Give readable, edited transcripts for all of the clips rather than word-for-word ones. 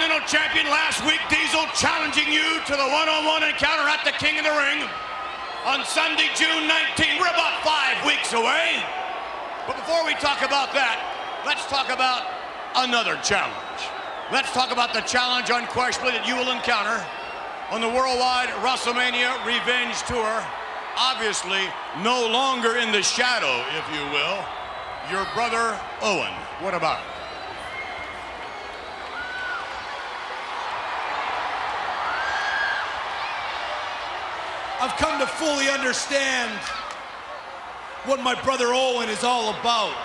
Intercontinental Champion last week, Diesel challenging you to the one-on-one encounter at the King of the Ring on Sunday, June 19. We're about 5 weeks away. But before we talk about that, let's talk about another challenge. Let's talk about the challenge unquestionably that you will encounter on the worldwide WrestleMania Revenge Tour. Obviously, no longer in the shadow, if you will, your brother Owen. What about it? I've come to fully understand what my brother Owen is all about.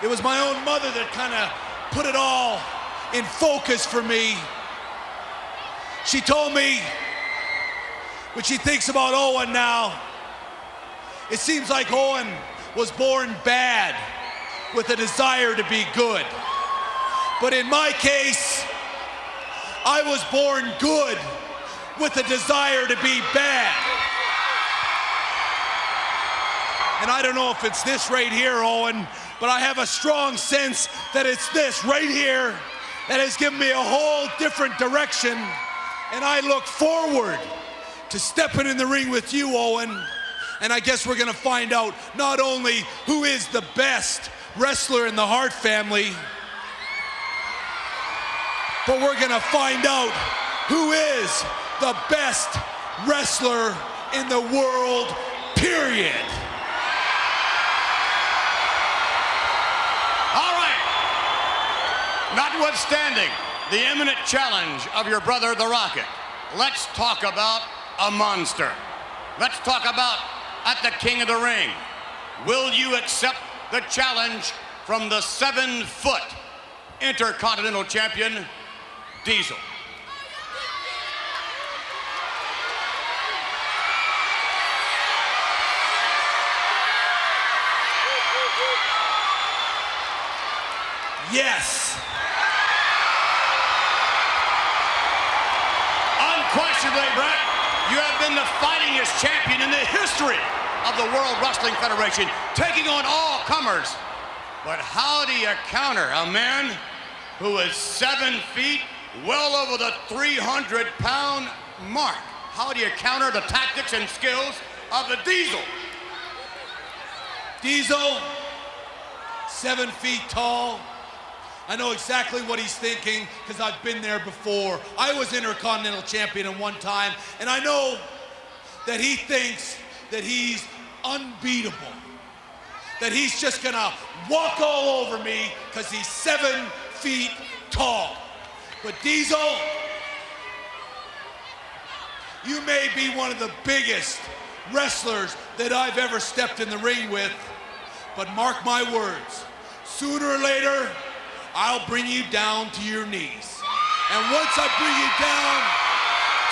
It was my own mother that kind of put it all in focus for me. She told me what she thinks about Owen now. It seems like Owen was born bad with a desire to be good. But in my case, I was born good with a desire to be bad. And I don't know if it's this right here, Owen, but I have a strong sense that it's this right here that has given me a whole different direction. And I look forward to stepping in the ring with you, Owen. And I guess we're gonna find out not only who is the best wrestler in the Hart family, but we're gonna find out who is the best wrestler in the world, period. All right. Notwithstanding the imminent challenge of your brother, The Rocket, let's talk about a monster. Let's talk about at the King of the Ring. Will you accept the challenge from the 7-foot Intercontinental Champion, Diesel? Yes. Unquestionably, Brett, you have been the fightingest champion in the history of the World Wrestling Federation, taking on all comers. But how do you counter a man who is 7 feet, well over the 300-pound mark? How do you counter the tactics and skills of the Diesel? Diesel, 7 feet tall. I know exactly what he's thinking because I've been there before. I was Intercontinental Champion at one time, and I know that he thinks that he's unbeatable, that he's just gonna walk all over me because he's 7 feet tall. But Diesel, you may be one of the biggest wrestlers that I've ever stepped in the ring with, but mark my words, sooner or later, I'll bring you down to your knees. And once I bring you down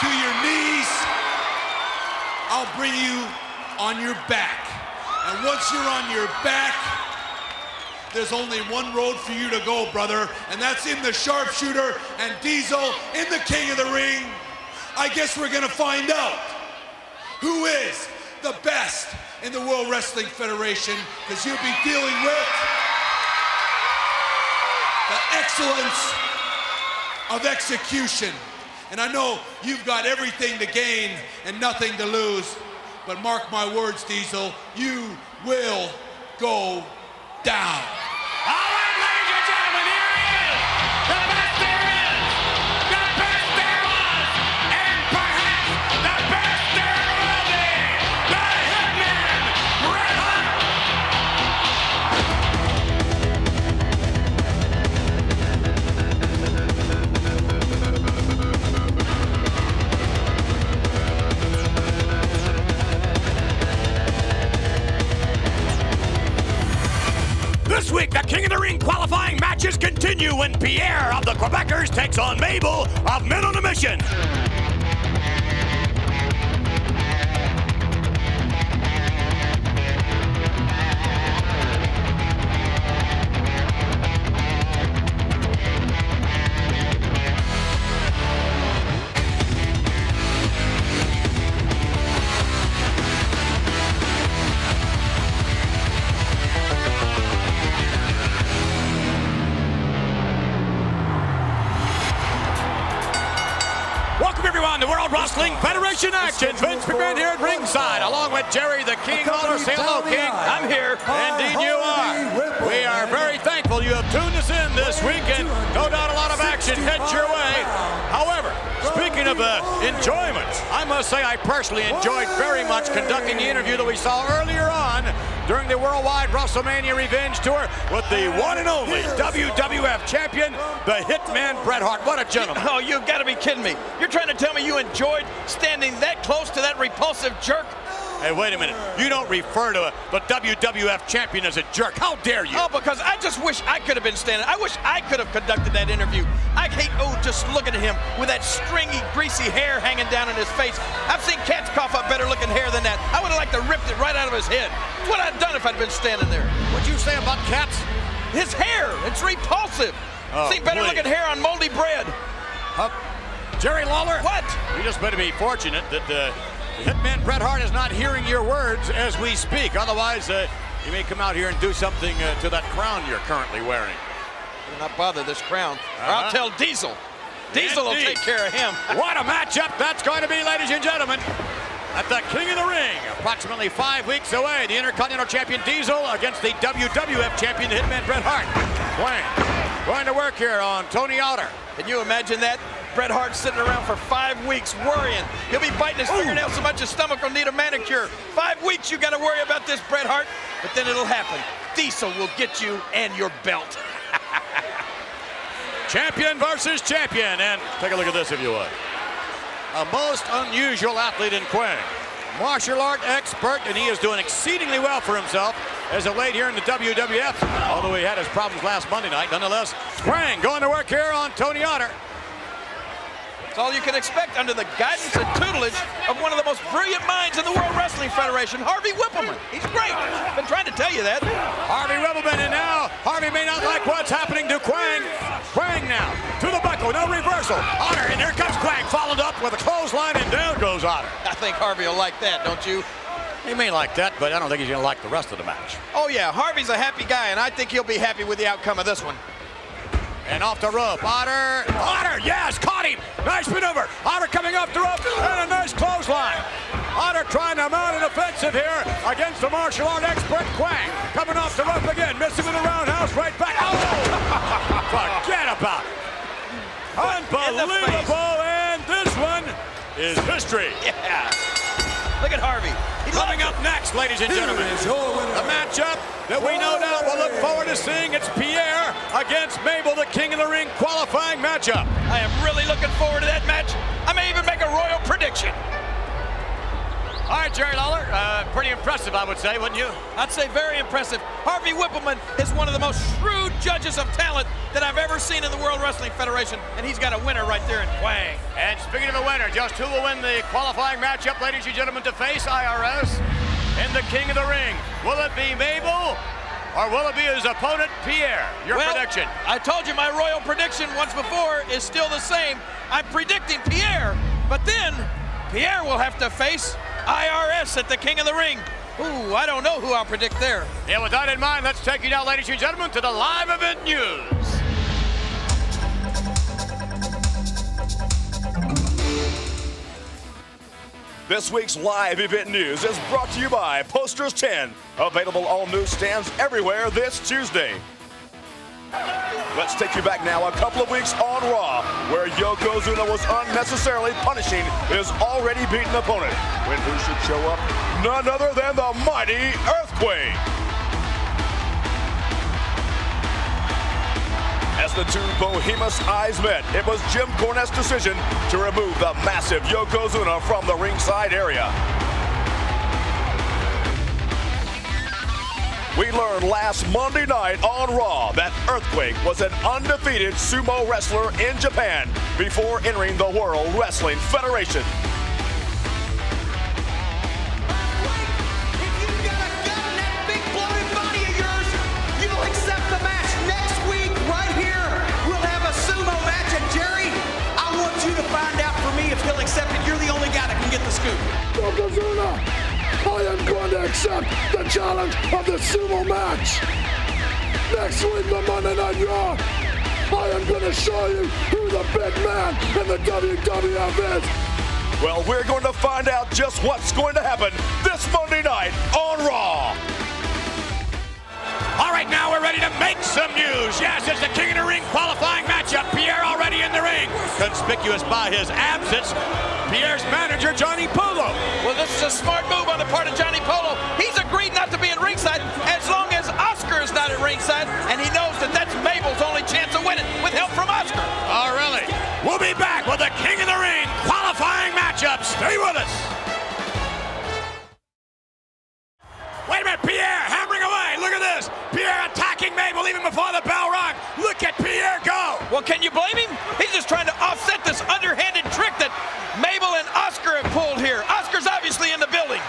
to your knees, I'll bring you on your back. And once you're on your back, there's only one road for you to go, brother, and that's in the sharpshooter and Diesel in the King of the Ring. I guess we're gonna find out who is the best in the World Wrestling Federation, because you'll be dealing with the excellence of execution. And I know you've got everything to gain and nothing to lose, but mark my words, Diesel, you will go down. All right, ladies and gentlemen, here he is, the best there is, the best there was, and perhaps the best there will be, the Hitman, Bret Hart. This week, the King of the Ring qualifying matches continue when Pierre of the Quebecers takes on Mabel of Men on a Mission. Federation action. Vince McMahon here at ringside, along with Jerry the King Lawler. Say hello, King. I'm here. Indeed you are. We are very thankful you have tuned us in this weekend. No doubt a lot of action heads your way. However, speaking of enjoyment, I must say I personally enjoyed very much conducting the interview that we saw earlier on during the Worldwide WrestleMania Revenge Tour with the one and only WWF Champion, the Hitman Bret Hart. What a gentleman. Oh, you've got to be kidding me. You're trying to tell me you enjoyed standing that close to that repulsive jerk? Hey, wait a minute. You don't refer to the WWF Champion as a jerk. How dare you? Oh, because I just wish I could have been standing. I wish I could have conducted that interview. I hate, just looking at him with that stringy, greasy hair hanging down in his face. I've seen cats cough up better looking hair than that. I would have liked to rip it right out of his head. That's what I'd done if I'd been standing there. What'd you say about cats? His hair, it's repulsive. Oh, seen better looking hair on moldy bread. Jerry Lawler? What? You just better be fortunate that the Hitman Bret Hart is not hearing your words as we speak. Otherwise, he may come out here and do something to that crown you're currently wearing. Do not bother this crown, or I'll tell Diesel. Diesel will take care of him. What a matchup that's going to be, ladies and gentlemen. At the King of the Ring, approximately 5 weeks away, the Intercontinental Champion Diesel against the WWF Champion, the Hitman Bret Hart. Going to work here on Tony Outer. Can you imagine that? Bret Hart sitting around for 5 weeks worrying. He'll be biting his fingernails so much his stomach will need a manicure. 5 weeks you got to worry about this, Bret Hart, but then it'll happen. Diesel will get you and your belt. Champion versus champion, and take a look at this if you would. A most unusual athlete in Quang. Martial art expert, and he is doing exceedingly well for himself as of late here in the WWF, although he had his problems last Monday night. Nonetheless, Quang going to work here on Tony Otter. It's all you can expect under the guidance and tutelage of one of the most brilliant minds in the World Wrestling Federation, Harvey Whippleman. He's great. Been trying to tell you that. Harvey Whippleman, and now Harvey may not like what's happening to Quang. Quang now to the buckle, no reversal. Otter, and here comes Quang, followed up with a clothesline, and down goes Otter. I think Harvey will like that, don't you? He may like that, but I don't think he's going to like the rest of the match. Oh, yeah, Harvey's a happy guy, and I think he'll be happy with the outcome of this one. And off the rope, Otter, yes, caught him. Nice maneuver. Otter coming off the rope, and a nice clothesline. Otter trying to mount an offensive here against the martial art expert, Quang. Coming off the rope again, missing with a roundhouse right back. Oh! Forget about it. Unbelievable, and this one is history. Yeah. Look at Harvey. Coming up next, ladies and gentlemen, the matchup that we no doubt will look forward to seeing. It's Pierre against Mabel, the King of the Ring qualifying matchup. I am really looking forward to that match. I may even make a royal prediction. All right, Jerry Lawler, pretty impressive, I would say, wouldn't you? I'd say very impressive. Harvey Whippleman is one of the most shrewd judges of talent that I've ever seen in the World Wrestling Federation, and he's got a winner right there in Quang. And speaking of a winner, just who will win the qualifying matchup, ladies and gentlemen, to face IRS in the King of the Ring? Will it be Mabel, or will it be his opponent, Pierre? Your prediction? I told you my royal prediction once before is still the same. I'm predicting Pierre, but then Pierre will have to face IRS at the King of the Ring. Ooh, I don't know who I'll predict there. Yeah, with that in mind, let's take you now, ladies and gentlemen, to the live event news. This week's live event news is brought to you by Posters 10, available on newsstands everywhere this Tuesday. Let's take you back now a couple of weeks on Raw, where Yokozuna was unnecessarily punishing his already beaten opponent, when who should show up? None other than the mighty Earthquake. As the two behemoths' eyes met, it was Jim Cornette's decision to remove the massive Yokozuna from the ringside area. We learned last Monday night on Raw that Earthquake was an undefeated sumo wrestler in Japan before entering the World Wrestling Federation. If you've got a gun in that big bloated body of yours, you'll accept the match. Next week, right here, we'll have a sumo match. And Jerry, I want you to find out for me if he'll accept it. You're the only guy that can get the scoop. Yokozuna, I am going to accept the challenge of the sumo match. Next week on Monday Night Raw, I am going to show you who the big man in the WWF is. Well, we're going to find out just what's going to happen this Monday night on Raw. All right, now we're ready to make some news. Yes, it's the King of the Ring qualifying matchup. Pierre already in the ring. Conspicuous by his absence, Pierre's manager, Johnny Polo. Well, this is a smart move on the part of Johnny Polo. He's agreed not to be in ringside as long as Oscar is not at ringside, and he knows that that's Mabel's only chance of winning with help from Oscar. Oh, really? We'll be back with the King of the Ring qualifying matchup. Stay with us. Wait a minute, Pierre hammering away. Look at this. Pierre attacking Mabel even before the bell rung. Look at Pierre go. Well, can you blame him? He's just trying to offset this underhanded trick that Mabel and Oscar have pulled here. Oscar's obviously in the building.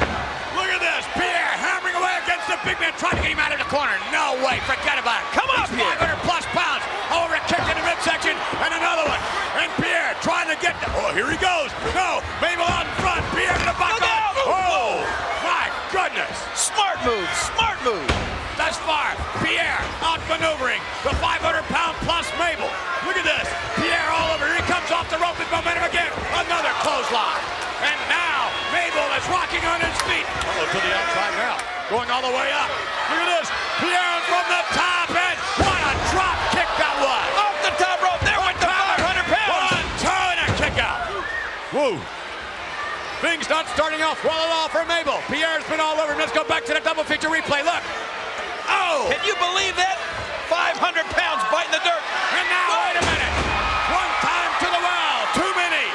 Look at this. Pierre hammering away against the big man, trying to get him out of the corner. No way. Forget about it. Come on, He's Pierre. 500 plus pounds. Over a kick in the midsection and another one. And Pierre trying to get. Oh, here he goes. No. Mabel out in front. Pierre in the back. Look out. Oh, my goodness. Smart move. Smart move. Thus far, Pierre outmaneuvering the 500-pound plus Mabel. Look at this. Pierre all over. Here he comes off the rope with momentum again. Another clothesline. And now Mabel is rocking on his feet. Uh-oh, to the outside now. Going all the way up. Look at this. Pierre from the top end. What a drop kick that was. Off the top rope. There went the 500 pounds. 1, 2, and a kick out. Woo. Things not starting off well at all for Mabel. Pierre's been all over him. Let's go back to the double feature replay. Look. Oh! Can you believe that? 500 pounds biting the dirt. And now, wait a minute. One time to the well. Too many.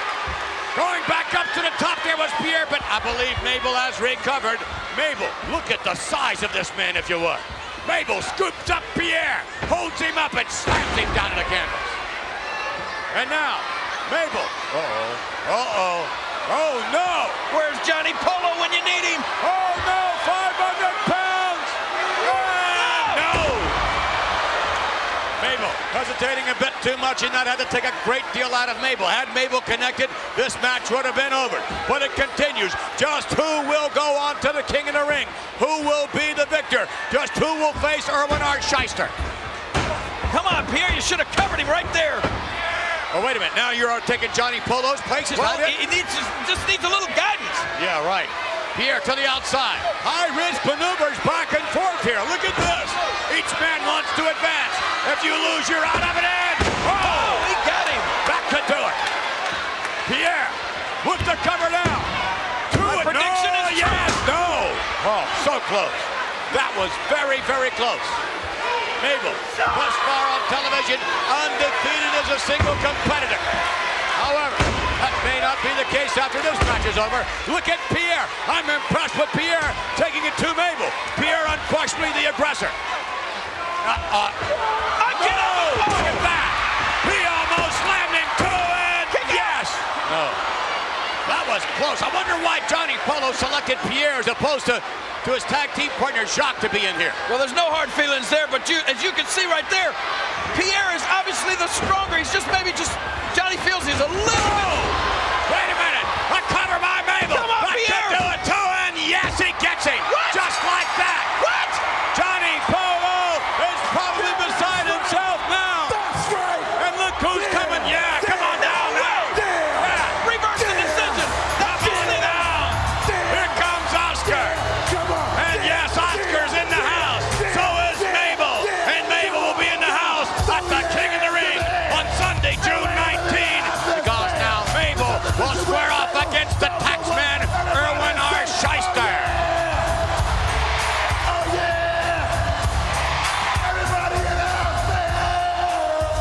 Going back up to the top there was Pierre, but I believe Mabel has recovered. Mabel, look at the size of this man, if you would. Mabel scoops up Pierre, holds him up, and slams him down to the canvas. And now, Mabel. Uh-oh. Uh-oh. Oh, no. Where's Johnny Polo when you need him? Oh, no. 500 pounds. No. Mabel hesitating a bit too much, and that had to take a great deal out of Mabel. Had Mabel connected, this match would have been over. But it continues. Just who will go on to the King of the Ring? Who will be the victor? Just who will face Erwin R. Shyster? Come on, Pierre, you should have covered him right there. Oh, wait a minute. Now you're taking Johnny Polo's place? Is Well, that it? he just needs a little guidance. Yeah, right. Pierre to the outside. High-risk maneuvers back and forth here. Look at this. Each man wants to advance. If you lose, you're out of it. And Oh, he got him. back to do it. Pierre with the cover now. My prediction is true. Yes, no. Oh, so close. That was very, very close. Mabel, thus far on television, undefeated as a single competitor. However, that may not be the case after this match is over. Look at Pierre. I'm impressed with Pierre taking it to Mabel. Pierre unquestionably the aggressor. I get him. Look at that. He almost slammed him to it. Yes. No. That was close. I wonder why Johnny Polo selected Pierre as opposed to his tag team partner Jacques to be in here. Well, there's no hard feelings there, but as you can see right there, Pierre is obviously the stronger. He's Johnny feels he's a little bit. Wait a minute. A cover by Mabel. Come on, that Pierre. should do it too, and yes, he gets him. What? Just like that. What? Johnny Polo is probably beside himself now. That's right. And look who's coming. Yeah, come on down now. Yeah. Reverse the decision. Come on down. Here comes Oscar. Come on. And yes, Oscar's in the house. So is Mabel. And Mabel will be in the house at the King of the Ring on Sunday, June 19th. Because now Mabel will square off against the taxman, Erwin R. Shyster. Oh, yeah. Everybody in the house, say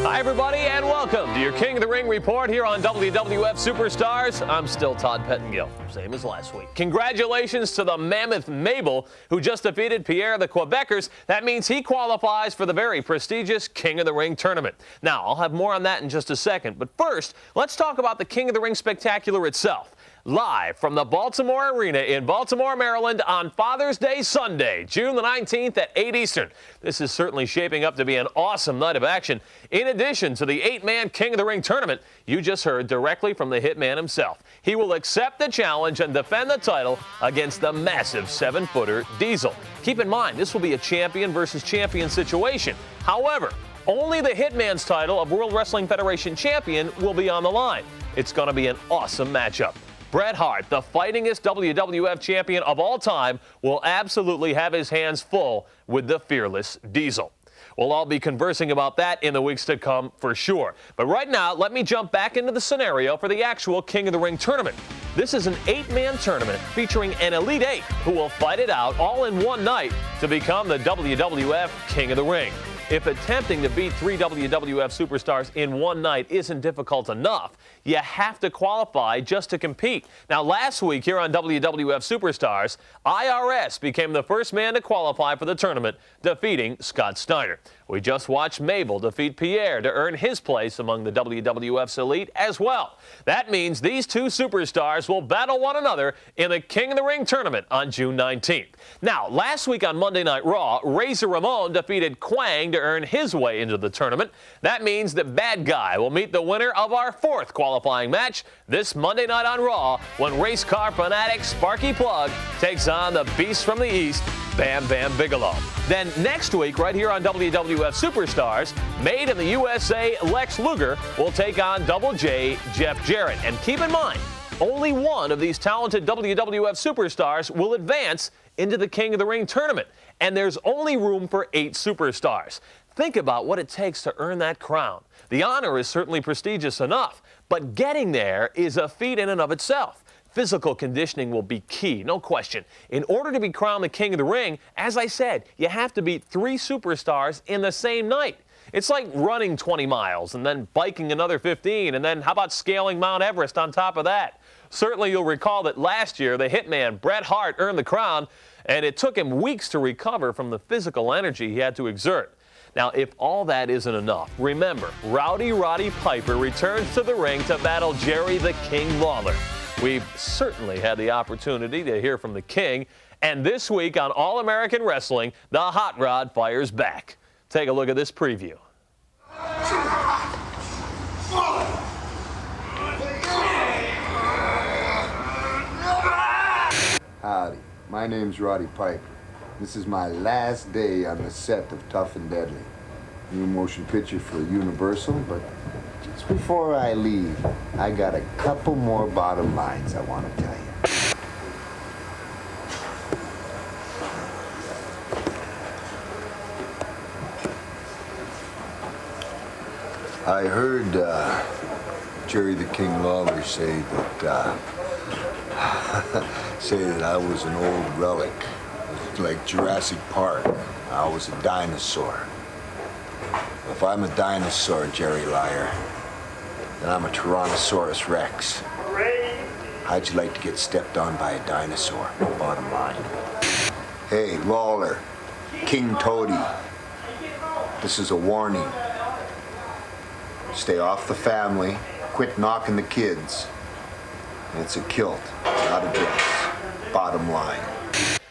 Hi, everybody, and welcome to your King of the Ring report here on WWF Superstars. I'm still Todd Pettengill, same as last week. Congratulations to the mammoth Mabel, who just defeated Pierre the Quebecers. That means he qualifies for the very prestigious King of the Ring tournament. Now, I'll have more on that in just a second, but first, let's talk about the King of the Ring Spectacular itself. live from the Baltimore Arena in Baltimore, Maryland on Father's Day Sunday, June the 19th at 8 Eastern. This is certainly shaping up to be an awesome night of action. In addition to the 8-man King of the Ring tournament, you just heard directly from the Hitman himself. He will accept the challenge and defend the title against the massive 7-footer Diesel. Keep in mind, this will be a champion versus champion situation. However, only the Hitman's title of World Wrestling Federation champion will be on the line. It's going to be an awesome matchup. Bret Hart, the fightingest WWF champion of all time, will absolutely have his hands full with the fearless Diesel. We'll all be conversing about that in the weeks to come for sure. But right now, let me jump back into the scenario for the actual King of the Ring tournament. This is an 8-man tournament featuring an Elite 8 who will fight it out all in one night to become the WWF King of the Ring. If attempting to beat 3 WWF superstars in one night isn't difficult enough, you have to qualify just to compete. Now, last week here on WWF Superstars, IRS became the first man to qualify for the tournament, defeating Scott Steiner. We just watched Mabel defeat Pierre to earn his place among the WWF's elite as well. That means these two superstars will battle one another in the King of the Ring tournament on June 19th. Now, last week on Monday Night Raw, Razor Ramon defeated Quang to earn his way into the tournament. That means the Bad Guy will meet the winner of our 4th qualifying match this Monday night on Raw when race car fanatic Sparky Plug takes on the Beast from the East, Bam Bam Bigelow. Then next week, right here on WWF Superstars, made in the USA, Lex Luger will take on Double J, Jeff Jarrett. And keep in mind, only one of these talented WWF superstars will advance into the King of the Ring tournament. And there's only room for 8 superstars. Think about what it takes to earn that crown. The honor is certainly prestigious enough, but getting there is a feat in and of itself. Physical conditioning will be key, no question. In order to be crowned the King of the Ring, as I said, you have to beat 3 superstars in the same night. It's like running 20 miles and then biking another 15, and then how about scaling Mount Everest on top of that? Certainly you'll recall that last year the Hitman Bret Hart earned the crown, and it took him weeks to recover from the physical energy he had to exert. Now, if all that isn't enough, remember, Rowdy Roddy Piper returns to the ring to battle Jerry the King Lawler. We've certainly had the opportunity to hear from the King, and this week on All American Wrestling, the Hot Rod fires back. Take a look at this preview. Howdy, my name's Roddy Piper. This is my last day on the set of Tough and Deadly. New motion picture for Universal, but just before I leave, I got a couple more bottom lines I want to tell you. I heard Jerry the King Lawler say that I was an old relic, like Jurassic Park. I was a dinosaur. If I'm a dinosaur, Jerry Liar, then I'm a Tyrannosaurus Rex. How'd you like to get stepped on by a dinosaur? Bottom line. Hey, Lawler, King Toady, this is a warning. Stay off the family, quit knocking the kids. It's a kilt, not a dress. Bottom line.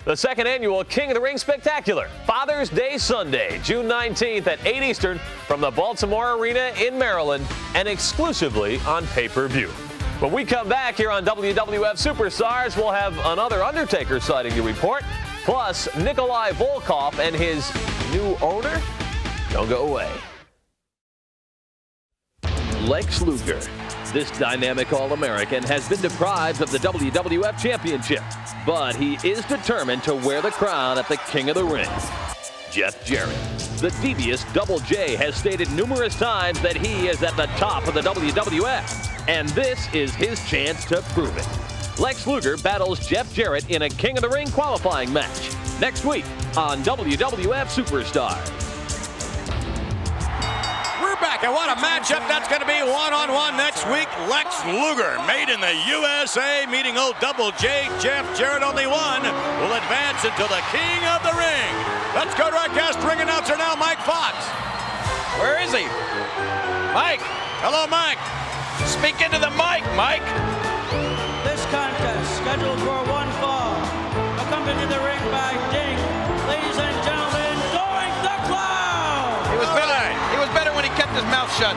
The second annual King of the Ring Spectacular, Father's Day Sunday, June 19th at 8 Eastern from the Baltimore Arena in Maryland and exclusively on pay-per-view. When we come back here on WWF Superstars, we'll have another Undertaker sighting to report, plus Nikolai Volkov and his new owner. Don't go away. Lex Luger, this dynamic All-American, has been deprived of the WWF Championship, but he is determined to wear the crown at the King of the Ring. Jeff Jarrett, the devious Double J, has stated numerous times that he is at the top of the WWF, and this is his chance to prove it. Lex Luger battles Jeff Jarrett in a King of the Ring qualifying match next week on WWF Superstars. We're back, and what a matchup that's going to be one-on-one next week. Lex Luger, made in the USA, meeting old Double J. Jeff Jarrett, only one, will advance into the King of the Ring. Let's go to our guest ring announcer now, Mike Fox. Where is he? Mike. Hello, Mike. Speak into the mic, Mike. This kind scheduled for one fall. Accompanied to the ring by Dink. Ladies and gentlemen, Doink the Clown! He was better when he kept his mouth shut.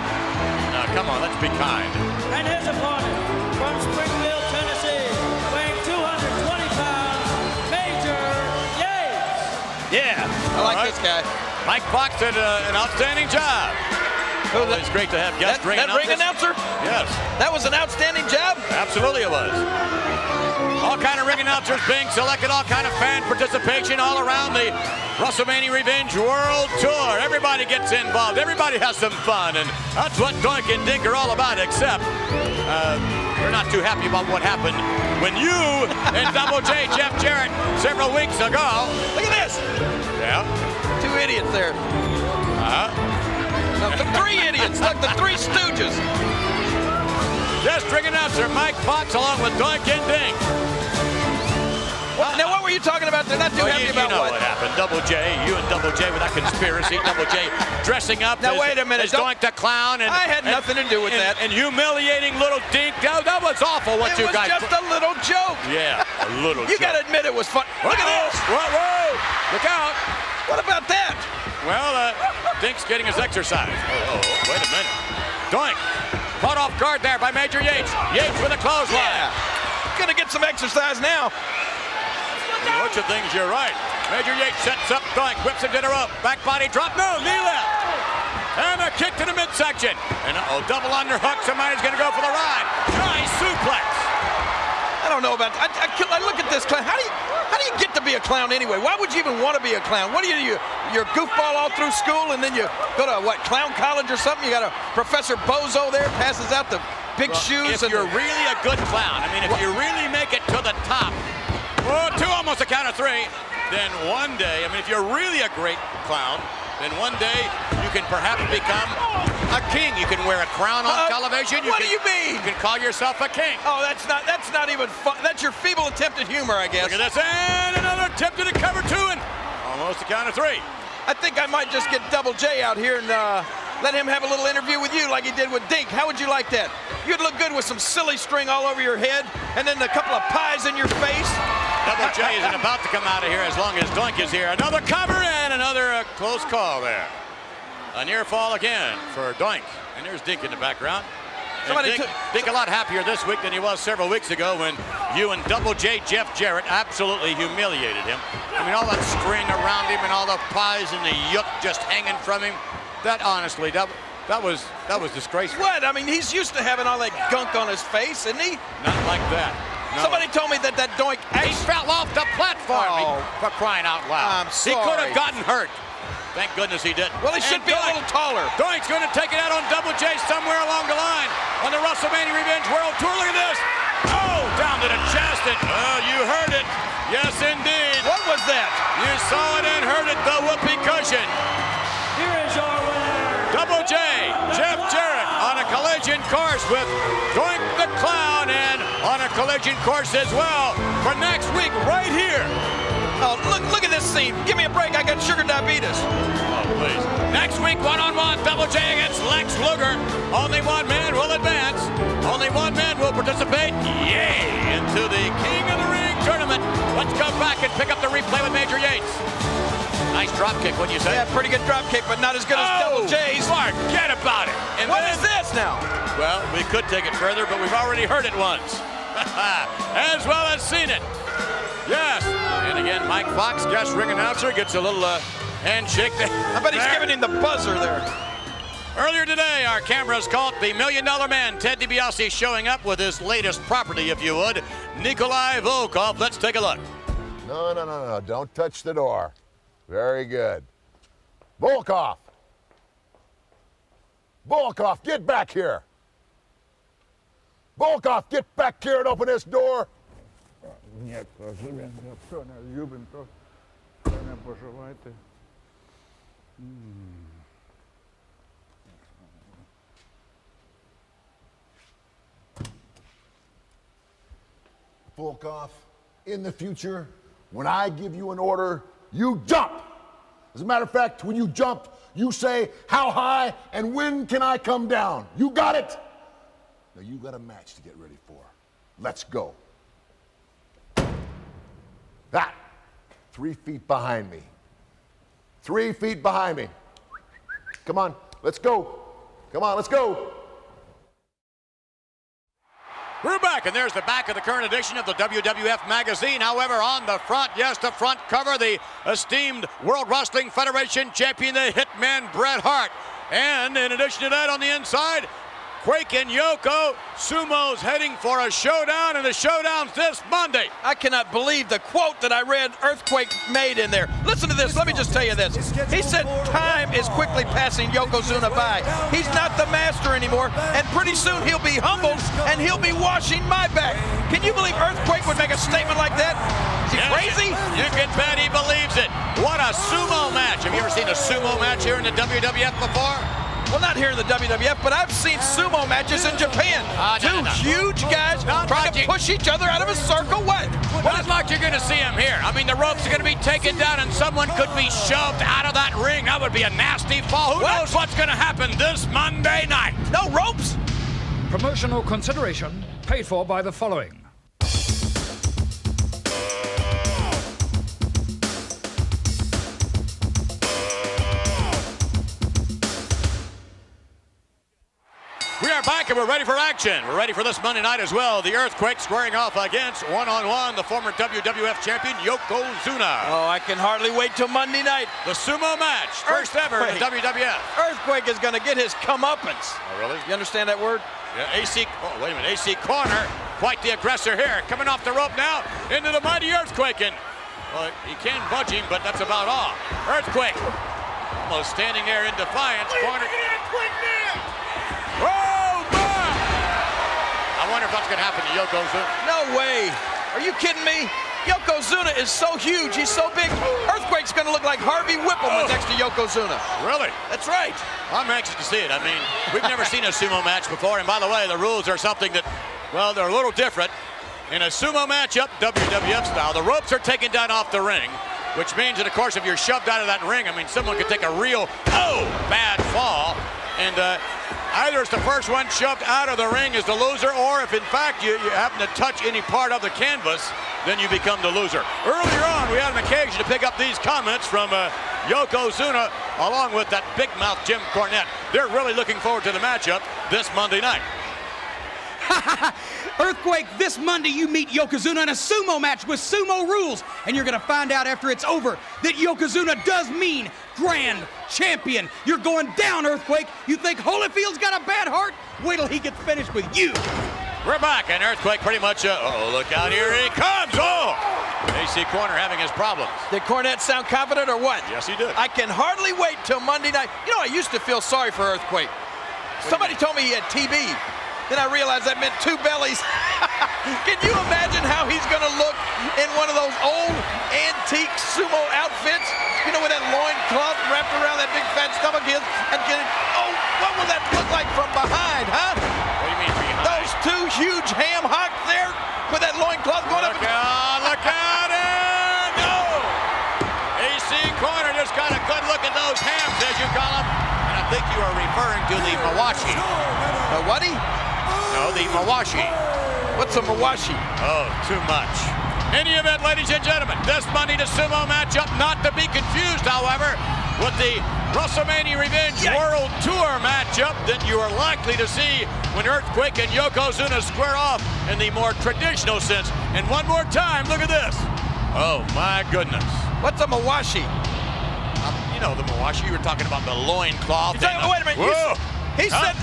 Now, come on, let's be kind. And his opponent from Springfield, Tennessee, weighing 220 pounds, Major Yates. Yeah, I like this guy. Mike Fox did an outstanding job. It's great to have guest ring That ring announcer? Yes. That was an outstanding job? Absolutely it was. All kind of ring announcers being selected, all kind of fan participation all around the WrestleMania Revenge World Tour. Everybody gets involved. Everybody has some fun, and that's what Doink and Dink are all about, except we're not too happy about what happened when you and Double J Jeff Jarrett several weeks ago. Look at this. Yeah. Two idiots there. No, the three idiots. Look, the three stooges. Guest ring announcer Mike Fox along with Doink and Dink. Now, what were you talking about? They're not too happy about you know what happened. Double J, you and Double J with that conspiracy. Double J dressing up now, as, wait a minute. as Doink the Clown. And, I had nothing to do with that. And humiliating little Dink. That was awful what it you was guys... just a little joke. Yeah, a little You joke. got to admit it was fun. Look at this. Whoa. Look out. What about that? Well, Dink's getting his exercise. Oh, wait a minute. Doink caught off guard there by Major Yates. Yates with a clothesline. Yeah. Gonna get some exercise now. What you think? You're right. Major Yates sets up Doink, whips him to the rope. Back body drop. No, knee left. And a kick to the midsection. And double underhook. Somebody's going to go for the ride. Nice suplex. I don't know about that. I look at this clown. How do you get to be a clown anyway? Why would you even want to be a clown? What do? You're a goofball all through school, and then you go to what, clown college or something? You got a Professor Bozo there passes out the big shoes. If you're really a good clown, I mean, if you really make it to the top, two, almost a count of three, then one day, I mean, if you're really a great clown, then one day you can perhaps become a king. You can wear a crown on television. What do you mean? You can call yourself a king. Oh, that's not even fun. That's your feeble attempt at humor, I guess. Look at this, and another attempt to the cover two, and almost a count of three. I think I might just get Double J out here and let him have a little interview with you like he did with Dink. How would you like that? You'd look good with some silly string all over your head and then a couple of pies in your face. Double J isn't about to come out of here as long as Doink is here. Another cover and another close call there. A near fall again for Doink. And there's Dink in the background. Dink a lot happier this week than he was several weeks ago when you and Double J Jeff Jarrett absolutely humiliated him. I mean, all that string around him and all the pies and the yuck just hanging from him. That honestly, that was disgraceful. What? I mean, he's used to having all that gunk on his face, isn't he? Not like that. No. Somebody told me that Doink He fell off the platform for crying out loud. I'm sorry. He could have gotten hurt. Thank goodness he didn't. Well, he should be a little taller. Doink's going to take it out on Double J somewhere along the line on the WrestleMania Revenge World Tour. Look at this. Oh, down to the chest. And, you heard it. Yes, indeed. What was that? You saw it and heard it, the whoopee cushion. Here is your winner. Double J, Jeff Jarrett on a collision course with Doink the Clown and on a collision course as well for next week right here. Oh, look at this scene. Give me a break. I got sugar diabetes. Oh, please. Next week, one-on-one, Double J against Lex Luger. Only one man will advance. Only one man will participate. Yay! Into the King of the Ring tournament. Let's go back and pick up the replay with Major Yates. Nice drop kick, wouldn't you say? Yeah, pretty good drop kick, but not as good as Double J's. Forget about it. And what is this now? Well, we could take it further, but we've already heard it once. As well as seen it. Yes. And again, Mike Fox, guest ring announcer, gets a little handshake. I bet he's giving him the buzzer there. Earlier today, our cameras caught the $1 Million Man, Ted DiBiase, showing up with his latest property, if you would, Nikolai Volkov. Let's take a look. No. Don't touch the door. Very good. Volkov! Volkov, get back here! Volkov, get back here and open this door! Нет, живем, все, любим, то не поживайте. Volkov, in the future, when I give you an order, you jump! As a matter of fact, when you jump, you say, how high and when can I come down? You got it? Now you got a match to get ready for. Let's go. That. 3 feet behind me. 3 feet behind me. Come on, let's go. Come on, let's go. We're back, and there's the back of the current edition of the WWF magazine. However, on the front, yes, the front cover, the esteemed World Wrestling Federation champion, the Hitman Bret Hart. And in addition to that, on the inside, Quake and Yoko, Sumo's heading for a showdown, and the showdown's this Monday. I cannot believe the quote that I read Earthquake made in there. Listen to this. Let me just tell you this. He said time is quickly passing Yokozuna by. He's not the master anymore, and pretty soon he'll be humbled, and he'll be washing my back. Can you believe Earthquake would make a statement like that? Is he crazy? You can bet he believes it. What a sumo match. Have you ever seen a sumo match here in the WWF before? Well, not here in the WWF, but I've seen sumo matches in Japan. Two huge guys trying to push each other out of a circle. What? Not like you're going to see him here. I mean, the ropes are going to be taken down, and someone could be shoved out of that ring. That would be a nasty fall. Who knows what's going to happen this Monday night? No ropes? Promotional consideration paid for by the following. We are back and we're ready for action. We're ready for this Monday night as well. The Earthquake squaring off against one-on-one the former WWF champion Yokozuna. Oh, I can hardly wait till Monday night. The sumo match, first ever in the WWF. Earthquake is going to get his comeuppance. Oh, really? You understand that word? Yeah, wait a minute, AC Corner, quite the aggressor here. Coming off the rope now into the mighty Earthquake. And well, he can budge him, but that's about all. Earthquake almost standing there in defiance. Corner. Oh, my! I wonder if that's going to happen to Yokozuna. No way. Are you kidding me? Yokozuna is so huge. He's so big. Earthquake's going to look like Harvey Whipple next to Yokozuna. Really? That's right. I'm anxious to see it. I mean, we've never seen a sumo match before. And by the way, the rules are something that, well, they're a little different. In a sumo matchup, WWF style, the ropes are taken down off the ring, which means that, of course, if you're shoved out of that ring, I mean, someone could take a real, bad fall. And either it's the first one shoved out of the ring is the loser, or if in fact you happen to touch any part of the canvas, then you become the loser. Earlier on, we had an occasion to pick up these comments from Yokozuna, along with that big mouth Jim Cornette. They're really looking forward to the matchup this Monday night. Earthquake, this Monday you meet Yokozuna in a sumo match with sumo rules, and you're going to find out after it's over that Yokozuna does mean grand champion. You're going down, Earthquake. You think Holyfield's got a bad heart? Wait till he gets finished with you. We're back, and Earthquake pretty much, look out, here he comes. AC Corner having his problems. Did Cornette sound confident or what? Yes, he did. I can hardly wait till Monday night. You know, I used to feel sorry for Earthquake. Somebody told me he had TB. Then I realized that meant two bellies. Can you imagine how he's going to look in one of those old antique sumo outfits? You know, with that loincloth wrapped around that big fat stomach of his. And what will that look like from behind, huh? What do you mean behind? Those two huge ham hocks there with that loincloth going up. Look out, and no! AC Corner just got a good look at those hams, as you call them. And I think you are referring to the Mawashi. The whaty? No, the Mawashi. What's a Mawashi? Oh, too much. In the event, ladies and gentlemen, this Monday the sumo matchup, not to be confused, however, with the WrestleMania Revenge World Tour matchup that you are likely to see when Earthquake and Yokozuna square off in the more traditional sense. And one more time, look at this. Oh, my goodness. What's a Mawashi? You know the Mawashi. You were talking about the loincloth. Wait a minute. Whoa. He said,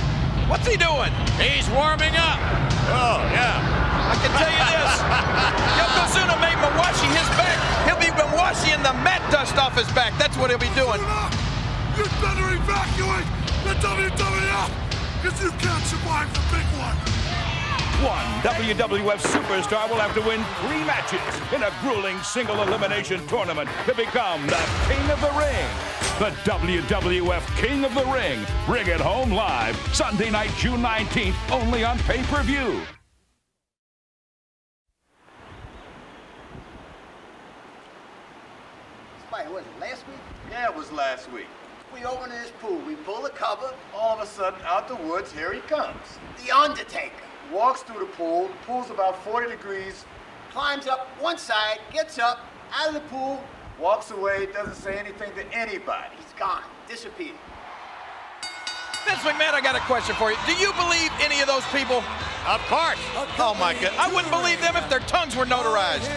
what's he doing? He's warming up. Oh, yeah. I can tell you this. Yokozuna made Mawashi his back. He'll be Mawashi the mat dust off his back. That's what he'll be doing. You better evacuate the WWF because you can't survive the big one. One WWF superstar will have to win 3 matches in a grueling single elimination tournament to become the King of the Ring. The WWF King of the Ring. Bring it home live Sunday night, June 19th, only on pay-per-view. Spike, was it last week? Yeah, it was last week. We open this pool, we pull the cover. All of a sudden, out the woods, here he comes. The Undertaker. Walks through the pool's about 40 degrees. Climbs up one side, gets up, out of the pool. Walks away, doesn't say anything to anybody. He's gone, disappeared. Vince McMahon, I got a question for you. Do you believe any of those people? Of course. Oh my God. I wouldn't believe them if their tongues were notarized.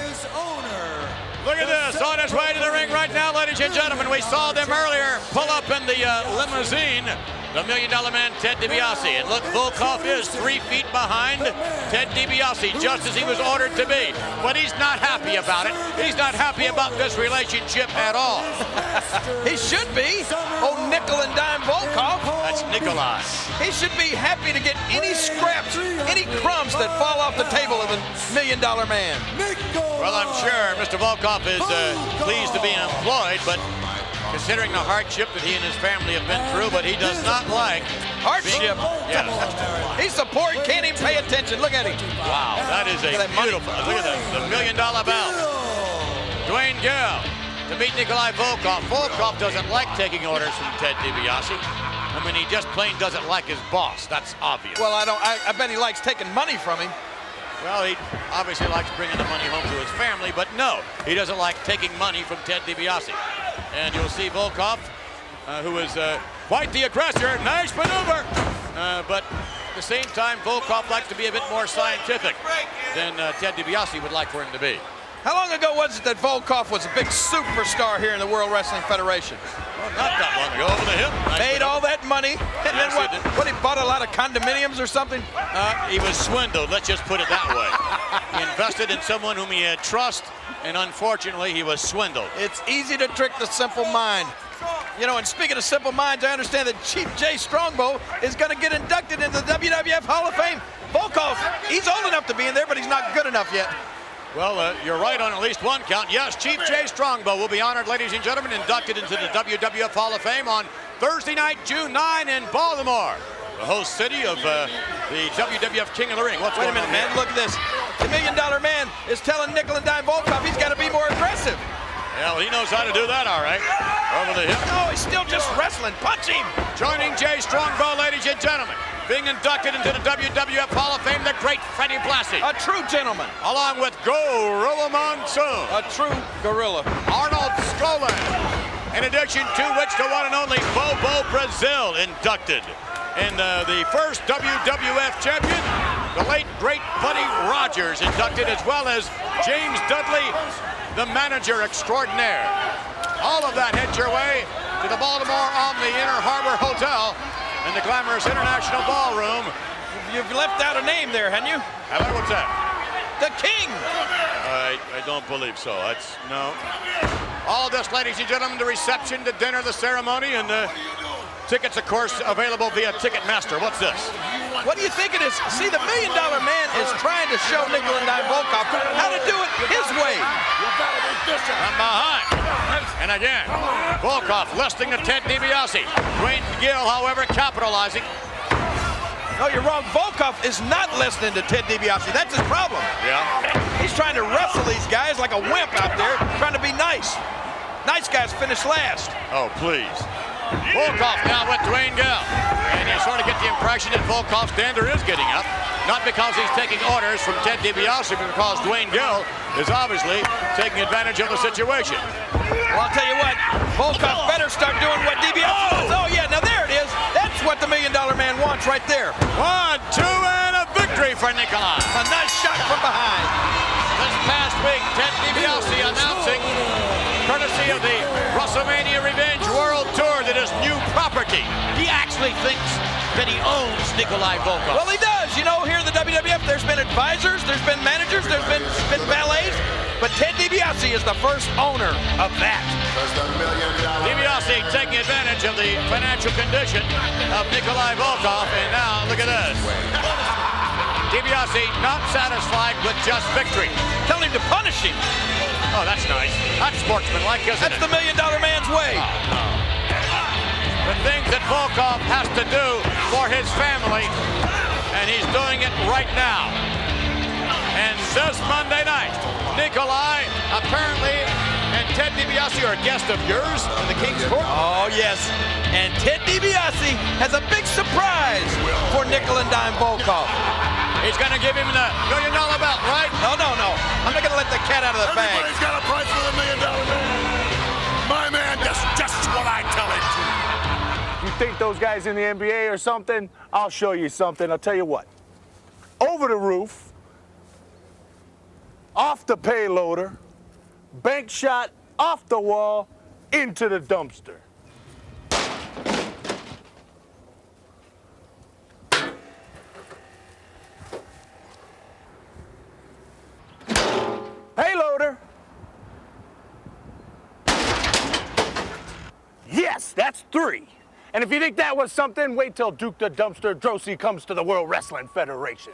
Look at this, on his way to the ring right now, ladies and gentlemen. We saw them earlier pull up in the limousine. The $1 Million Man, Ted DiBiase. And look, Volkov is 3 feet behind Ted DiBiase, just as he was ordered to be. But he's not happy about it. He's not happy about this relationship at all. He should be. Oh, nickel and dime Volkov. That's Nikolai. He should be happy to get any scraps, any crumbs that fall off the table of the $1 Million Man. Well, I'm sure Mr. Volkov is pleased to be employed, but considering the hardship that he and his family have been through, but he does not like hardship. Yes. He's so poor he can't even pay attention. Look at him. Wow, that is a beautiful. Look at the $1 Million belt. Dwayne Gill to beat Nikolai Volkov. Volkov doesn't like taking orders from Ted DiBiase. I mean, he just plain doesn't like his boss. That's obvious. Well, I bet he likes taking money from him. Well, he obviously likes bringing the money home to his family, but no, he doesn't like taking money from Ted DiBiase. And you'll see Volkov, who is quite the aggressor. Nice maneuver. But at the same time, Volkov likes to be a bit more scientific than Ted DiBiase would like for him to be. How long ago was it that Volkov was a big superstar here in the World Wrestling Federation? Well, not that long ago, over the hip. Nice Made all that money, and then what, he bought a lot of condominiums or something? He was swindled, let's just put it that way. He invested in someone whom he had trust, and unfortunately, he was swindled. It's easy to trick the simple mind. You know, and speaking of simple minds, I understand that Chief Jay Strongbow is going to get inducted into the WWF Hall of Fame. Volkov, he's old enough to be in there, but he's not good enough yet. Well, you're right on at least one count. Yes, Chief Jay Strongbow will be honored, ladies and gentlemen, inducted into the WWF Hall of Fame on Thursday night, June 9 in Baltimore, the host city of the WWF King of the Ring. Wait a minute, man. Look at this. The $1 Million Man is telling nickel and dime Volkov he's got to be more aggressive. Yeah, well, he knows how to do that, all right. Over the hip. Oh, he's still just wrestling. Punch him. Joining Jay Strongbow, ladies and gentlemen, being inducted into the WWF Hall of Fame, the great Freddie Blassie. A true gentleman. Along with Gorilla Monsoon. A true gorilla. Arnold Skaaland. In addition to which, the one and only Bobo Brazil inducted. And the first WWF champion, the late, great Buddy Rogers inducted, as well as James Dudley, the manager extraordinaire. All of that heads your way to the Baltimore Omni Inner Harbor Hotel in the glamorous International Ballroom. You've left out a name there, haven't you? Have I? What's that? The King. I don't believe so. That's no. All this, ladies and gentlemen, the reception, the dinner, the ceremony, and the tickets, of course, available via Ticketmaster. What's this? What do you think it is? See, the $1 Million Man is trying to show nickel and dime Volkov how to do it his way. From behind. And again, Volkov listening to Ted DiBiase. Dwayne Gill, however, capitalizing. No, you're wrong. Volkov is not listening to Ted DiBiase. That's his problem. Yeah. He's trying to wrestle these guys like a wimp out there, trying to be nice. Nice guys finish last. Oh, please. Volkov now with Dwayne Gill. And you sort of get the impression that Volkov's dander is getting up. Not because he's taking orders from Ted DiBiase, but because Dwayne Gill is obviously taking advantage of the situation. Well, I'll tell you what, Volkov better start doing what DiBiase does. Oh, yeah, now there it is. That's what the $1 Million Man wants right there. 1, 2, and a victory for Nikolai. A nice shot from behind. This past week, Ted DiBiase announcing, courtesy of the WrestleMania Revenge World Tour, that his new property, he actually thinks that he owns Nikolai Volkov. Well, he does. You know, here in the WWF, there's been advisors, there's been managers, there's been valets, but Ted DiBiase is the first owner of that. DiBiase taking advantage of the financial condition of Nikolai Volkov, and now look at this. DiBiase not satisfied with just victory. Tell him to punish him. Oh, that's nice. That's sportsmanlike, isn't it? That's the $1 Million Man's way. The things that Volkov has to do for his family, and he's doing it right now. And this Monday night, Nikolai apparently and Ted DiBiase are a guest of yours in the King's Court. Oh, yes. And Ted DiBiase has a big surprise for nickel and dime Volkov. He's going to give him the $1 million belt, right? No. I'm not going to let the cat out of the bag. Everybody's got a price for the $1 million man. My man does just what I tell him to. You think those guys in the NBA or something? I'll show you something. I'll tell you what. Over the roof, off the payloader, bank shot, off the wall, into the dumpster. Payloader. Yes, that's 3. And if you think that was something, wait till Duke the Dumpster Drosy comes to the World Wrestling Federation.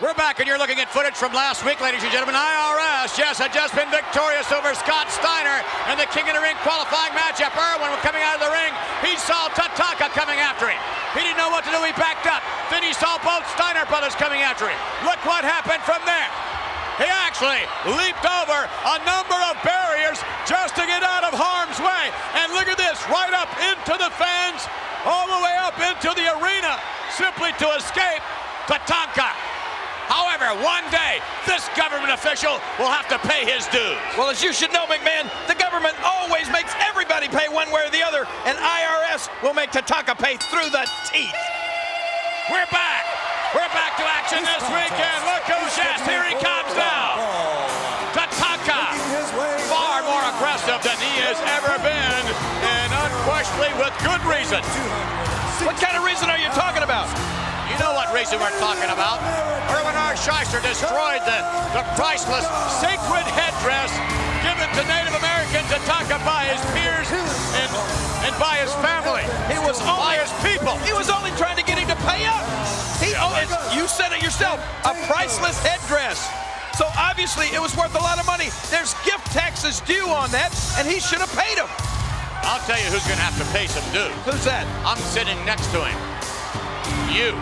We're back, and you're looking at footage from last week, ladies and gentlemen. IRS, yes, had just been victorious over Scott Steiner in the King of the Ring qualifying matchup. Irwin coming out of the ring. He saw Tatanka coming after him. He didn't know what to do. He backed up. Then he saw both Steiner brothers coming after him. Look what happened from there. He actually leaped over a number of barriers just to get out of harm's way. And look at this, right up into the fans, all the way up into the arena, simply to escape Tatanka. However, one day, this government official will have to pay his dues. Well, as you should know, McMahon, the government always makes everybody pay one way or the other, and IRS will make Tatanka pay through the teeth. We're back. We're back to action this weekend. Look who's yes, here he comes now. Tatanka, far more aggressive than he has ever been, and unquestionably with good reason. What kind of reason are you talking about? You know what reason we're talking about. Irwin R. Shyster destroyed the priceless sacred headdress given to Native American Tatanka by his peers and by his family. By his people. He was only trying to get him to pay up. You said it yourself, a priceless headdress. So obviously it was worth a lot of money. There's gift taxes due on that, and he should have paid them. I'll tell you who's going to have to pay some dues. Who's that? I'm sitting next to him. You.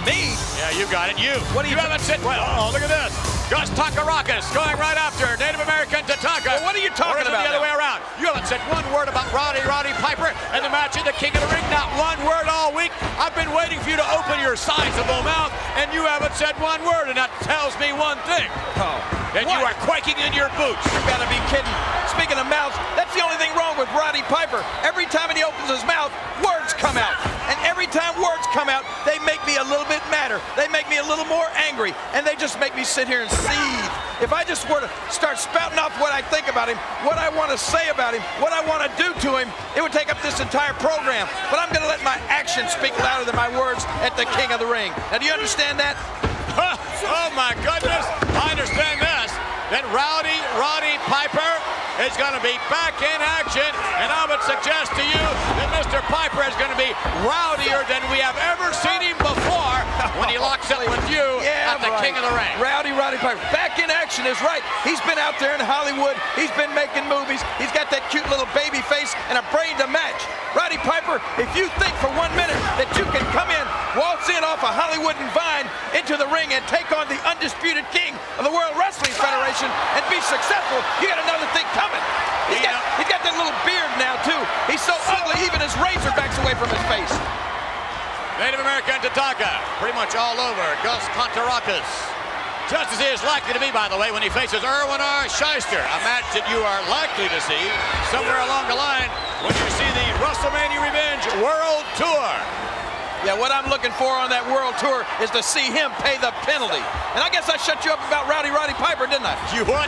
Me? Yeah, you got it. You. What do you haven't said? Well, oh, look at this. Gus Takarakis going right after Native American Tatanka. Well, what are you talking about? The other way around. You haven't said one word about Roddy Piper and the match at the King of the Ring. Not one word all week. I've been waiting for you to open your sizable mouth, and you haven't said one word, and that tells me one thing. Oh. That you are quaking in your boots. You gotta be kidding. Speaking of mouths, that's the only thing wrong with Roddy Piper. Every time he opens his mouth, words come out. And every time words come out, they make me a little bit madder. They make me a little more angry. And they just make me sit here and seethe. If I just were to start spouting off what I think about him, what I want to say about him, what I want to do to him, it would take up this entire program. But I'm going to let my actions speak louder than my words at the King of the Ring. Now, do you understand that? Oh my goodness, I understand this. That Roddy Piper is going to be back in action, and I would suggest to you that Mr. Piper is going to be rowdier than we have ever seen him before when he locks up with you at the King of the Ring. Roddy Piper. Back in action is right. He's been out there in Hollywood. He's been making movies. He's got that cute little baby face and a brain to match. Roddy Piper, if you think for 1 minute that you can come in, waltz in off a Hollywood and Vine into the ring and take on the undisputed king of the World Wrestling Federation and be successful, you got another thing coming. He's got that little beard now, too. He's so ugly, even his razor backs away from his face. Native American Tatanka, pretty much all over Gus Takarakis. Just as he is likely to be, by the way, when he faces Irwin R. Shyster, a match that you are likely to see somewhere along the line when you see the WrestleMania Revenge World Tour. Yeah, what I'm looking for on that World Tour is to see him pay the penalty. And I guess I shut you up about Roddy Piper, didn't I? You what?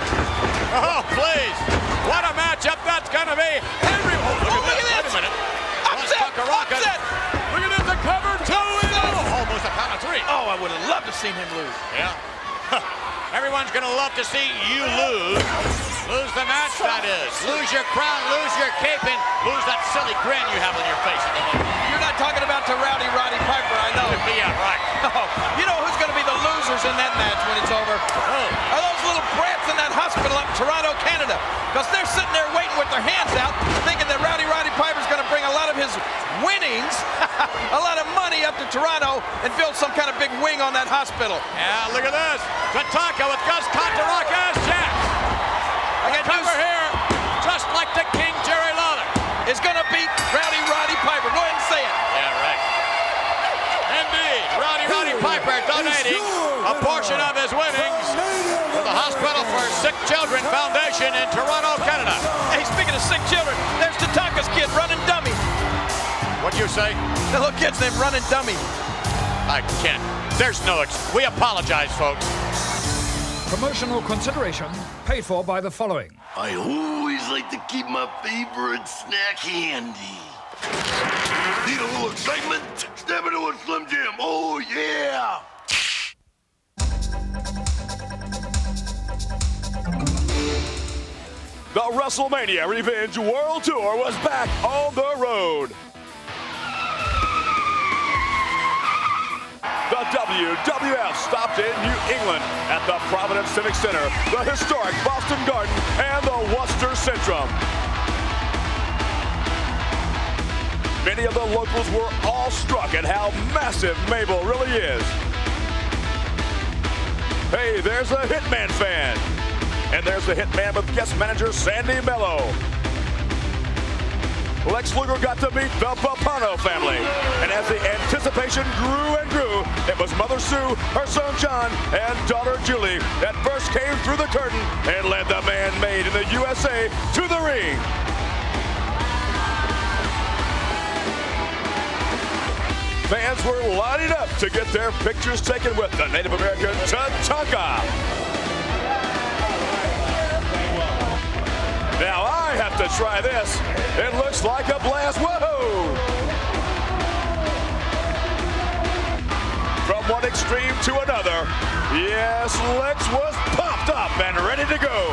Oh, please. What a matchup that's going to be. Look at this. Wait a minute. Upset. Look at this, the cover two. Almost a count of 3. Oh, I would have loved to seen him lose. Yeah. Everyone's going to love to see you lose. Lose the match, that is. Lose your crown, lose your cape, and lose that silly grin you have on your face at the moment. You're not talking about to Roddy Piper, I know. Yeah, right. Oh, you know who's going to be the losers in that match when it's over? Are those little brats in that hospital up in Toronto, Canada. Because they're sitting there waiting with their hands out, thinking that Roddy Piper's going to bring a lot of his winnings, a lot of money up to Toronto and build some kind of big wing on that hospital. Yeah, look at this. Tatanka with Gus Takarakis. Jack. I got over here, just like the King Jerry Lawler. Is going to beat Roddy Piper. Go ahead and say it. Yeah, right. Indeed, Roddy Piper donating $1 portion of his winnings to the Hospital for Sick Children Foundation in Toronto, Canada. Hey, speaking of sick children, there's Tatanka's kid running dummy. What'd you say? The little kid's named Running Dummy. I can't. There's no we apologize, folks. Promotional consideration paid for by the following. I always like to keep my favorite snack handy. Need a little excitement? Step into a Slim Jim. Oh, yeah! The WrestleMania Revenge World Tour was back on the road. The WWF stopped in New England at the Providence Civic Center, the historic Boston Garden, and the Worcester Centrum. Many of the locals were awestruck at how massive Mabel really is. Hey, there's a Hitman fan. And there's the Hitman with guest manager Sandy Mello. Lex Luger got to meet the Papano family. And as the anticipation grew and grew, it was Mother Sue, her son John, and daughter Julie that first came through the curtain and led the man made in the USA to the ring. Fans were lining up to get their pictures taken with the Native American Tatanka. Now I have to try this. It looks like a blast. Whoa! From one extreme to another, yes, Lex was pumped up and ready to go.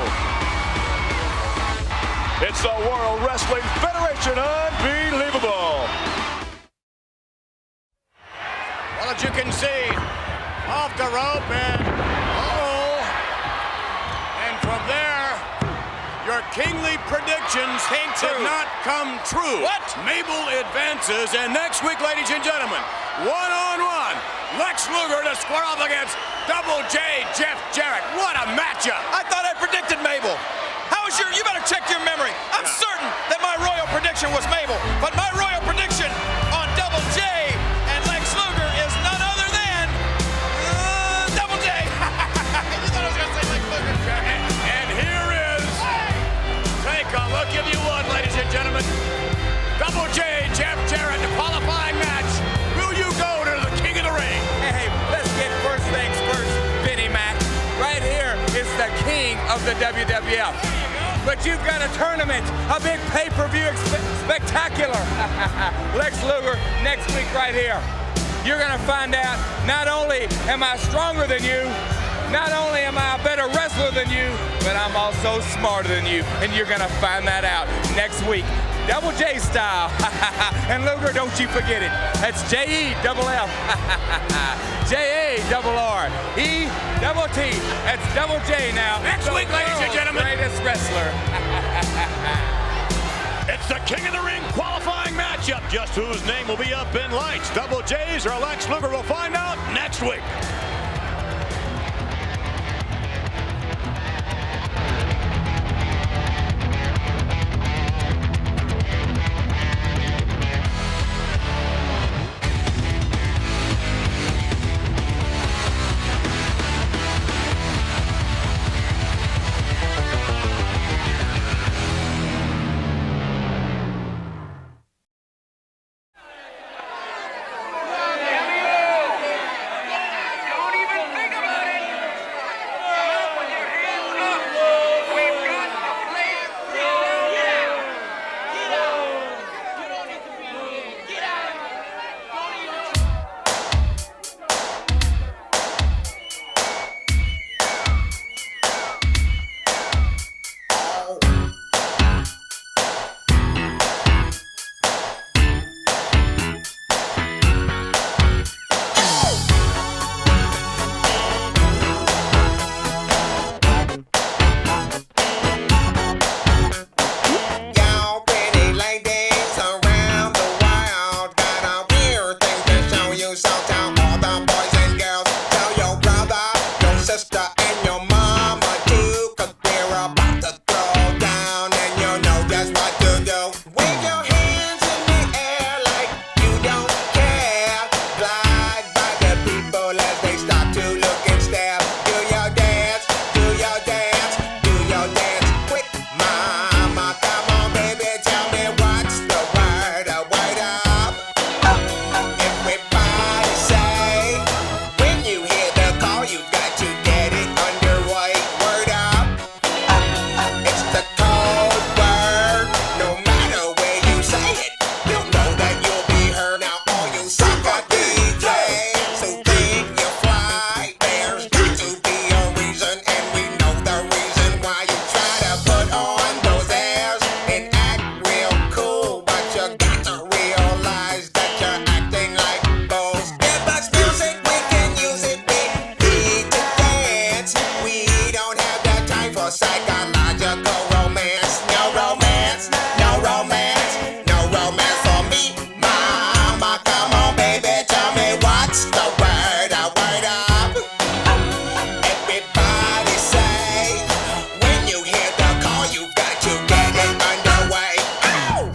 It's the World Wrestling Federation. Unbelievable. Well, as you can see, off the rope and from there, your kingly predictions did not come true. What? Mabel advances, and next week, ladies and gentlemen, one-on-one, Lex Luger to square off against Double J Jeff Jarrett. What a matchup! I thought I predicted Mabel. How is you better check your memory. I'm certain that my royal prediction was Mabel, but my royal prediction on Double J and Lex Luger is none other than Double J. You thought I was going to say Lex Luger. And here is, take a look if you would, ladies and gentlemen, Double J Jeff Jarrett, the qualifying match. Will you go to the King of the Ring? Hey, let's get first things first, Vinnie Mac. Right here is the king of the WWF. But you've got a tournament, a big pay-per-view spectacular. Lex Luger next week right here. You're gonna find out not only am I stronger than you, not only am I a better wrestler than you, but I'm also smarter than you. And you're gonna find that out next week. Double J style. And Luger, don't you forget it. That's J-E-double-F. J-A-double-R-E-double-T. That's Double J now. Next week, ladies and gentlemen. Greatest wrestler. It's the King of the Ring qualifying matchup. Just whose name will be up in lights. Double J's or Lex Luger, we'll find out next week. psychological romance. No romance, no romance, no romance for me, mama. Come on, baby, tell me what's the word, a word up. Everybody say, when you hear the call, you got to get it underway. Ow!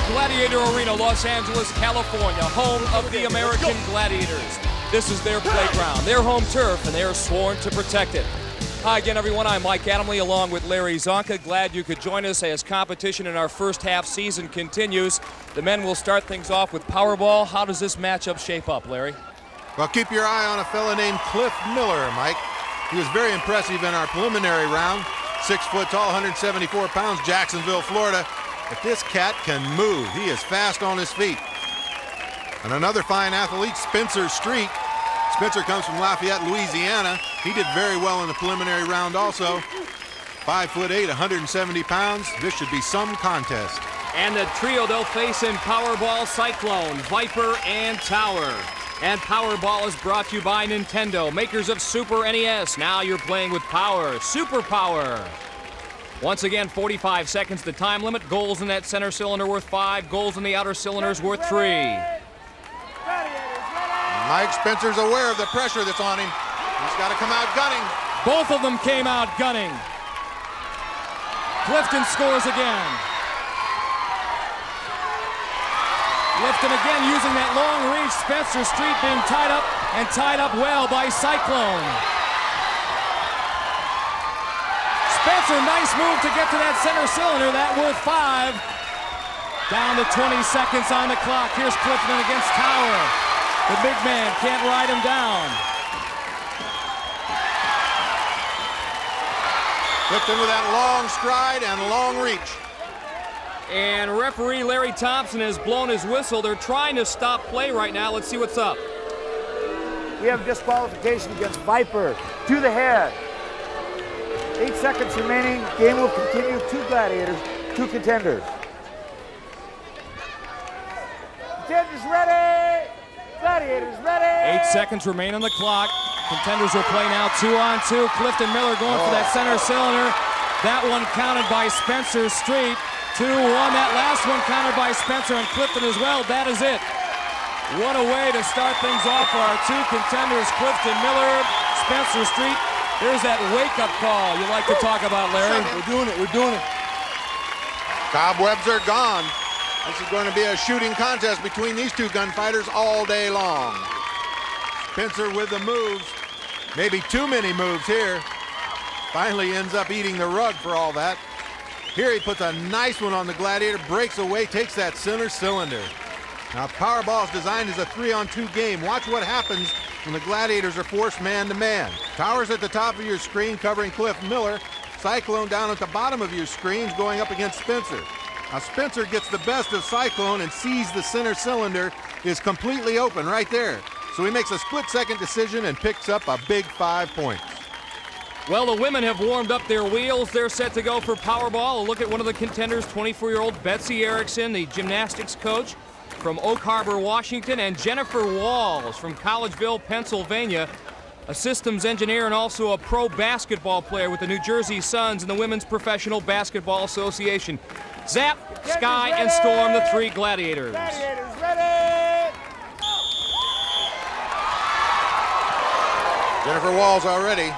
Gladiator Arena, Los Angeles, California, home of the American Gladiators. This is their playground, their home turf, and they are sworn to protect it. Hi again, everyone. I'm Mike Adamle, along with Larry Zonka. Glad you could join us as competition in our first half season continues. The men will start things off with Powerball. How does this matchup shape up, Larry? Well, keep your eye on a fella named Cliff Miller, Mike. He was very impressive in our preliminary round. 6 foot tall, 174 pounds, Jacksonville, Florida. But this cat can move. He is fast on his feet. And another fine athlete, Spencer Street. Spencer comes from Lafayette, Louisiana. He did very well in the preliminary round also. 5'8", 170 pounds. This should be some contest. And the trio they'll face in Powerball, Cyclone, Viper, and Tower. And Powerball is brought to you by Nintendo, makers of Super NES. Now you're playing with power, super power. Once again, 45 seconds the time limit. Goals in that center cylinder worth 5. Goals in the outer cylinders worth 3. Mike Spencer's aware of the pressure that's on him. He's got to come out gunning. Both of them came out gunning. Clifton scores again. Clifton again using that long reach. Spencer Street being tied up, and tied up well by Cyclone. Spencer, nice move to get to that center cylinder. That worth 5. Down to 20 seconds on the clock. Here's Clifton against Tower. The big man can't ride him down. Clifton with that long stride and long reach. And referee Larry Thompson has blown his whistle. They're trying to stop play right now. Let's see what's up. We have disqualification against Viper to the head. 8 seconds remaining. Game will continue. 2 gladiators, 2 contenders. Contenders ready. Gladiators ready. 8 seconds remain on the clock. Contenders will play now 2-on-2. Clifton Miller going for that center cylinder. That one counted by Spencer Street. 2-1. That last one countered by Spencer and Clifton as well. That is it. What a way to start things off for our two contenders, Clifton Miller, Spencer Street. There's that wake-up call you like to talk about, Larry. We're doing it. We're doing it. Cobwebs are gone. This is going to be a shooting contest between these two gunfighters all day long. Spencer with the moves. Maybe too many moves here. Finally ends up eating the rug for all that. Here he puts a nice one on the Gladiator, breaks away, takes that center cylinder. Now Powerball is designed as a 3-on-2 game. Watch what happens when the Gladiators are forced man-to-man. Towers at the top of your screen covering Cliff Miller. Cyclone down at the bottom of your screens going up against Spencer. Now Spencer gets the best of Cyclone and sees the center cylinder is completely open right there. So he makes a split-second decision and picks up a big 5 points. Well, the women have warmed up their wheels. They're set to go for Powerball. A look at one of the contenders, 24-year-old Betsy Erickson, the gymnastics coach from Oak Harbor, Washington, and Jennifer Walls from Collegeville, Pennsylvania, a systems engineer and also a pro basketball player with the New Jersey Suns and the Women's Professional Basketball Association. Zap, Sky, and Storm, the three Gladiators. Gladiators ready! Jennifer Walls already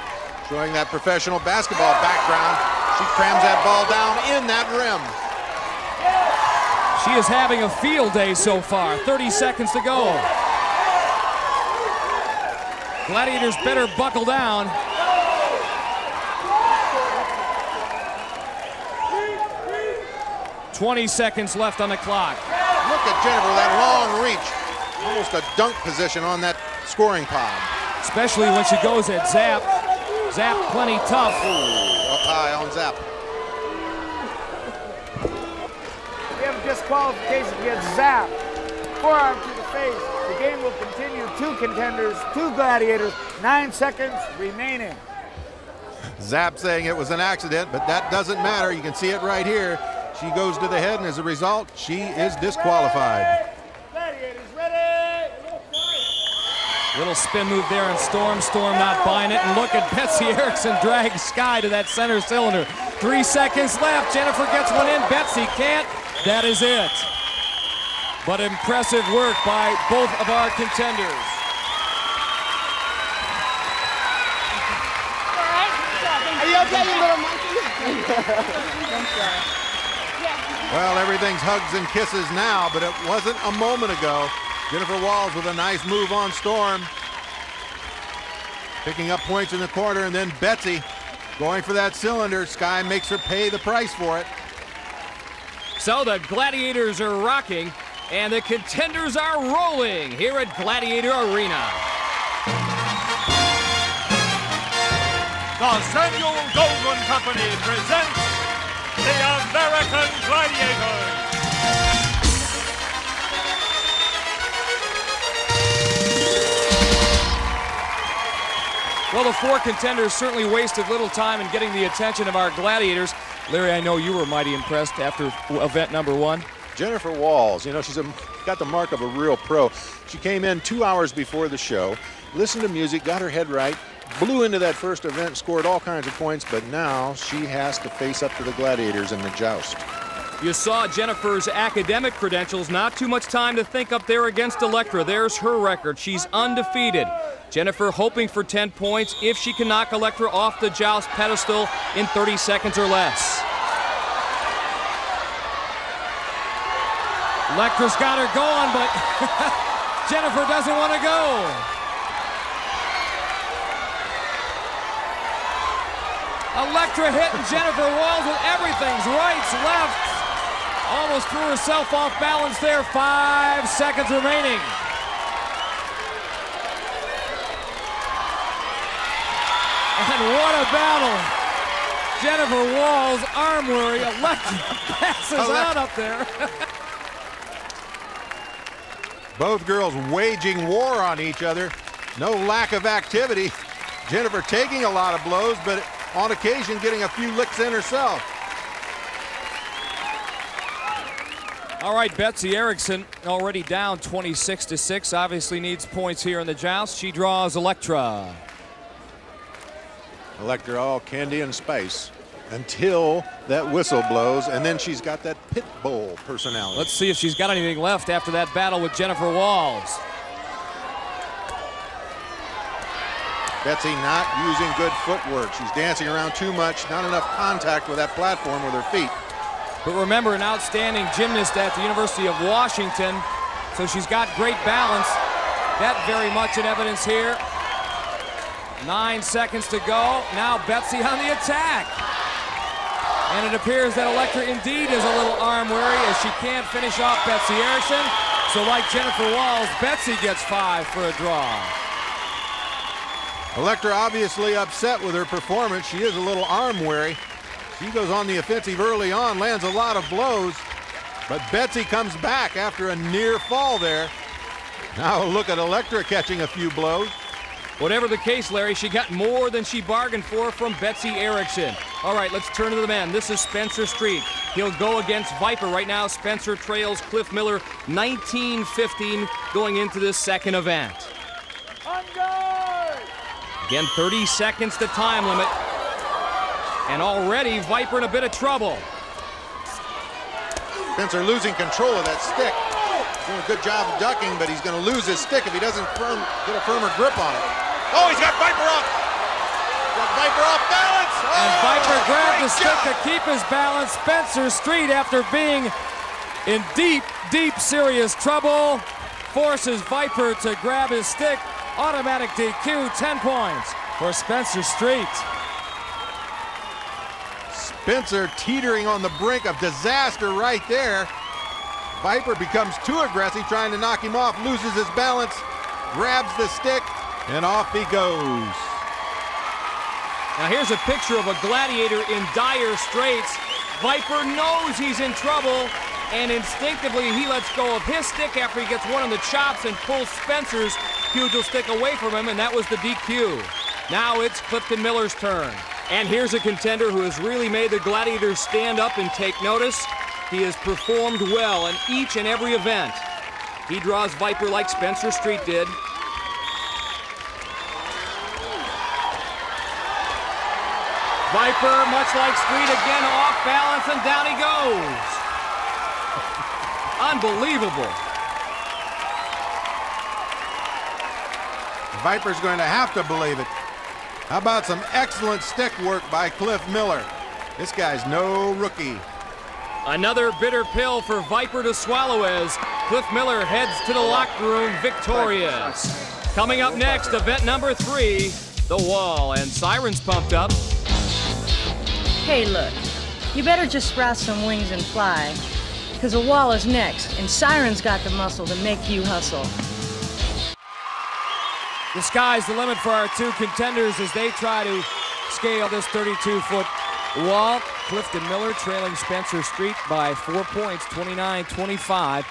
showing that professional basketball background. She crams that ball down in that rim. She is having a field day so far. 30 seconds to go. Gladiators better buckle down. "20 seconds left on the clock. Look at Jennifer, that long reach. Almost a dunk position on that scoring pod. Especially when she goes at Zap. Zap plenty tough. Ooh, up high on Zap. We have a disqualification against Zap. Forearm to the face. The game will continue. Two contenders, two Gladiators, 9 seconds remaining. Zap saying it was an accident, but that doesn't matter. You can see it right here. She goes to the head, and as a result, she is disqualified. Gladiators ready! Little spin move there on Storm. Storm not buying it. And look at Betsy Erickson drag Sky to that center cylinder. 3 seconds left. Jennifer gets one in. Betsy can't. That is it. But impressive work by both of our contenders. Are you okay, you little monkey? Well, everything's hugs and kisses now, but it wasn't a moment ago. Jennifer Walls with a nice move on Storm. Picking up points in the corner, and then Betsy going for that cylinder. Sky makes her pay the price for it. So the Gladiators are rocking, and the contenders are rolling here at Gladiator Arena. The Samuel Goldwyn Company presents the American Gladiators. Well, the four contenders certainly wasted little time in getting the attention of our Gladiators. Larry, I know you were mighty impressed after event number one. Jennifer Walls, you know, she's got the mark of a real pro. She came in 2 hours before the show, listened to music, got her head right, blew into that first event, scored all kinds of points, but now she has to face up to the Gladiators in the joust. You saw Jennifer's academic credentials. Not too much time to think up there against Electra. There's her record. She's undefeated. Jennifer hoping for 10 points if she can knock Electra off the joust pedestal in 30 seconds or less. Electra's got her going, but Jennifer doesn't want to go. Electra hitting Jennifer Walls with everything. Rights, lefts. Almost threw herself off balance there. 5 seconds remaining. And what a battle. Jennifer Walls, arm worry. Electra passes out up there. Both girls waging war on each other. No lack of activity. Jennifer taking a lot of blows, but on occasion getting a few licks in herself. All right, Betsy Erickson already down 26-6. Obviously needs points here in the joust. She draws Electra. Electra all candy and spice. until that whistle blows, and then she's got that pit bull personality. Let's see if she's got anything left after that battle with Jennifer Walls. Betsy not using good footwork. She's dancing around too much, not enough contact with that platform with her feet. But remember, an outstanding gymnast at the University of Washington, so she's got great balance. That very much in evidence here. 9 seconds to go. Now Betsy on the attack. And it appears that Electra indeed is a little arm weary as she can't finish off Betsy Erickson. So like Jennifer Walls, Betsy gets 5 for a draw. Electra obviously upset with her performance. She is a little arm weary. She goes on the offensive early on, lands a lot of blows, but Betsy comes back after a near fall there. Now look at Electra catching a few blows. Whatever the case, Larry, she got more than she bargained for from Betsy Erickson. All right, let's turn to the men. This is Spencer Street. He'll go against Viper. Right now, Spencer trails Cliff Miller 19-15 going into this second event. Again, 30 seconds to time limit. And already Viper in a bit of trouble. Spencer losing control of that stick. Doing a good job of ducking, but he's going to lose his stick if he doesn't get a firmer grip on it. Oh, he's got Viper up. Got Viper off balance. Oh, and Viper grabbed the stick to keep his balance. Spencer Street, after being in deep, deep serious trouble, forces Viper to grab his stick. Automatic DQ, 10 points for Spencer Street. Spencer teetering on the brink of disaster right there. Viper becomes too aggressive, trying to knock him off, loses his balance, grabs the stick, and off he goes. Now here's a picture of a gladiator in dire straits. Viper knows he's in trouble, and instinctively he lets go of his stick after he gets one on the chops and pulls Spencer's pugil stick away from him, and that was the DQ. Now it's Clifton Miller's turn. And here's a contender who has really made the gladiators stand up and take notice. He has performed well in each and every event. He draws Viper like Spencer Street did. Viper, much like Street, again off balance, and down he goes. Unbelievable. Viper's going to have to believe it. How about some excellent stick work by Cliff Miller? This guy's no rookie. Another bitter pill for Viper to swallow as Cliff Miller heads to the locker room victorious. Coming up next, event number 3, the wall, and Siren's pumped up. Hey, look, you better just sprout some wings and fly, because the wall is next, and Siren's got the muscle to make you hustle. The sky's the limit for our two contenders as they try to scale this 32-foot wall. Clifton Miller trailing Spencer Street by 4 points, 29-25,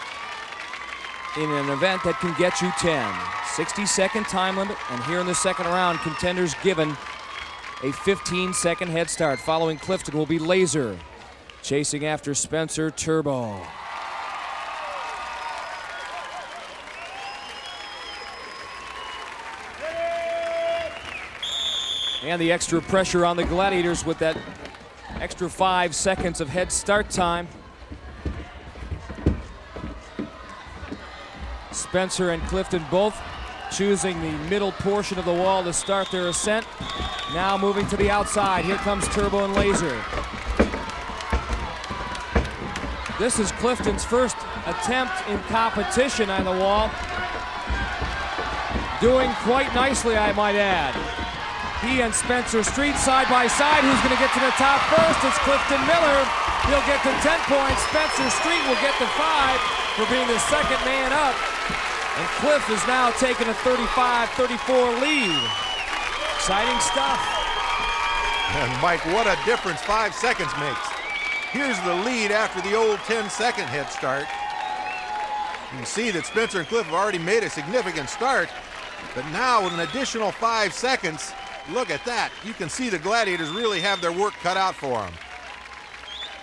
in an event that can get you 10. 60-second time limit, and here in the second round, contenders given a 15-second head start. Following Clifton will be Laser, chasing after Spencer Turbo. And the extra pressure on the Gladiators with that extra 5 seconds of head start time. Spencer and Clifton both choosing the middle portion of the wall to start their ascent. Now moving to the outside. Here comes Turbo and Laser. This is Clifton's first attempt in competition on the wall. Doing quite nicely, I might add. He and Spencer Street side by side. Who's going to get to the top first? It's Clifton Miller. He'll get to 10 points. Spencer Street will get to 5 for being the second man up. And Cliff is now taking a 35-34 lead. Exciting stuff. And Mike, what a difference 5 seconds makes. Here's the lead after the old 10-second head start. You can see that Spencer and Cliff have already made a significant start, but now with an additional 5 seconds, look at that. You can see the Gladiators really have their work cut out for them.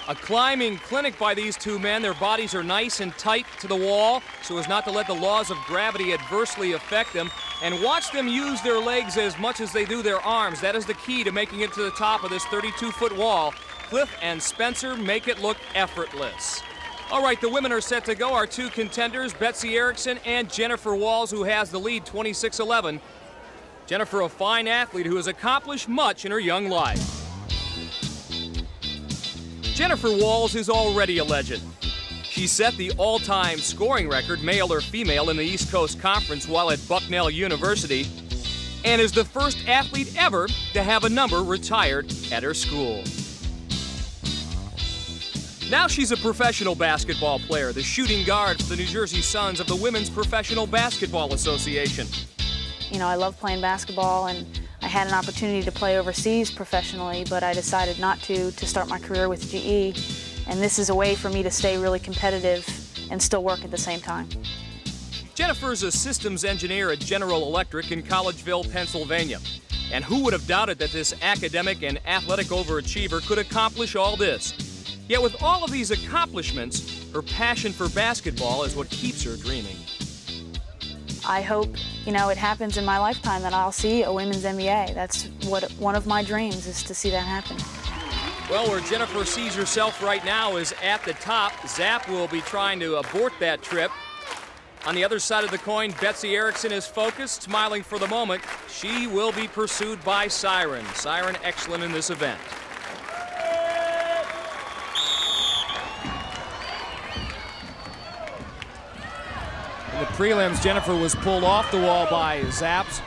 A climbing clinic by these two men. Their bodies are nice and tight to the wall so as not to let the laws of gravity adversely affect them. And watch them use their legs as much as they do their arms. That is the key to making it to the top of this 32-foot wall. Cliff and Spencer make it look effortless. All right, the women are set to go. Our two contenders, Betsy Erickson and Jennifer Walls, who has the lead 26-11. Jennifer, a fine athlete who has accomplished much in her young life. Jennifer Walls is already a legend. She set the all-time scoring record, male or female, in the East Coast Conference while at Bucknell University, and is the first athlete ever to have a number retired at her school. Now she's a professional basketball player, the shooting guard for the New Jersey Suns of the Women's Professional Basketball Association. You know, I love playing basketball, and I had an opportunity to play overseas professionally, but I decided not to start my career with GE. And this is a way for me to stay really competitive and still work at the same time. Jennifer's a systems engineer at General Electric in Collegeville, Pennsylvania. And who would have doubted that this academic and athletic overachiever could accomplish all this? Yet with all of these accomplishments, her passion for basketball is what keeps her dreaming. I hope, you know, it happens in my lifetime that I'll see a women's NBA. That's what one of my dreams is, to see that happen. Well, where Jennifer sees herself right now is at the top. Zap will be trying to abort that trip. On the other side of the coin, Betsy Erickson is focused, smiling for the moment. She will be pursued by Siren. Siren excellent in this event. In the prelims, Jennifer was pulled off the wall by Zaps.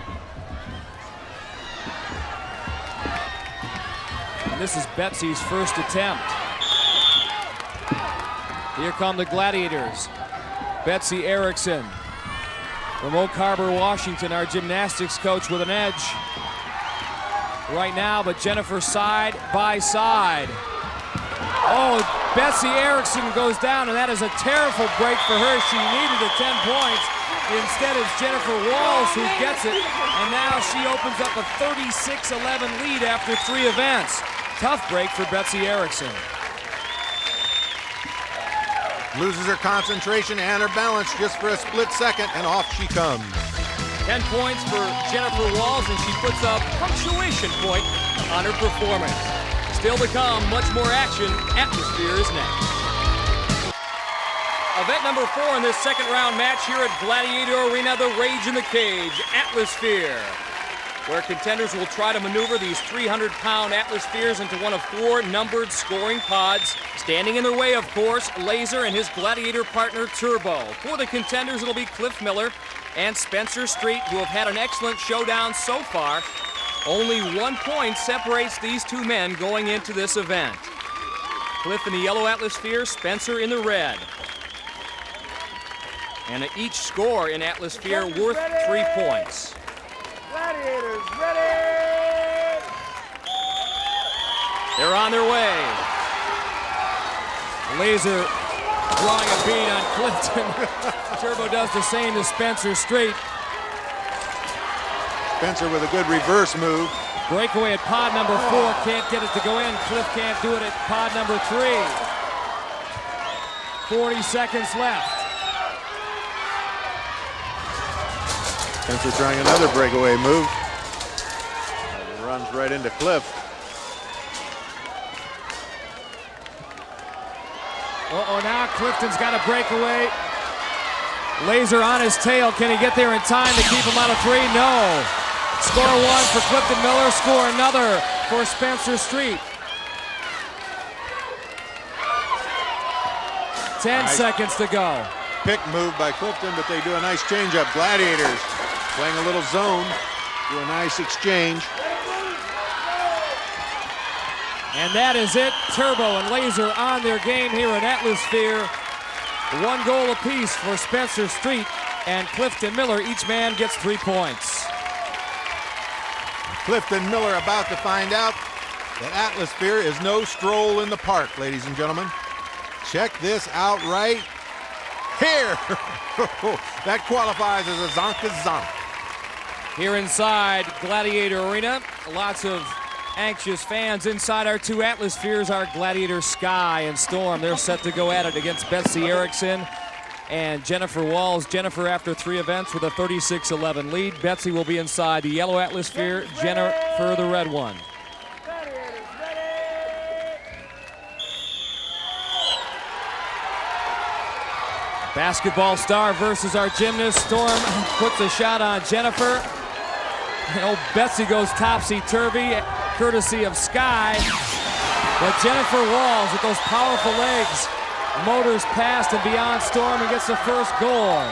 And this is Betsy's first attempt. Here come the Gladiators. Betsy Erickson from Oak Harbor, Washington, our gymnastics coach, with an edge right now, but Jennifer side by side. Oh, Betsy Erickson goes down, and that is a terrible break for her. She needed the 10 points. Instead, it's Jennifer Walls who gets it, and now she opens up a 36-11 lead after 3 events. Tough break for Betsy Erickson. Loses her concentration and her balance just for a split second, and off she comes. 10 points for Jennifer Walls, and she puts a punctuation point on her performance. Still to come, much more action. Atmosphere is next. Event number 4 in this second round match here at Gladiator Arena, the Rage in the Cage, Atmosphere, where contenders will try to maneuver these 300-pound Atmospheres into one of 4 numbered scoring pods. Standing in their way, of course, Laser and his Gladiator partner, Turbo. For the contenders, it'll be Cliff Miller and Spencer Street, who have had an excellent showdown so far. Only 1 point separates these two men going into this event. Cliff in the yellow Atmosphere, Spencer in the red. And each score in Atmosphere worth 3 points. Gladiators ready! They're on their way. Laser drawing a bead on Clifton. Turbo does the same to Spencer Street. Spencer with a good reverse move. Breakaway at pod number 4, can't get it to go in. Cliff can't do it at pod number 3. 40 seconds left. Spencer trying another breakaway move. And runs right into Cliff. Uh-oh, now Clifton's got a breakaway. Laser on his tail. Can he get there in time to keep him out of 3? No. Score 1 for Clifton Miller. Score another for Spencer Street. 10 seconds to go. Pick move by Clifton, but they do a nice change-up. Gladiators playing a little zone. Do a nice exchange. And that is it. Turbo and Laser on their game here in Atmosphere. 1 goal apiece for Spencer Street and Clifton Miller. Each man gets 3 points. Clifton Miller about to find out that Atmosphere is no stroll in the park, ladies and gentlemen. Check this out right here. That qualifies as a zonk-a-zonk. Here inside Gladiator Arena, lots of anxious fans inside our two atmospheres, our Gladiators Sky and Storm. They're set to go at it against Betsy Erickson and Jennifer Walls. Jennifer after 3 events with a 36-11 lead. Betsy will be inside the yellow atmosphere, Jennifer the red one. Basketball star versus our gymnast. Storm puts a shot on Jennifer. And old Betsy goes topsy-turvy, courtesy of Sky. But Jennifer Walls with those powerful legs motors past and beyond Storm and gets the first goal.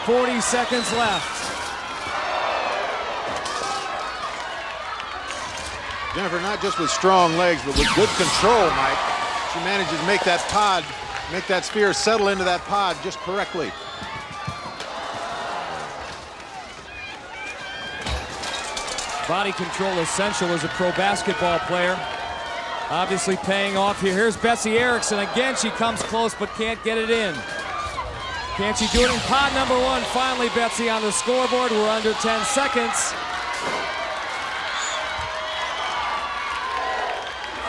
40 seconds left. Jennifer not just with strong legs, but with good control, Mike. She manages to make that pod, make that sphere settle into that pod just correctly. Body control essential as a pro basketball player. Obviously paying off here. Here's Betsy Erickson. Again, she comes close but can't get it in. Can she do it in pod number 1? Finally, Betsy on the scoreboard. We're under 10 seconds.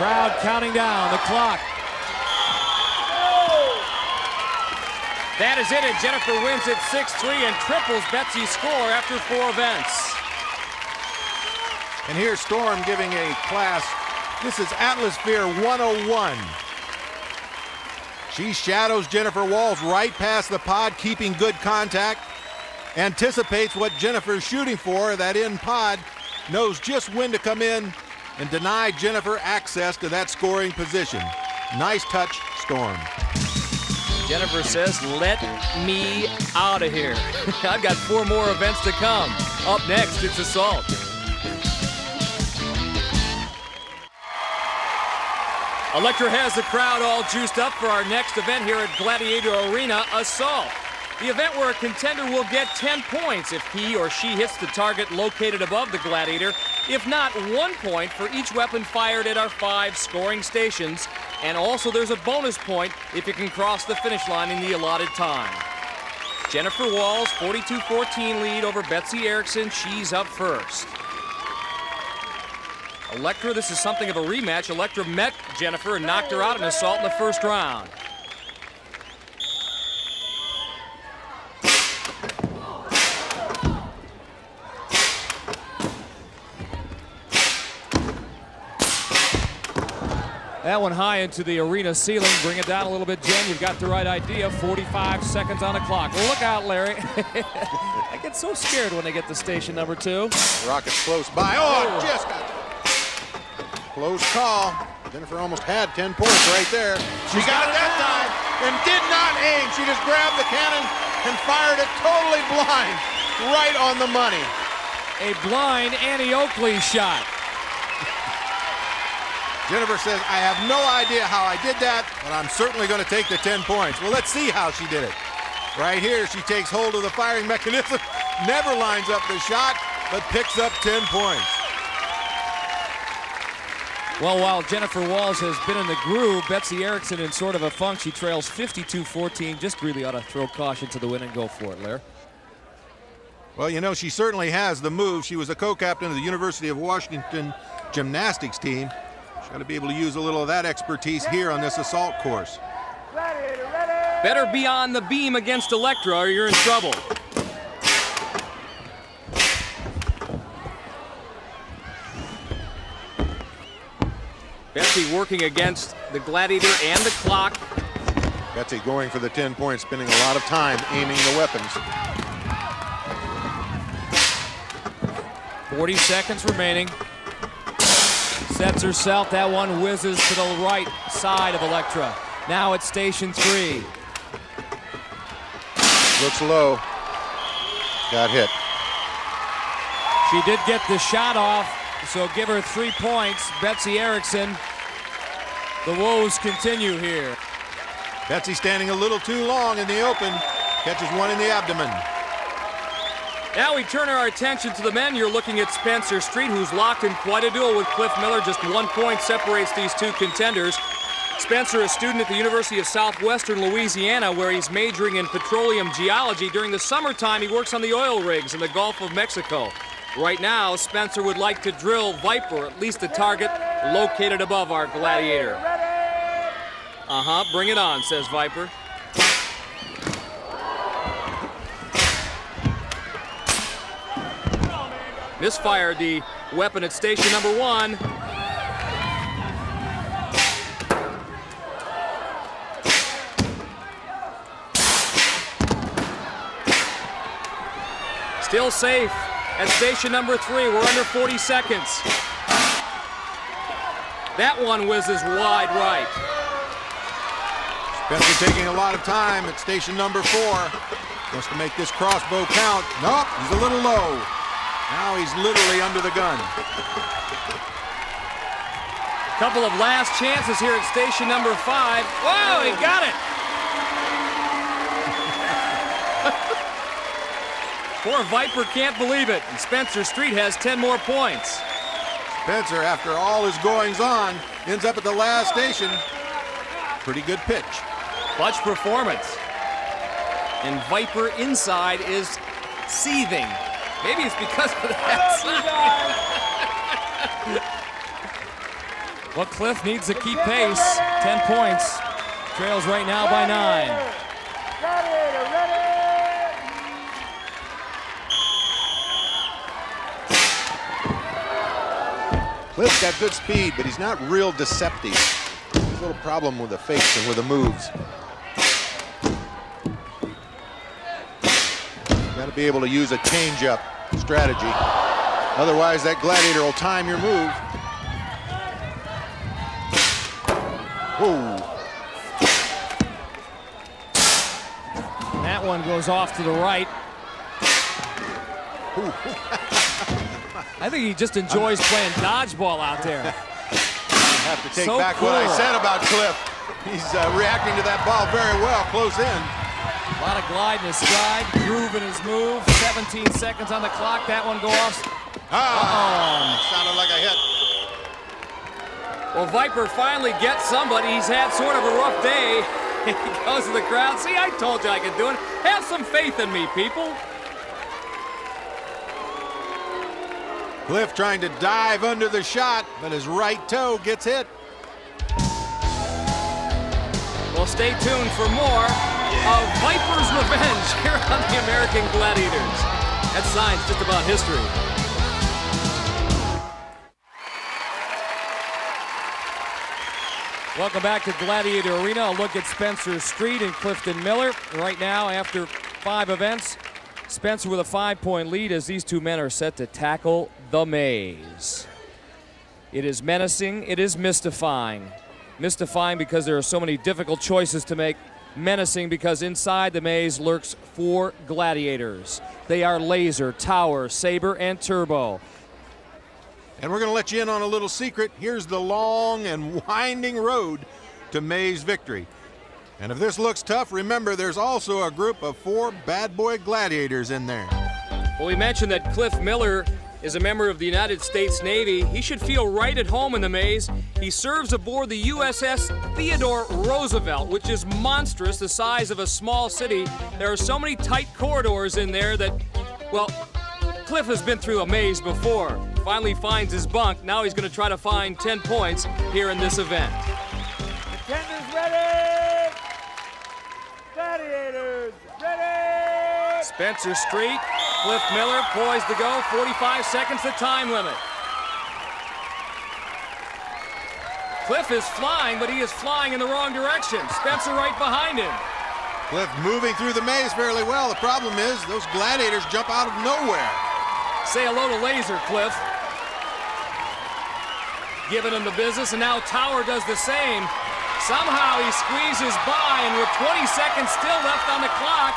Crowd counting down the clock. That is it, and Jennifer wins it 6-3 and triples Betsy's score after 4 events. And here's Storm giving a class. This is Atmosphere 101. She shadows Jennifer Walls right past the pod, keeping good contact. Anticipates what Jennifer's shooting for. That in pod knows just when to come in and deny Jennifer access to that scoring position. Nice touch, Storm. Jennifer says, let me out of here. I've got 4 more events to come. Up next, it's Assault. Electra has the crowd all juiced up for our next event here at Gladiator Arena, Assault. The event where a contender will get 10 points if he or she hits the target located above the Gladiator. If not, 1 point for each weapon fired at our 5 scoring stations. And also there's a bonus point if you can cross the finish line in the allotted time. Jennifer Walls, 42-14 lead over Betsy Erickson. She's up first. Electra, this is something of a rematch. Electra met Jennifer and knocked her out in Assault in the first round. That one high into the arena ceiling. Bring it down a little bit, Jen. You've got the right idea. 45 seconds on the clock. Well, look out, Larry. I get so scared when they get to station number 2. Rocket's close by. Oh, just got close call. Jennifer almost had 10 points right there. She got it that time and did not aim. She just grabbed the cannon and fired it totally blind, right on the money. A blind Annie Oakley shot. Jennifer says, I have no idea how I did that, but I'm certainly going to take the 10 points. Well, let's see how she did it. Right here, she takes hold of the firing mechanism, never lines up the shot, but picks up 10 points. Well, while Jennifer Walls has been in the groove, Betsy Erickson in sort of a funk. She trails 52-14. Just really ought to throw caution to the wind and go for it, Lair. Well, you know, she certainly has the move. She was a co-captain of the University of Washington gymnastics team. She's got to be able to use a little of that expertise here on this Assault course. Better be on the beam against Electra or you're in trouble. Betsy working against the Gladiator and the clock. Betsy going for the 10 points, spending a lot of time aiming the weapons. 40 seconds remaining. Sets herself. That one whizzes to the right side of Electra. Now at station 3. Looks low. Got hit. She did get the shot off, so give her 3 points. Betsy Erickson. The woes continue here. Betsy standing a little too long in the open. Catches one in the abdomen. Now we turn our attention to the men. You're looking at Spencer Street, who's locked in quite a duel with Cliff Miller. Just 1 point separates these two contenders. Spencer, a student at the University of Southwestern Louisiana, where he's majoring in petroleum geology. During the summertime, he works on the oil rigs in the Gulf of Mexico. Right now, Spencer would like to drill Viper, at least a target located above our Gladiator. Bring it on, says Viper. Misfired the weapon at station number 1. Still safe at station number 3. We're under 40 seconds. That one whizzes wide right. Spencer taking a lot of time at station number 4. Wants to make this crossbow count. Nope, he's a little low. Now he's literally under the gun. Couple of last chances here at station number 5. Whoa, he got it! Poor Viper can't believe it. And Spencer Street has 10 more points. Spencer, after all his goings-on, ends up at the last station. Pretty good pitch. Clutch performance. And Viper inside is seething. Maybe it's because of that sign. Well, Cliff needs to keep pace. 10 points. Trails right now by 9. Cliff's got good speed, but he's not real deceptive. There's a little problem with the fakes and with the moves. Got to be able to use a change-up strategy. Otherwise, that Gladiator will time your move. Whoa. That one goes off to the right. I think he just enjoys playing dodgeball out there. I have to take back what I said about Cliff. He's reacting to that ball very well, close in. A lot of glide in his stride, groove in his move. 17 seconds on the clock. That one go off. Sounded like a hit. Well, Viper finally gets somebody. He's had sort of a rough day. He goes to the crowd. See, I told you I could do it. Have some faith in me, people. Cliff trying to dive under the shot, but his right toe gets hit. Well, stay tuned for more of Viper's Revenge here on the American Gladiators. That sign's just about history. Welcome back to Gladiator Arena. A look at Spencer Street and Clifton Miller. Right now, after 5 events, Spencer with a 5-point lead as these two men are set to tackle the maze. It is menacing, it is mystifying. Mystifying because there are so many difficult choices to make. Menacing because inside the maze lurks 4 gladiators. They are Laser, Tower, Saber, and Turbo. And we're going to let you in on a little secret. Here's the long and winding road to maze victory. And if this looks tough, remember there's also a group of 4 bad boy gladiators in there. Well, we mentioned that Cliff Miller is a member of the United States Navy. He should feel right at home in the maze. He serves aboard the USS Theodore Roosevelt, which is monstrous, the size of a small city. There are so many tight corridors in there that, well, Cliff has been through a maze before. Finally finds his bunk. Now he's going to try to find 10 points here in this event. Contenders ready! Gladiators ready! Spencer Street, Cliff Miller poised to go. 45 seconds the time limit. Cliff is flying, but he is flying in the wrong direction. Spencer right behind him. Cliff moving through the maze fairly well. The problem is those gladiators jump out of nowhere. Say hello to Laser, Cliff. Giving him the business, and now Tower does the same. Somehow he squeezes by, and with 20 seconds still left on the clock,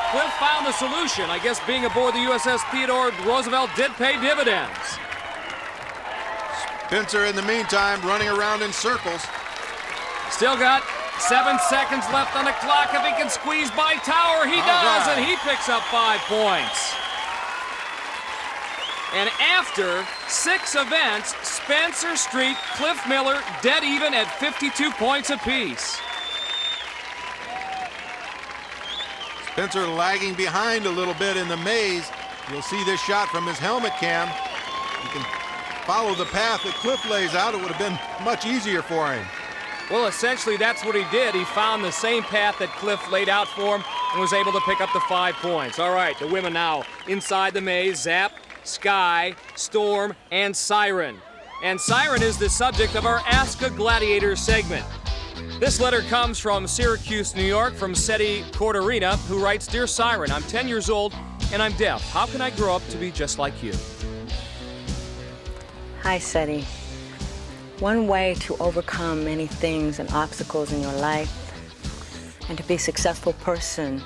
Cliff found the solution. I guess being aboard the USS Theodore Roosevelt did pay dividends. Spencer, in the meantime, running around in circles. Still got 7 seconds left on the clock. If he can squeeze by Tower, he does, and he picks up 5 points. And after 6 events, Spencer Street, Cliff Miller, dead even at 52 points apiece. Spencer lagging behind a little bit in the maze. You'll see this shot from his helmet cam. You can follow the path that Cliff lays out. It would have been much easier for him. Well, essentially, that's what he did. He found the same path that Cliff laid out for him and was able to pick up the 5 points. All right, the women now inside the maze. Zap, Sky, Storm, and Siren. And Siren is the subject of our Ask a Gladiator segment. This letter comes from Syracuse, New York, from Seti Corderina, who writes, Dear Siren, I'm 10 years old and I'm deaf. How can I grow up to be just like you? Hi, Seti. One way to overcome many things and obstacles in your life and to be a successful person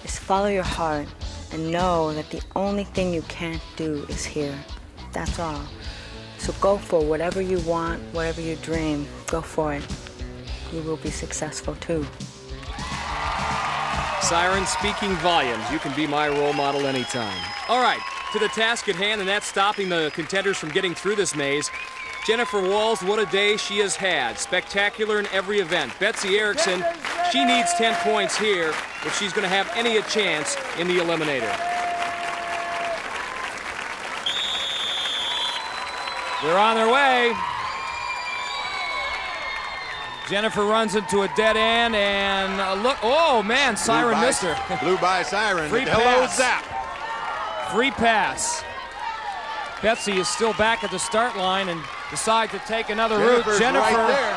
is follow your heart and know that the only thing you can't do is here. That's all. So go for whatever you want, whatever you dream, go for it. You will be successful too. Siren speaking volumes. You can be my role model anytime. All right, to the task at hand, and that's stopping the contenders from getting through this maze. Jennifer Walls, what a day she has had. Spectacular in every event. Betsy Erickson, she needs 10 points here if she's going to have any chance in the eliminator. They're on their way. Jennifer runs into a dead end, and look, oh man, Siren missed her. Blew by Siren. Free Hello, pass. Zap. Free pass. Betsy is still back at the start line and decides to take another route. Jennifer, right there.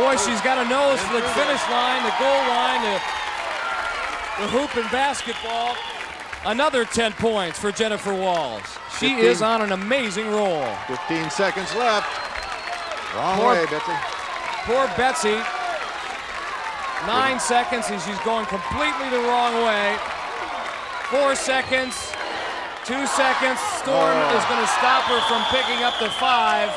Boy, she's got a nose for the finish line, the goal line, the hoop and basketball. Another 10 points for Jennifer Walls. She is on an amazing roll. 15 seconds left. Wrong way, Betsy. Poor Betsy. 9 seconds and she's going completely the wrong way. 4 seconds. 2 seconds. Storm is going to stop her from picking up the 5.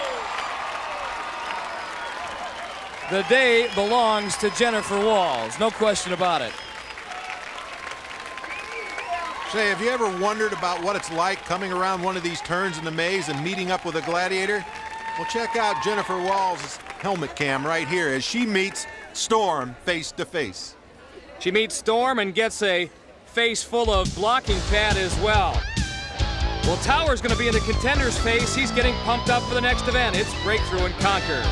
The day belongs to Jennifer Walls. No question about it. Say, have you ever wondered about what it's like coming around one of these turns in the maze and meeting up with a gladiator? Well, check out Jennifer Walls' helmet cam right here as she meets Storm face to face. She meets Storm and gets a face full of blocking pad as well. Well, Tower's going to be in the contender's face. He's getting pumped up for the next event. It's Breakthrough and Conquer.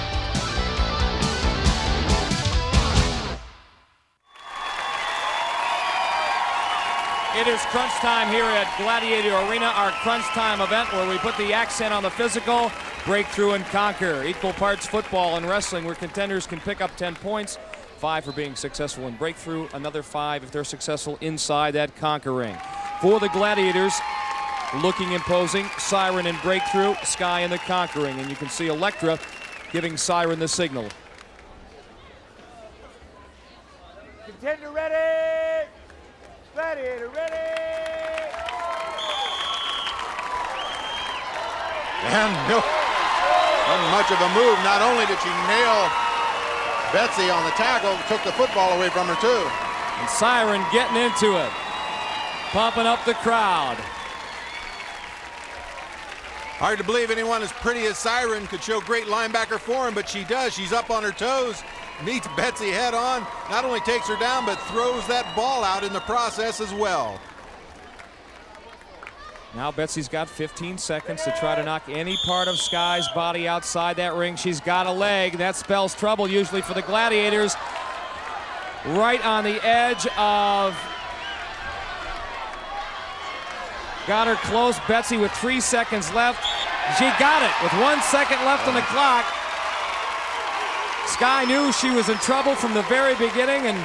It is crunch time here at Gladiator Arena, our crunch time event where we put the accent on the physical. Breakthrough and Conquer. Equal parts football and wrestling where contenders can pick up 10 points. 5 for being successful in Breakthrough, another 5 if they're successful inside that Conquer ring. For the Gladiators, looking imposing, Siren in Breakthrough, Sky in the Conquer ring. And you can see Electra giving Siren the signal. Contender ready! Gladiator ready! And no, wasn't much of a move. Not only did she nail Betsy on the tackle, took the football away from her too. And Siren getting into it, pumping up the crowd. Hard to believe anyone as pretty as Siren could show great linebacker form, but she does. She's up on her toes, meets Betsy head on, not only takes her down, but throws that ball out in the process as well. Now Betsy's got 15 seconds to try to knock any part of Sky's body outside that ring. She's got a leg. That spells trouble usually for the Gladiators. Right on the edge of... Got her close. Betsy with 3 seconds left. She got it with 1 second left on the clock. Sky knew she was in trouble from the very beginning, and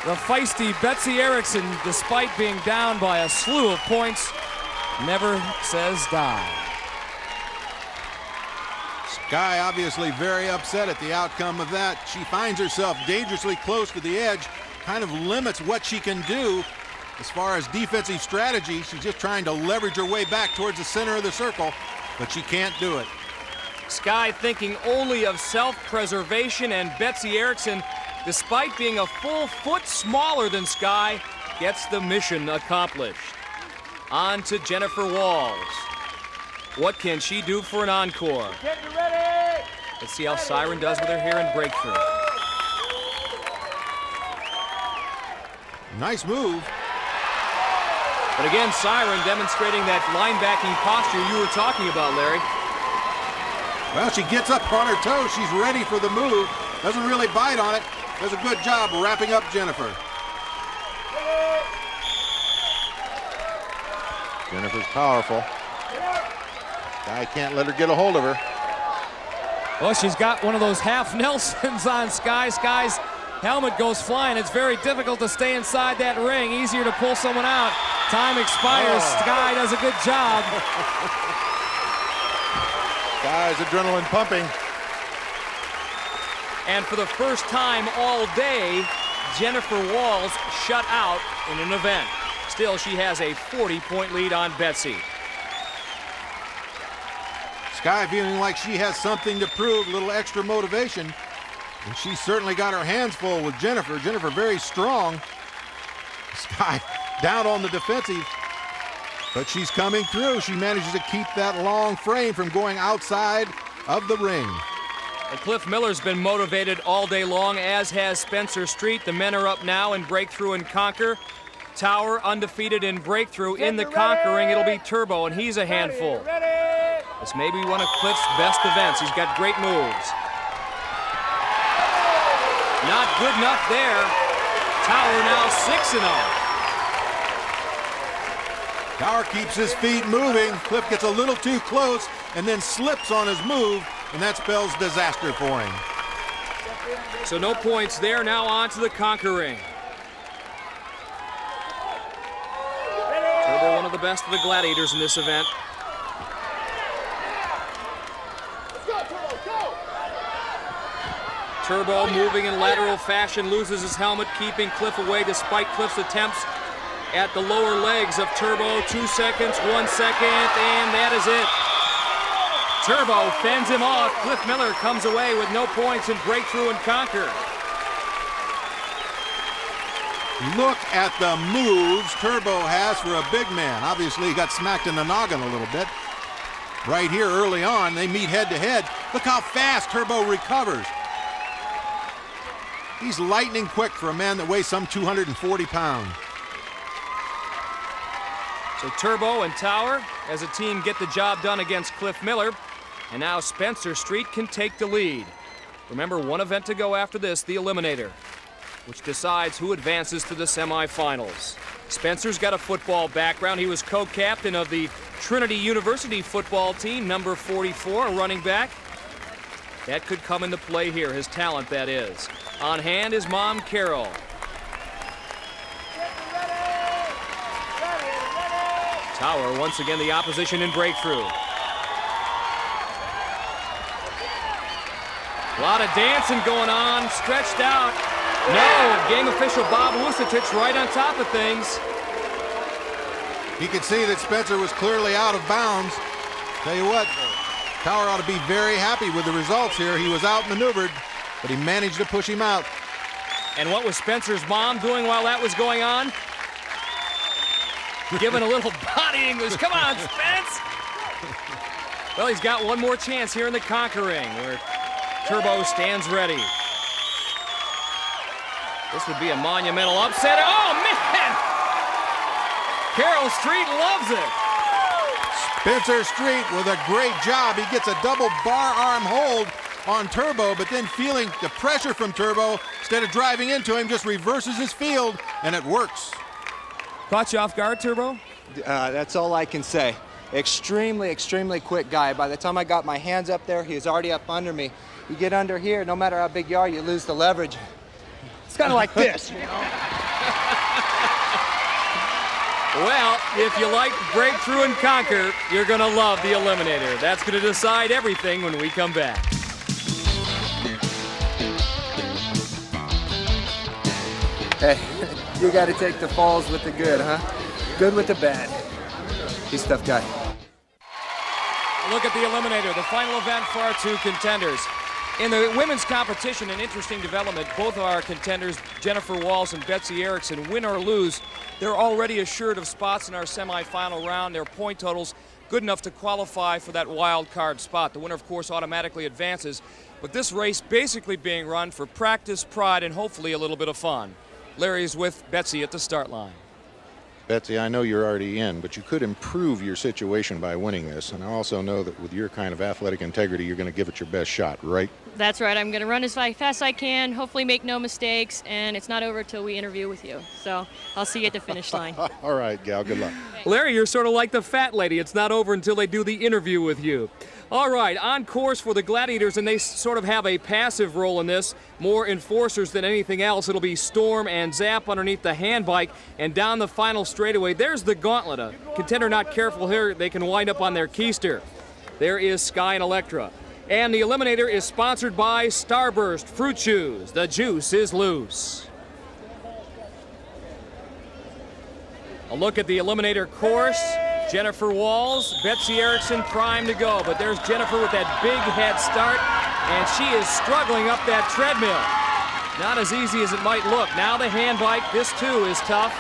the feisty Betsy Erickson, despite being down by a slew of points, never says die. Sky obviously very upset at the outcome of that. She finds herself dangerously close to the edge, kind of limits what she can do. As far as defensive strategy, she's just trying to leverage her way back towards the center of the circle, but she can't do it. Sky thinking only of self-preservation, and Betsy Erickson, despite being a full foot smaller than Sky, gets the mission accomplished. On to Jennifer Walls. What can she do for an encore? Get ready! Let's see how Siren does with her here in Breakthrough. Nice move. But again, Siren demonstrating that linebacking posture you were talking about, Larry. Well, she gets up on her toes. She's ready for the move. Doesn't really bite on it. Does a good job wrapping up Jennifer. Jennifer's powerful. Guy can't let her get a hold of her. Well, she's got one of those half Nelsons on Sky. Sky's helmet goes flying. It's very difficult to stay inside that ring. Easier to pull someone out. Time expires. Sky does a good job. Guy's adrenaline pumping. And for the first time all day, Jennifer Walls shut out in an event. Still, she has a 40-point lead on Betsy. Sky feeling like she has something to prove, a little extra motivation. And she certainly got her hands full with Jennifer. Jennifer very strong. Sky down on the defensive, but she's coming through. She manages to keep that long frame from going outside of the ring. And Cliff Miller's been motivated all day long, as has Spencer Street. The men are up now in Breakthrough and Conquer. Tower undefeated in Breakthrough. In the Conquering, it'll be Turbo, and he's a handful. This may be one of Cliff's best events. He's got great moves. Not good enough there. Tower now 6-0. Tower keeps his feet moving. Cliff gets a little too close and then slips on his move, and that spells disaster for him. So no points there. Now on to the Conquering. Turbo, one of the best of the Gladiators in this event. Turbo moving in lateral fashion, loses his helmet, keeping Cliff away despite Cliff's attempts at the lower legs of Turbo. 2 seconds, 1 second, and that is it. Turbo fends him off. Cliff Miller comes away with no points in Breakthrough and Conquer. Look at the moves Turbo has for a big man. Obviously, he got smacked in the noggin a little bit. Right here early on, they meet head to head. Look how fast Turbo recovers. He's lightning quick for a man that weighs some 240 pounds. So Turbo and Tower, as a team, get the job done against Cliff Miller. And now Spencer Street can take the lead. Remember, one event to go after this, the Eliminator, which decides who advances to the semifinals. Spencer's got a football background. He was co-captain of the Trinity University football team, number 44, a running back. That could come into play here, his talent, that is. On hand is Mom Carol. Tower once again the opposition in Breakthrough. A lot of dancing going on, stretched out. No, game official Bob Lucetich right on top of things. You can see that Spencer was clearly out of bounds. Tell you what, Tower ought to be very happy with the results here. He was outmaneuvered, but he managed to push him out. And what was Spencer's mom doing while that was going on? Giving a little body English. Come on, Spence! Well, he's got one more chance here in the Conquering, where Turbo stands ready. This would be a monumental upset. Oh, man! Carol Street loves it. Spencer Street with a great job. He gets a double bar arm hold on Turbo, but then feeling the pressure from Turbo, instead of driving into him, just reverses his field, and it works. Caught you off guard, Turbo? That's all I can say. Extremely, extremely quick guy. By the time I got my hands up there, he was already up under me. You get under here, no matter how big you are, you lose the leverage. It's kind of like this, you know? Well, if you like Breakthrough and Conquer, you're going to love the Eliminator. That's going to decide everything when we come back. Hey, you got to take the falls with the good, huh? Good with the bad. He's a tough guy. Look at the Eliminator, the final event for our two contenders. In the women's competition, an interesting development. Both of our contenders, Jennifer Walls and Betsy Erickson, win or lose, they're already assured of spots in our semifinal round. Their point totals good enough to qualify for that wild card spot. The winner, of course, automatically advances. But this race basically being run for practice, pride, and hopefully a little bit of fun. Larry's with Betsy at the start line. Betsy, I know you're already in, but you could improve your situation by winning this. And I also know that with your kind of athletic integrity, you're going to give it your best shot, right? That's right. I'm going to run as fast as I can, hopefully make no mistakes, and it's not over till we interview with you. So I'll see you at the finish line. All right, gal, good luck. Larry, you're sort of like the fat lady. It's not over until they do the interview with you. All right, on course for the Gladiators, and they sort of have a passive role in this, more enforcers than anything else. It'll be Storm and Zap underneath the handbike, and down the final straightaway, there's the gauntlet. A contender not careful here, they can wind up on their keister. There is Sky and Electra. And the Eliminator is sponsored by Starburst Fruit Chews. The juice is loose. A look at the Eliminator course. Jennifer Walls, Betsy Erickson primed to go, but there's Jennifer with that big head start, and she is struggling up that treadmill. Not as easy as it might look. Now the handbike, this too is tough.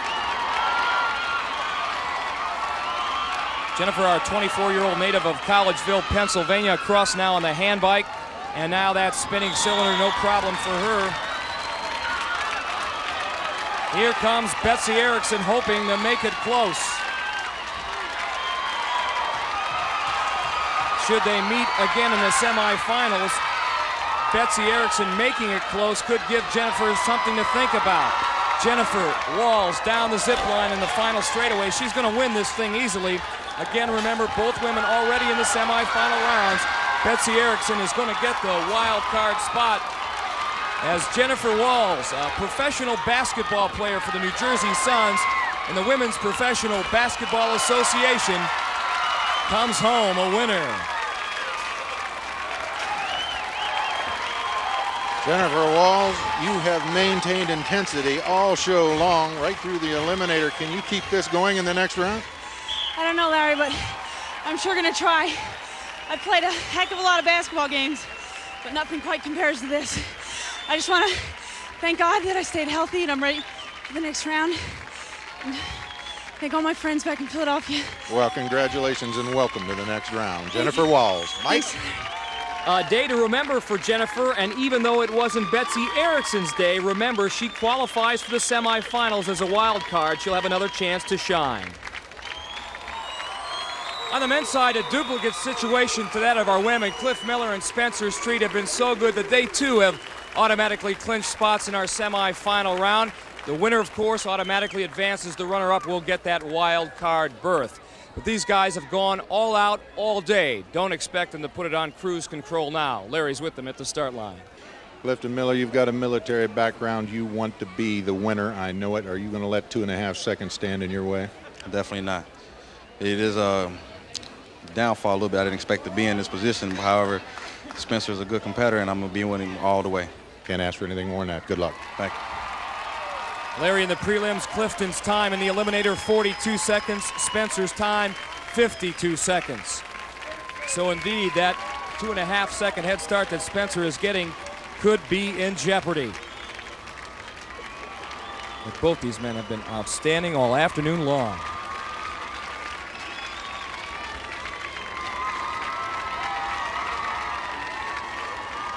Jennifer, our 24-year-old native of Collegeville, Pennsylvania, across now on the handbike, and now that spinning cylinder, no problem for her. Here comes Betsy Erickson, hoping to make it close. Should they meet again in the semifinals, Betsy Erickson making it close could give Jennifer something to think about. Jennifer Walls down the zip line in the final straightaway. She's going to win this thing easily. Again, remember, both women already in the semifinal rounds. Betsy Erickson is going to get the wild card spot as Jennifer Walls, a professional basketball player for the New Jersey Suns and the Women's Professional Basketball Association, comes home a winner. Jennifer Walls, you have maintained intensity all show long, right through the Eliminator. Can you keep this going in the next round? I don't know, Larry, but I'm sure going to try. I've played a heck of a lot of basketball games, but nothing quite compares to this. I just want to thank God that I stayed healthy and I'm ready for the next round. And thank all my friends back in Philadelphia. Well, congratulations and welcome to the next round. Jennifer Walls. Mike? Thanks. A day to remember for Jennifer, and even though it wasn't Betsy Erickson's day, remember she qualifies for the semifinals as a wild card. She'll have another chance to shine. On the men's side, a duplicate situation to that of our women. Cliff Miller and Spencer Street have been so good that they too have automatically clinched spots in our semifinal round. The winner, of course, automatically advances. The runner-up will get that wild card berth. But these guys have gone all out all day. Don't expect them to put it on cruise control now. Larry's with them at the start line. Clifton Miller, you've got a military background. You want to be the winner. I know it. Are you going to let 2.5 seconds stand in your way? Definitely not. It is a downfall a little bit. I didn't expect to be in this position. However, Spencer's a good competitor, and I'm going to be with him all the way. Can't ask for anything more than that. Good luck. Thank you. Larry in the prelims, Clifton's time in the Eliminator, 42 seconds. Spencer's time, 52 seconds. So indeed, that 2.5 second head start that Spencer is getting could be in jeopardy. But both these men have been outstanding all afternoon long.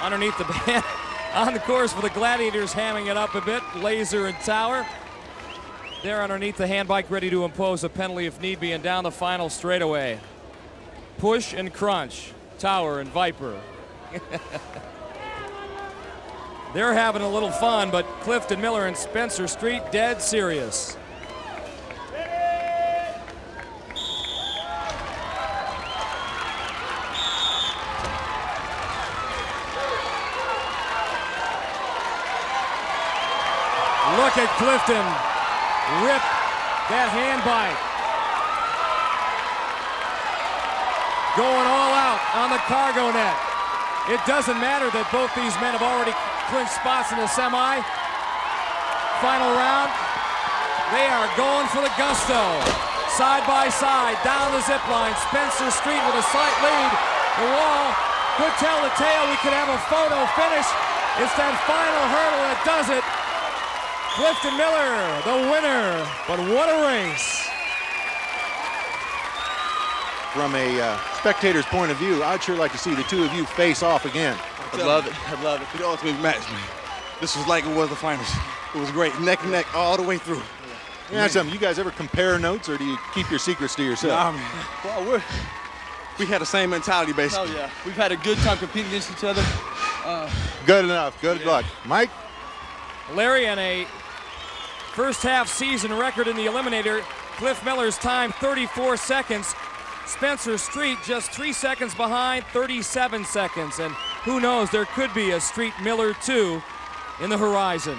Underneath the band, on the course for the Gladiators, hamming it up a bit, Laser and Tower. They're underneath the handbike, ready to impose a penalty if need be, and down the final straightaway. Push and crunch, Tower and Viper. They're having a little fun, but Clifton Miller and Spencer Street dead serious. Look at Clifton rip that handbike. Going all out on the cargo net. It doesn't matter that both these men have already clinched spots in the semi. Final round. They are going for the gusto. Side by side, down the zip line. Spencer Street with a slight lead. The wall could tell the tale. We could have a photo finish. It's that final hurdle that does it. Clifton Miller, the winner, but what a race. From a spectator's point of view, I'd sure like to see the two of you face off again. I'd love it. I'd love it. The ultimate match, man. This was like it was the finals. It was great, neck and neck all the way through. Yeah, something. You guys ever compare notes, or do you keep your secrets to yourself? Well, we had the same mentality, basically. Oh, yeah. We've had a good time competing against each other. Good enough. Good luck. Mike? Larry, and a first half season record in the Eliminator. Cliff Miller's time, 34 seconds. Spencer Street just 3 seconds behind, 37 seconds. And who knows, there could be a Street Miller 2 in the horizon.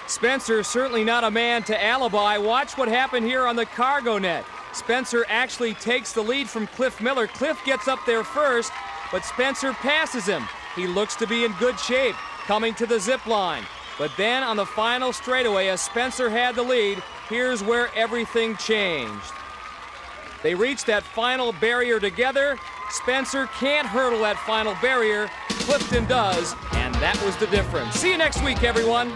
Spencer certainly not a man to alibi. Watch what happened here on the cargo net. Spencer actually takes the lead from Cliff Miller. Cliff gets up there first, but Spencer passes him. He looks to be in good shape coming to the zip line. But then on the final straightaway, as Spencer had the lead, here's where everything changed. They reach that final barrier together. Spencer can't hurdle that final barrier. Clifton does, and that was the difference. See you next week, everyone.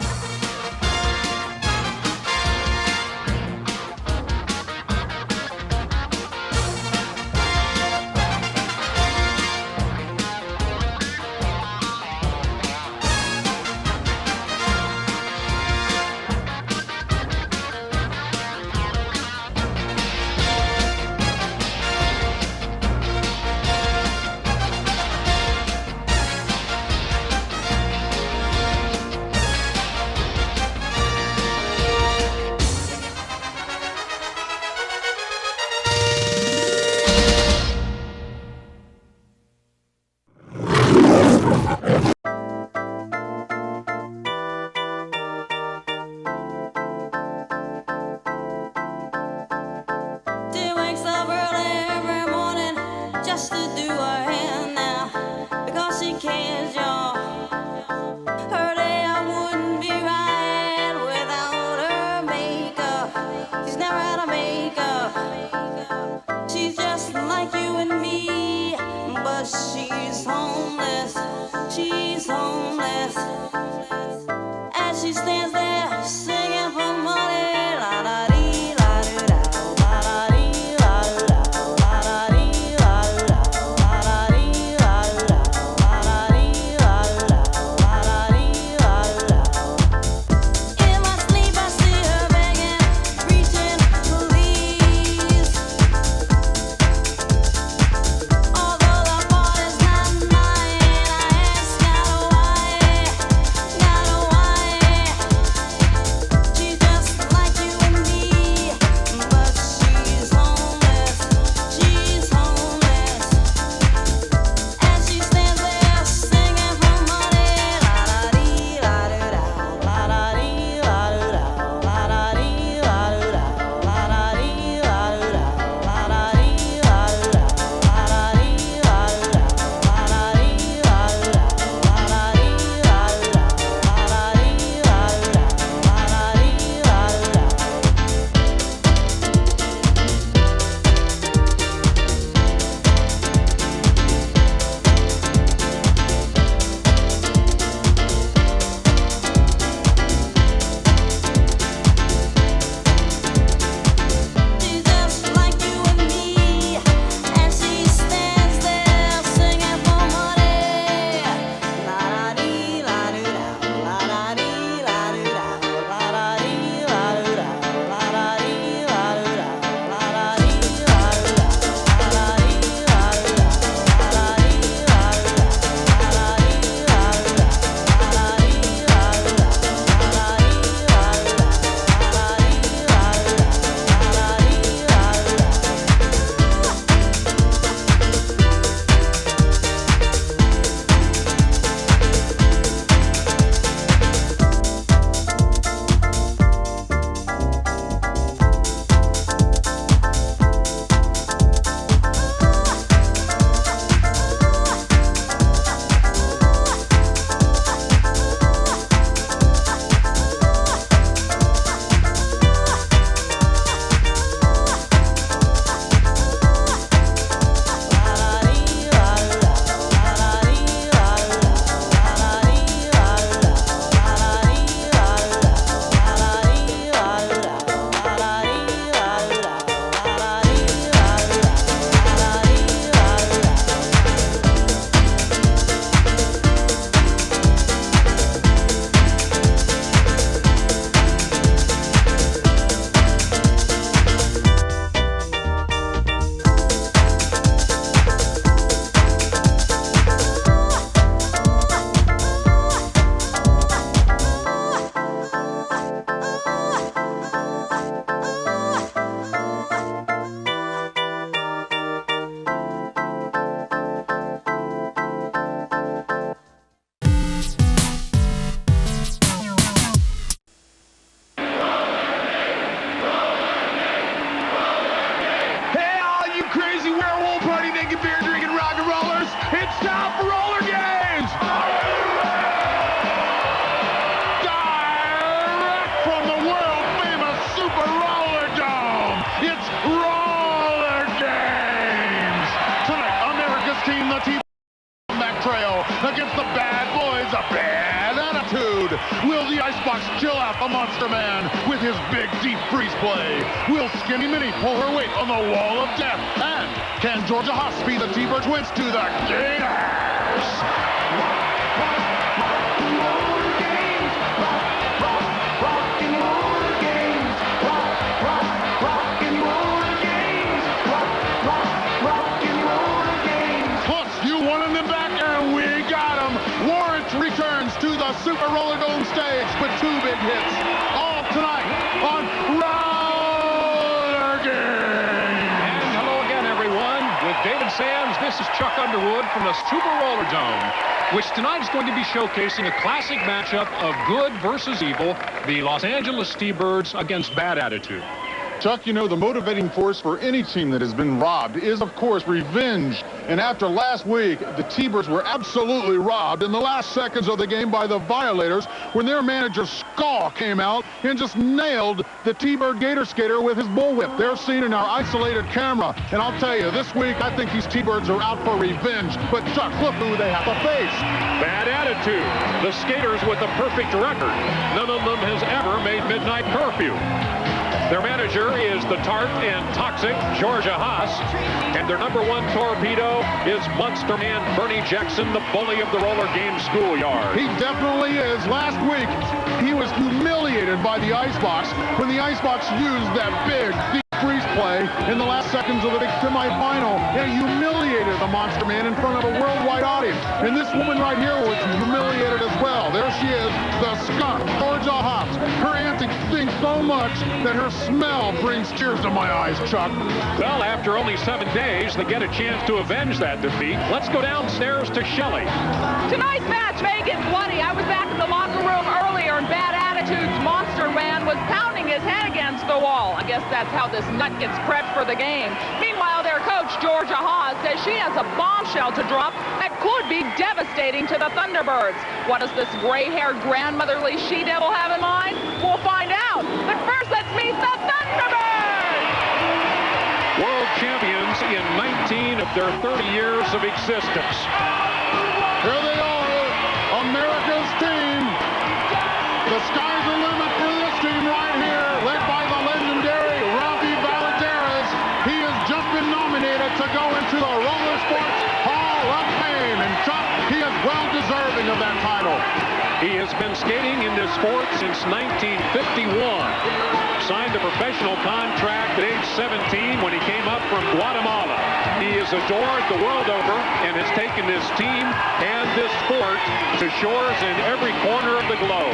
attitude? Will the Icebox chill out the Monster Man with his big deep freeze play? Will Skinny Minnie pull her weight on the wall of death? And can Georgia Haas speed the T-Birds wins to the Gators? Returns to the Super Roller Dome stage with 2 big hits. All tonight on Roller Games. And hello again, everyone. With David Sands, this is Chuck Underwood from the Super Roller Dome, which tonight is going to be showcasing a classic matchup of good versus evil, the Los Angeles T-Birds against Bad Attitude. Chuck, you know, the motivating force for any team that has been robbed is, of course, revenge. And after last week, the T-Birds were absolutely robbed in the last seconds of the game by the Violators when their manager, Skull, came out and just nailed the T-Bird Gator Skater with his bullwhip. They're seen in our isolated camera. And I'll tell you, this week, I think these T-Birds are out for revenge. But, Chuck, look who they have to face. Bad Attitude, the skaters with a perfect record. None of them has ever made midnight curfew. Their manager is the tart and toxic Georgia Haas, and their #1 torpedo is Monster Man Bernie Jackson, the bully of the roller game schoolyard. He definitely is. Last week, he was humiliated by the Icebox when the Icebox used that big, deep freeze play in the last seconds of the big semifinal, and humiliated the Monster Man in front of a worldwide audience. And this woman right here was humiliated as well. There she is, the skunk, Georgia Haas. Her antics stink so much that her smell brings tears to my eyes, Chuck. Well, after only 7 days, they get a chance to avenge that defeat. Let's go downstairs to Shelley. Tonight's match may get bloody. I was back in the locker room earlier, and Bad Attitude's Monster Man was pounding his head against the wall. I guess that's how this nut gets prepped for the game. Meanwhile, their coach, Georgia Haas, says she has a bombshell to drop that could be devastating to the Thunderbirds. What does this gray-haired grandmotherly she-devil have in mind? We'll find out. But first, let's meet the Thunderbirds! World champions in 19 of their 30 years of existence. Here they are, America's team. The sky's the limit for this team right here, led by the legendary Ralphie Valadares. He has just been nominated to go into the Roller Sports Hall of Fame, and Chuck, he is well deserving of that title. He has been skating in this sport since 1951. Signed a professional contract at age 17 when he came up from Guatemala. He is adored the world over and has taken this team and this sport to shores in every corner of the globe.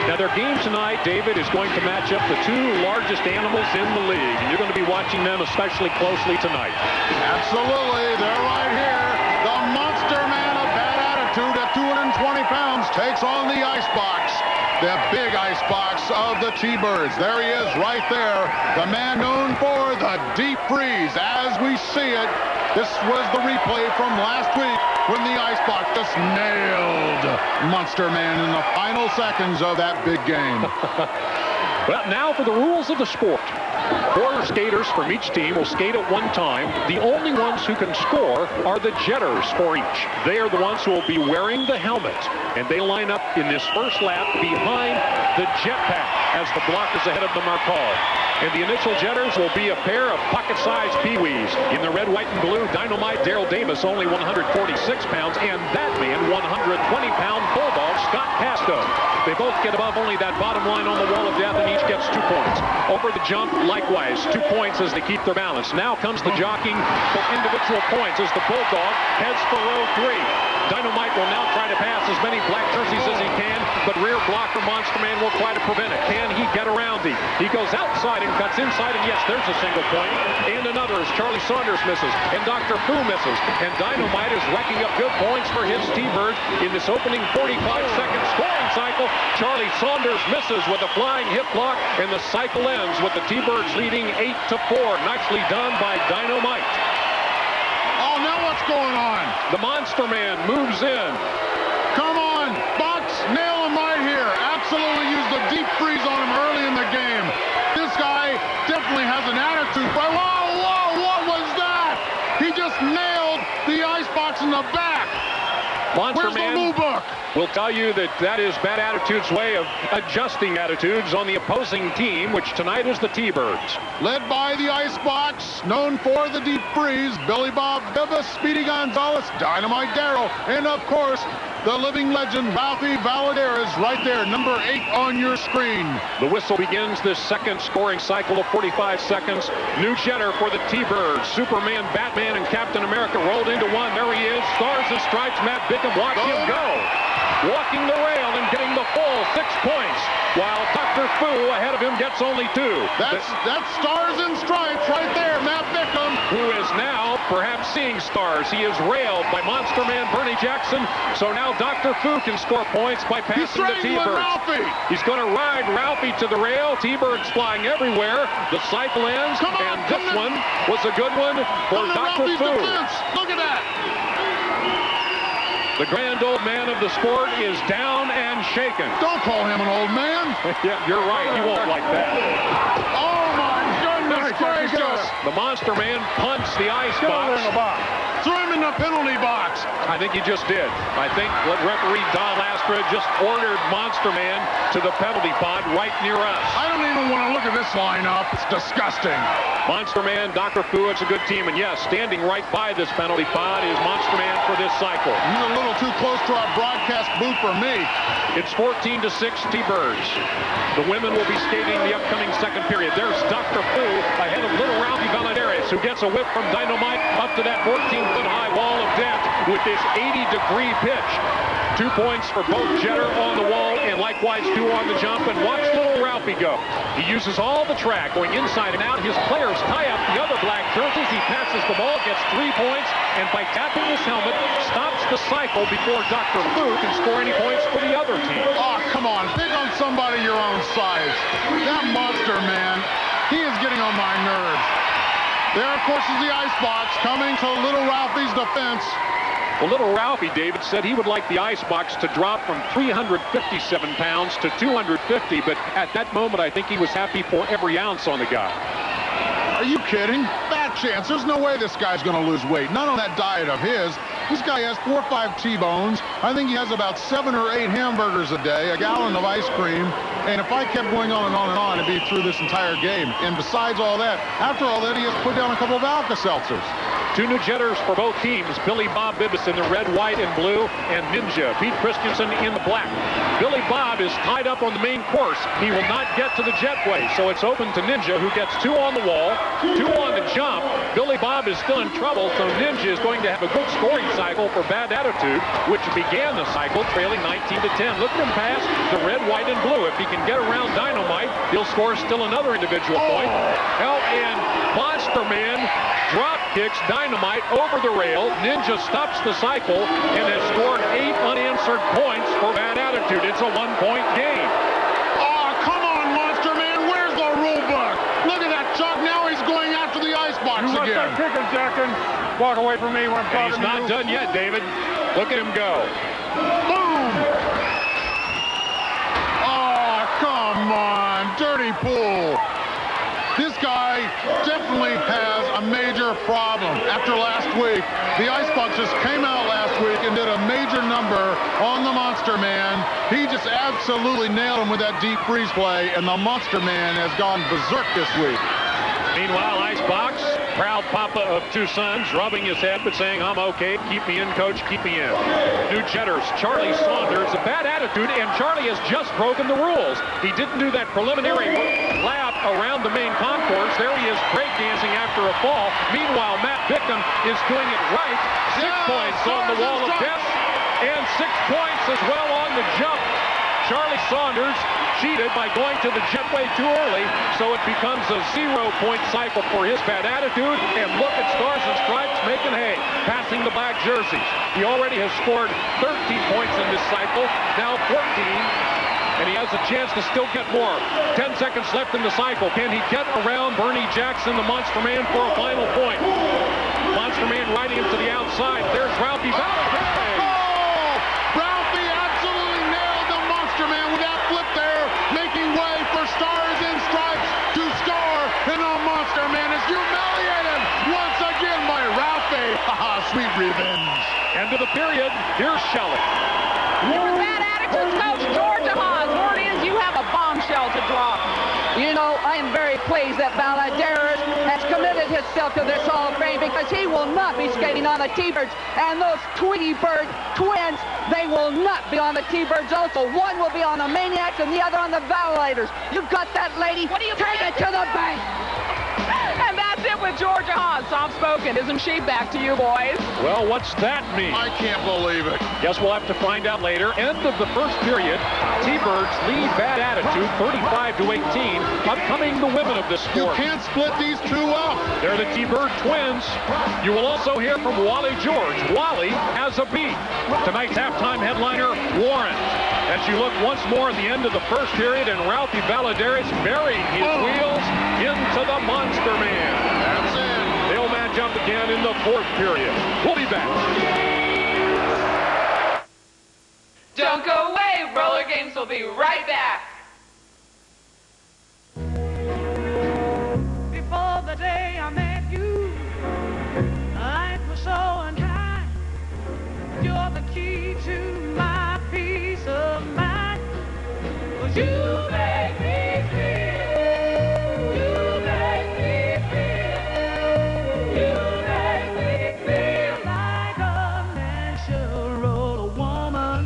Now, their game tonight, David, is going to match up the 2 largest animals in the league, and you're going to be watching them especially closely tonight. Absolutely. They're right here. The Monster Man of Bad Attitude at 220 pounds takes on the Icebox. The big Icebox of the T-Birds. There he is right there. The man known for the deep freeze. As we see it, this was the replay from last week when the Icebox just nailed Monster Man in the final seconds of that big game. Well, now for the rules of the sport. 4 skaters from each team will skate at one time. The only ones who can score are the jetters for each. They are the ones who will be wearing the helmet, and they line up in this first lap behind the jetpack as the block is ahead of them are called. And the initial jetters will be a pair of pocket-sized peewees. In the red, white, and blue, Dynamite Daryl Davis, only 146 pounds, and that man, 120-pound bulldog, Scott Pasto. They both get above only that bottom line on the wall of death, and each gets 2 points. Over the jump, likewise, 2 points as they keep their balance. Now comes the jockeying for individual points as the bulldog heads for row 3. Dynamite will now try to pass as many black jerseys as he can, but rear blocker Monster Man will try to prevent it. Can he get around him? He goes outside and cuts inside, and yes, there's a single point. And another as Charlie Saunders misses, and Dr. Pooh misses. And Dynamite is racking up good points for his T-Birds in this opening 45-second scoring cycle. Charlie Saunders misses with a flying hip block, and the cycle ends with the T-Birds leading 8-4. Nicely done by Dynamite. Oh, now what's going on? The Monster Man moves in. Come on, Box, nail him right here. Absolutely use the deep freeze on him early in the game. This guy definitely has an attitude. Whoa, whoa, what was that? He just nailed the Icebox in the back. Monster Where's Man, the rule book? will tell you that that is Bad Attitude's way of adjusting attitudes on the opposing team, which tonight is the T-Birds. Led by the Icebox, known for the deep freeze, Billy Bob Bibas, Speedy Gonzalez, Dynamite Darrell, and of course, the living legend, Ralphie Valadares, right there, number 8 on your screen. The whistle begins this second scoring cycle of 45 seconds. New jetter for the T-Birds. Superman, Batman, and Captain America rolled into one. There he is. Stars and Stripes, Matt Bickham, watch him go. Walking the rail and getting the full 6 points, while Dr. Fu ahead of him gets only 2. That's Stars and Stripes right there, Matt Bickham. Who is now perhaps seeing stars. He is railed by Monster Man Bernie Jackson, so now Dr. Fu can score points by passing the T-Birds. He's going to ride Ralphie to the rail. T-Birds flying everywhere. The cycle ends, and this one was a good one for Dr. Fu. Look at that. The grand old man of the sport is down and shaken. Don't call him an old man. Yeah, you're right. He won't like that. Oh, my goodness gracious. The Monster Man punts the ice box. Threw him in the penalty box. I think he just did. I think referee Don Lastra just ordered Monster Man to the penalty pod right near us. I don't even want to look at this lineup. It's disgusting. Monster Man, Dr. Fu, it's a good team. And yes, standing right by this penalty pod is Monster Man for this cycle. He's a little too close to our broadcast booth for me. It's 14-6 T-Birds. The women will be skating the upcoming second period. There's Dr. Fu ahead of little Ralphie Valadares, who gets a whip from Dynamite up to that 14-foot-high wall of death with this 80-degree pitch. 2 points for both Jeter on the wall and likewise 2 on the jump. And watch little Ralphie go. He uses all the track going inside and out. His players tie up the other black jerseys. He passes the ball, gets 3 points, and by tapping his helmet, stops the cycle before Dr. Fu can score any points for the other team. Oh, come on. Pick on somebody your own size. That Monster Man, he is getting on my nerves. There, of course, is the Icebox coming to little Ralphie's defense. Well, little Ralphie, David, said he would like the Icebox to drop from 357 pounds to 250, but at that moment, I think he was happy for every ounce on the guy. Are you kidding? Bad chance. There's no way this guy's going to lose weight. Not on that diet of his. This guy has 4 or 5 T-bones. I think he has about 7 or 8 hamburgers a day, a gallon of ice cream. And if I kept going on and on and on, it'd be through this entire game. And besides all that, after all that, he has put down a couple of Alka-Seltzers. 2 new jetters for both teams. Billy Bob Bibas in the red, white, and blue, and Ninja, Pete Christensen in the black. Billy Bob is tied up on the main course. He will not get to the jetway, so it's open to Ninja, who gets 2 on the wall, 2 on the jump. Billy Bob is still in trouble, so Ninja is going to have a good scoring cycle for Bad Attitude, which began the cycle trailing 19-10. Look at him pass the red, white, and blue. If he can get around Dynamite, he'll score still another individual point. Hell, and Monster Man drop kicks Dynamite over the rail. Ninja stops the cycle and has scored 8 unanswered points for Bad Attitude. It's a 1-point game. Oh, come on, Monster Man. Where's the rule book? Look at that, Chuck. Now he's going after the Icebox again. You let that kicking, Jackson. Walk away from me when I'm talking to you. He's not done yet, David. Look at him go. Boom! Oh, come on. Dirty pool. This guy definitely has a major problem. After last week, the Icebox just came out last week and did a major number on the Monster Man. He just absolutely nailed him with that deep freeze play, and the Monster Man has gone berserk this week. Meanwhile, Icebox, proud papa of 2 sons, rubbing his head but saying, I'm okay, keep me in, coach, keep me in. New jetters, Charlie Saunders, a Bad Attitude, and Charlie has just broken the rules. He didn't do that preliminary lap around the main concourse. There he is breakdancing after a fall. Meanwhile, Matt Bickham is doing it right. 6 points on the wall of death, and 6 points as well on the jump. Charlie Saunders cheated by going to the jetway too early, so it becomes a 0-point cycle for his Bad Attitude. And look at Stars and Stripes making hay, passing the black jerseys. He already has scored 13 points in this cycle, now 14, and he has a chance to still get more. 10 seconds left in the cycle. Can he get around Bernie Jackson, the Monster Man, for a final point? Monster Man riding him to the outside. There's Ralphie Valadares. Ralphie absolutely nailed the Monster Man with that flip there, making way for Stars and Stripes to score, and the Monster Man is humiliated once again by Ralphie. Haha, sweet revenge. End of the period. Here's Shelley. We're back. pleased that Gladiators has committed himself to this Hall of Fame because he will not be skating on the T-Birds. And those T-Bird twins, they will not be on the T-Birds also. One will be on the Maniacs and the other on the Gladiators. You got that, lady? What do you take it to the bank? And that's it with Georgia Hahn. Soft spoken. Isn't she? Back to you, boys. Well, what's that mean? I can't believe it. Guess we'll have to find out later. End of the first period. T-Birds lead Bad Attitude 35-18. Upcoming the women of this sport. You can't split these two up. They're the T-Bird twins. You will also hear from Wally George. Wally has a beat. Tonight's halftime headliner, Warren. As you look once more at the end of the first period, and Ralphie Gladiators buried his wheels into the Monster Man. That's it. They'll match up again in the fourth period. We'll be back. Don't go away. Roller Games will be right back. Before the day I met you, life was so unkind. You're the key to my peace of mind. 'Cause you make me feel. You make me feel. You make me feel like a natural woman.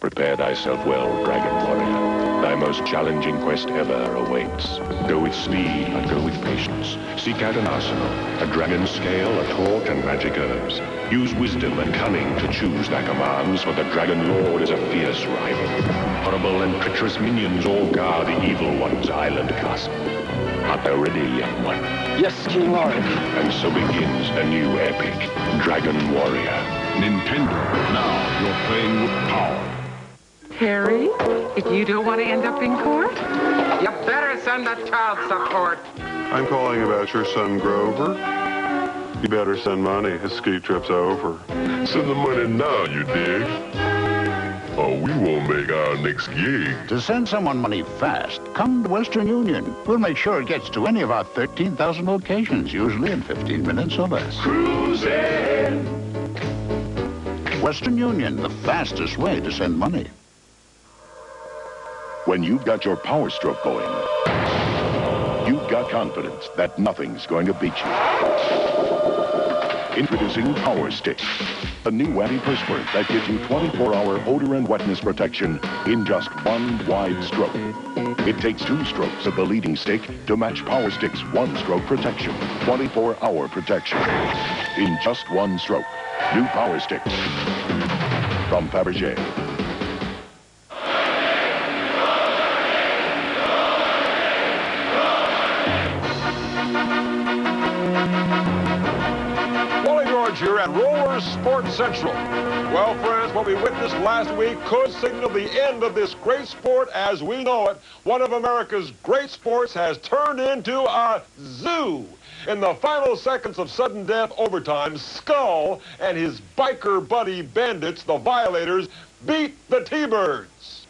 Prepare thyself well, Dragon Warrior. Thy most challenging quest ever awaits. Go with speed, but go with patience. Seek out an arsenal, a dragon scale, a torch, and magic herbs. Use wisdom and cunning to choose thy commands, for the Dragon Lord is a fierce rival. Horrible and treacherous minions all guard the Evil One's island castle. Art thou ready, young one? Yes, King Lord. And so begins a new epic, Dragon Warrior. Nintendo. Now you're playing with power. Harry, if you don't want to end up in court, you better send that child support. I'm calling about your son, Grover. You better send money. His ski trip's over. Send the money now, you dig? Or we won't make our next gig. To send someone money fast, come to Western Union. We'll make sure it gets to any of our 13,000 locations, usually in 15 minutes or less. Cruising! Western Union, the fastest way to send money. When you've got your power stroke going, you've got confidence that nothing's going to beat you. Introducing Power Stick, a new antiperspirant that gives you 24-hour odor and wetness protection in just one wide stroke. It takes 2 strokes of the leading stick to match Power Stick's 1-stroke protection. 24-hour protection in just 1 stroke. New Power Stick from Fabergé. Here at Roller Sports Central. Well, friends, what we witnessed last week could signal the end of this great sport as we know it. One of America's great sports has turned into a zoo. In the final seconds of sudden death overtime, Skull and his biker buddy bandits, the Violators, beat the T-Birds.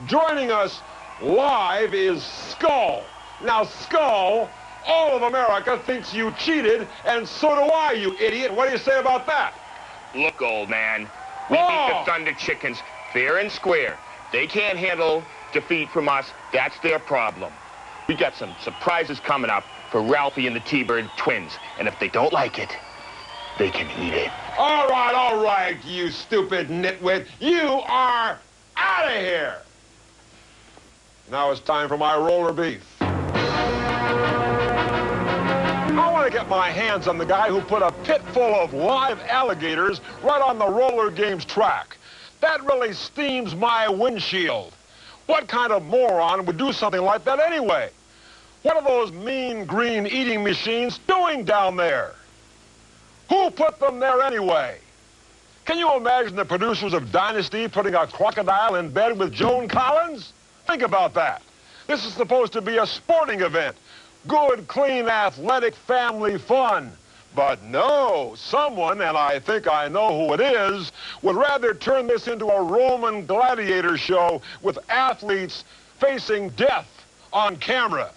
Joining us live is Skull. Now, Skull, all of America thinks you cheated, and so do I, you idiot. What do you say about that? Look, old man, we beat the Thunder Chickens fair and square. They can't handle defeat from us. That's their problem. We got some surprises coming up for Ralphie and the T-Bird twins, and if they don't like it, they can eat it. All right, you stupid nitwit. You are out of here. Now it's time for my roller beef. I want to get my hands on the guy who put a pit full of live alligators right on the roller games track. That really steams my windshield. What kind of moron would do something like that anyway? What are those mean green eating machines doing down there? Who put them there anyway? Can you imagine the producers of Dynasty putting a crocodile in bed with Joan Collins? Think about that. This is supposed to be a sporting event. Good, clean, athletic family fun. But no, someone, and I think I know who it is, would rather turn this into a Roman gladiator show with athletes facing death on camera.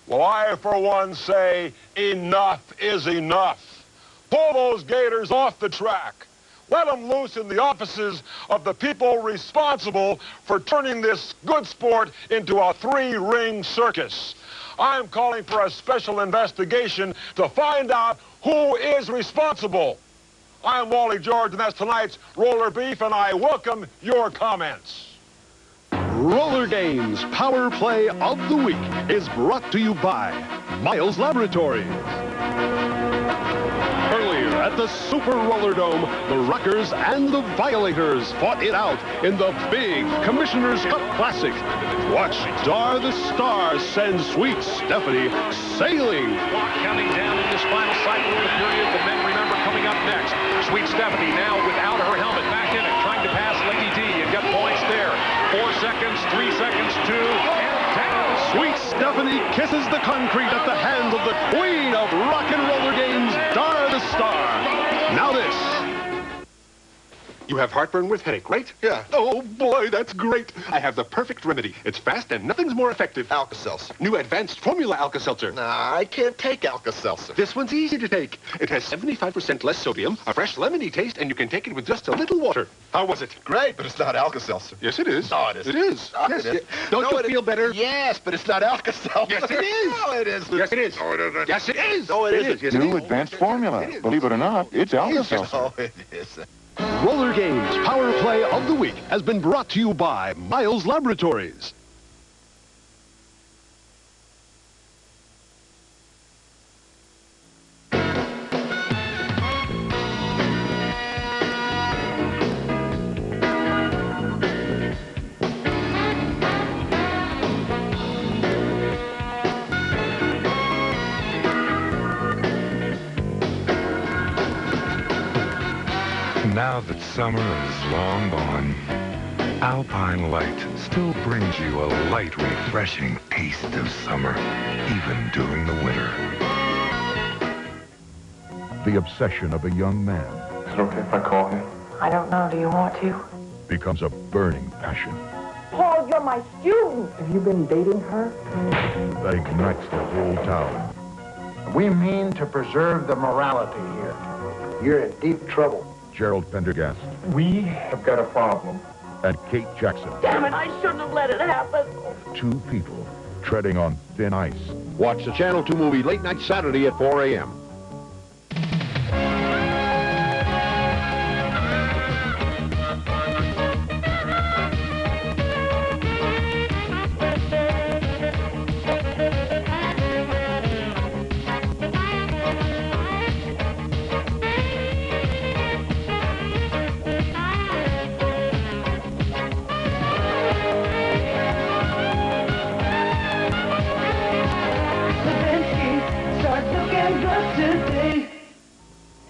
Well, I, for one, say enough is enough. Pull those gators off the track. Let them loose in the offices of the people responsible for turning this good sport into a three-ring circus. I'm calling for a special investigation to find out who is responsible. I'm Wally George, and that's tonight's Roller Beef, and I welcome your comments. Roller Games Power Play of the Week is brought to you by Miles Laboratories. Earlier at the Super Roller Dome, the Rockers and the Violators fought it out in the big Commissioner's Cup Classic. Watch Star the Star send Sweet Stephanie sailing. Clock counting down in this final cycle of the period. The men remember coming up next. Sweet Stephanie now without her helmet, back in it, trying to pass Lady D and get points there. 4 seconds, 3 seconds, 2, and down. Sweet Stephanie kisses the concrete at the hands of the queen of rock and roller games, Star the Star. Now this. You have heartburn with headache, right? Yeah. Oh, boy, that's great. I have the perfect remedy. It's fast and nothing's more effective. Alka-Seltzer. New advanced formula Alka-Seltzer. Nah, I can't take Alka-Seltzer. This one's easy to take. It has 75% less sodium, a fresh lemony taste, and you can take it with just a little water. How was it? Great, but it's not Alka-Seltzer. Yes, it is. No, it isn't. It is. Yes, it is. Don't you feel better? Yes, but it's not Alka-Seltzer. Yes, it is. No, it is. Yes, it is. No, it isn't. Yes, it is. No, it isn't. Yes, it is. New advanced formula. Believe it or not, it's Alka-Seltzer. Oh, it is. Roller Games Power Play of the Week has been brought to you by Miles Laboratories. Now that summer is long gone, Alpine Light still brings you a light, refreshing taste of summer, even during the winter. The obsession of a young man. Is it okay if I call him? I don't know. Do you want to? Becomes a burning passion Paul, you're my student. Have you been dating her? that ignites the whole town. We mean to preserve the morality here. You're in deep trouble. Gerald Pendergast We have got a problem. and Kate Jackson. Damn it, I shouldn't have let it happen. Two people treading on thin ice. Watch the Channel 2 movie late night Saturday at 4 a.m.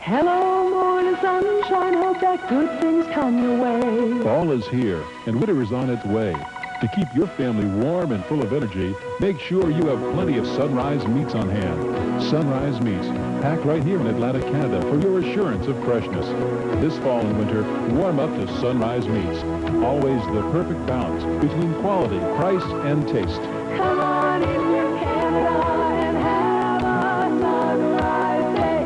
Hello, morning sunshine, hope that good things come your way. Fall is here, and winter is on its way. To keep your family warm and full of energy, make sure you have plenty of Sunrise Meats on hand. Sunrise Meats, packed right here in Atlanta, Canada, for your assurance of freshness. This fall and winter, warm up to Sunrise Meats. Always the perfect balance between quality, price, and taste. Come on in with Canada and have a sunrise day.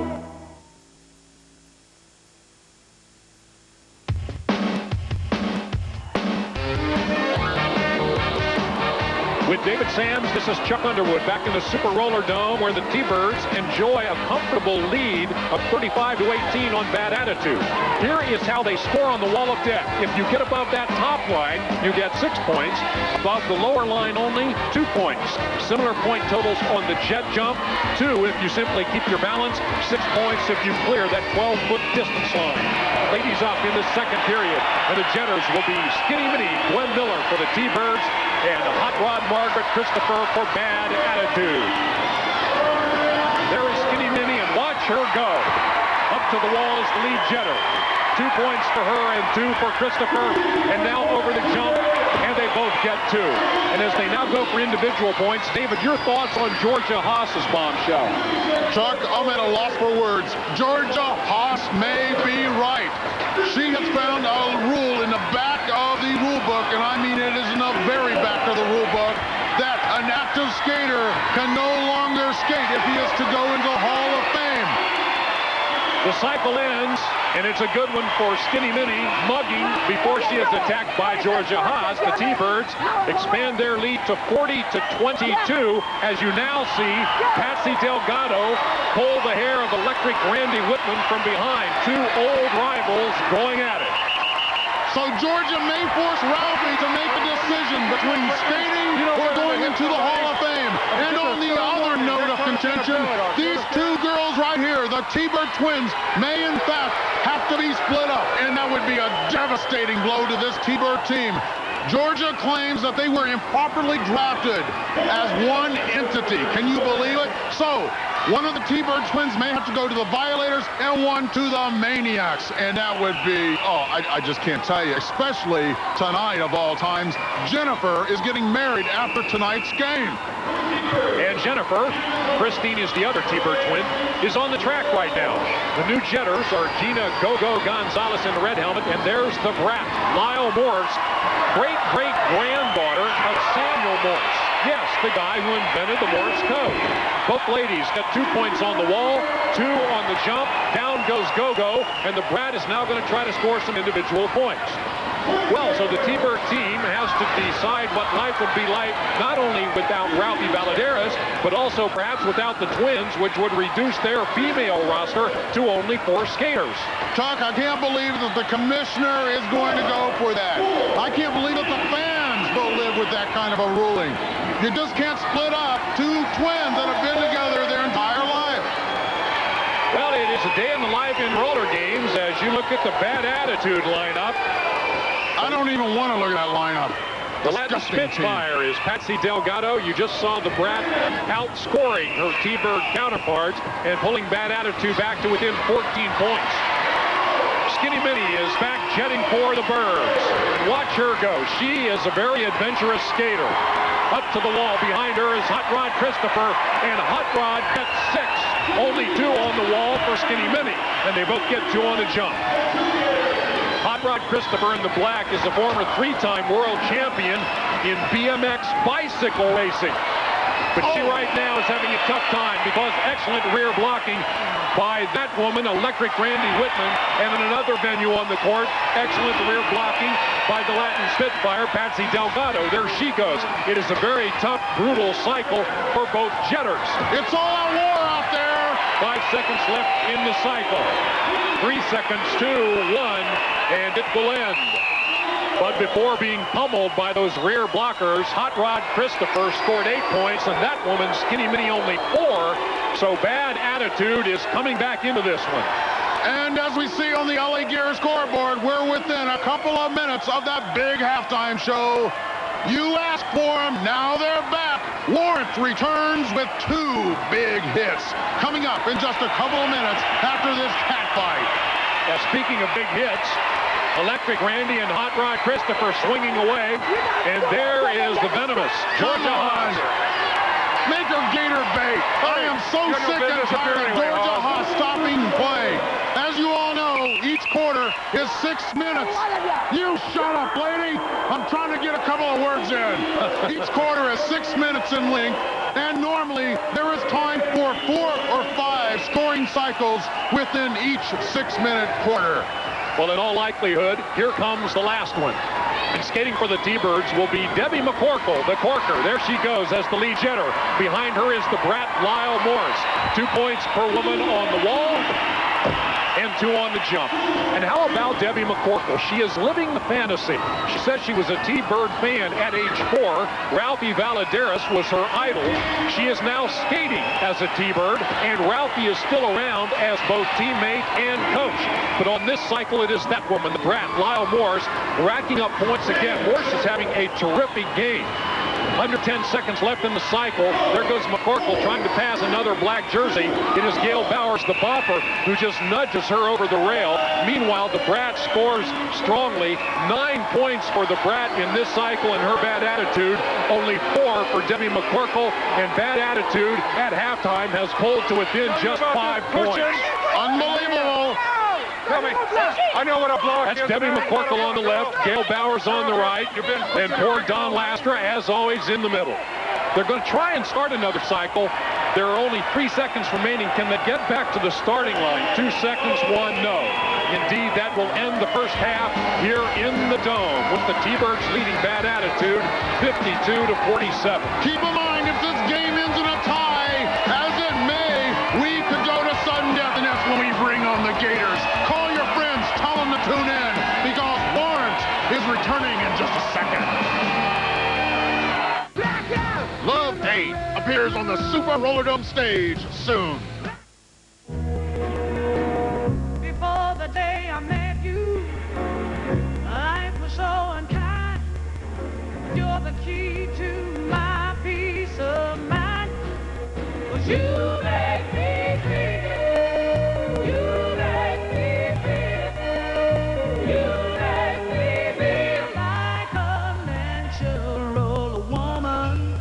With David Sams, this is Chuck Underwood back in the Super Roller Dome where the T-Birds enjoy a comfortable lead of 35-18 on Bad Attitude. Here is how they score on the wall of death. If you get above that top line, you get 6 points. Above the lower line only, 2 points. Similar point totals on the jet jump. 2 if you simply keep your balance. 6 points if you clear that 12-foot distance line. Ladies up in the second period. And the Jetters will be Skinny Mini Glenn Miller for the T-Birds and Hot Rod Margaret Christopher for Bad Attitude. There is Skinny Mini, and watch her go. Up to the wall is the lead Jetter. 2 points for her and 2 for Christopher. And now over the jump, and they both get 2. And as they now go for individual points, David, your thoughts on Georgia Haas's bombshell? Chuck, I'm at a loss for words. Georgia Haas may be right. She has found a rule in the back of the rule book, and I mean it is in the very back of the rule book, that an active skater can no longer skate if he is to go into the Hall of Fame. The cycle ends, and it's a good one for Skinny Minnie, mugging before she is attacked by Georgia Haas. The T-Birds expand their lead to 40-22, as you now see Patsy Delgado pull the hair of Electric Randy Whitman from behind. Two old rivals going at it. So Georgia may force Ralphie to make a decision between skating or going into the Hall of Fame. And on the other note of contention, these two girls right here, the T-Bird twins, may in fact have to be split up. And that would be a devastating blow to this T-Bird team. Georgia claims that they were improperly drafted as one entity. Can you believe it? So, one of the T-Bird twins may have to go to the Violators and one to the Maniacs. And that would be, I just can't tell you, especially tonight of all times. Jennifer is getting married after tonight's game. And Jennifer, Christine is the other T-Bird twin, is on the track right now. The new jetters are Gina Go-Go Gonzalez in the red helmet, and there's the brat, Lyle Morse, great-great-granddaughter of Samuel Morse. Yes, the guy who invented the Morse code. Both ladies got 2 points on the wall, 2 on the jump. Down goes Go-Go, and the brat is now going to try to score some individual points. Well, so the T-Bird team has to decide what life would be like, not only without Ralphie Valadares, but also perhaps without the twins, which would reduce their female roster to only 4 skaters. Chuck, I can't believe that the commissioner is going to go for that. I can't believe that the fans will live with that kind of a ruling. You just can't split up two twins that have been together their entire life. Well, it is a day in the life in roller games as you look at the bad attitude lineup. I don't even want to look at that lineup. The Latin Spitfire is Patsy Delgado. You just saw the brat outscoring her T-Bird counterparts and pulling bad attitude back to within 14 points. Skinny Minnie is back jetting for the Birds. Watch her go. She is a very adventurous skater. Up to the wall. Behind her is Hot Rod Christopher, and Hot Rod gets 6. Only 2 on the wall for Skinny Minnie, and they both get 2 on the jump. Hot Rod Christopher in the black is a former 3-time world champion in BMX bicycle racing. But she right now is having a tough time because excellent rear blocking by that woman, Electric Randy Whitman, and in another venue on the court, excellent rear blocking by the Latin Spitfire, Patsy Delgado. There she goes. It is a very tough, brutal cycle for both jetters. It's all out war out there. 5 seconds left in the cycle. 3 seconds to 1, and it will end. But before being pummeled by those rear blockers, Hot Rod Christopher scored 8 points, and that woman, Skinny Minnie, only 4. So bad attitude is coming back into this one. And as we see on the LA Gear scoreboard, we're within a couple of minutes of that big halftime show. You asked for them, now they're back. Lawrence returns with 2 big hits. Coming up in just a couple of minutes after this cat fight. Now, speaking of big hits, Electric Randy and Hot Rod Christopher swinging away, and there is the venomous Georgia Haas. Make her Gator bait. I am so sick and tired of Georgia Haas stopping play. As you all know, each quarter is 6 minutes. You shut up, lady. I'm trying to get a couple of words in. Each quarter is 6 minutes in length, and normally there is time for 4 or 5 scoring cycles within each 6-minute quarter. Well, in all likelihood, here comes the last one. And skating for the T-Birds will be Debbie McCorkle, the corker. There she goes as the lead jetter. Behind her is the brat, Lyle Morris. 2 points per woman on the wall and 2 on the jump. And how about Debbie McCorkle? She is living the fantasy. She said she was a T-Bird fan at age 4. Ralphie Valadares was her idol. She is now skating as a T-Bird, and Ralphie is still around as both teammate and coach. But on this cycle, it is that woman, the brat, Lyle Morse, racking up points again. Morse is having a terrific game. Under 10 seconds left in the cycle. There goes McCorkle trying to pass another black jersey. It is Gail Bowers, the bopper, who just nudges her over the rail. Meanwhile, the brat scores strongly. 9 points for the brat in this cycle and her bad attitude. Only 4 for Debbie McCorkle, and bad attitude at halftime has pulled to within just 5 points. Unbelievable. I know what a block is. That's Debbie McCorkle on the left, Gail Bowers on the right, and poor Don Lastra, as always, in the middle. They're going to try and start another cycle. There are only 3 seconds remaining. Can they get back to the starting line? 2 seconds, 1, no. Indeed, that will end the first half here in the Dome with the T-Birds leading Bad Attitude 52-47. Keep in mind, if this game ends in a tie, as it may, we could go to sudden death, and that's when we bring on the Gators. Call your friends, tell them to tune in, because Lawrence is returning in just a second. Love Date appears on the Super Roller Dome stage soon. Before the day I met you, life was so unkind. You're the key to my peace of mind. 'Cause you make me feel, you make me feel, you make me feel like a natural woman.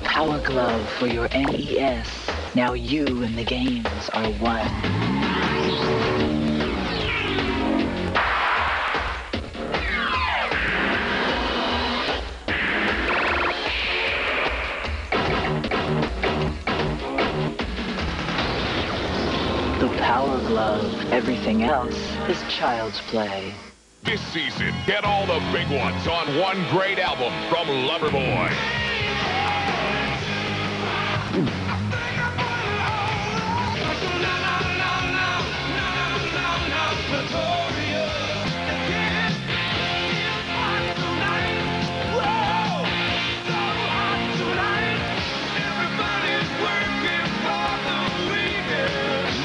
Power glove for your NES. Now you and the games are one. The Power Glove. Everything else is child's play. This season, get all the big ones on one great album from Loverboy.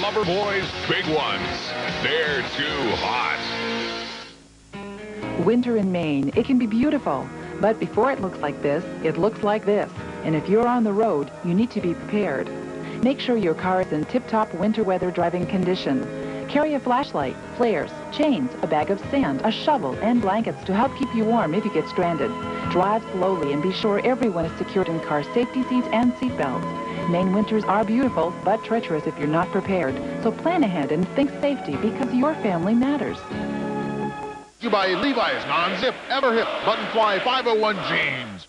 Loverboy's big ones. They're too hot. Winter in Maine, it can be beautiful, but before it looks like this, it looks like this. And if you're on the road, you need to be prepared. Make sure your car is in tip-top winter weather driving condition. Carry a flashlight, flares, chains, a bag of sand, a shovel, and blankets to help keep you warm if you get stranded. Drive slowly and be sure everyone is secured in car safety seats and seat belts. Maine winters are beautiful, but treacherous if you're not prepared. So plan ahead and think safety because your family matters. You buy Levi's non-zip, ever-hip, button-fly 501 jeans.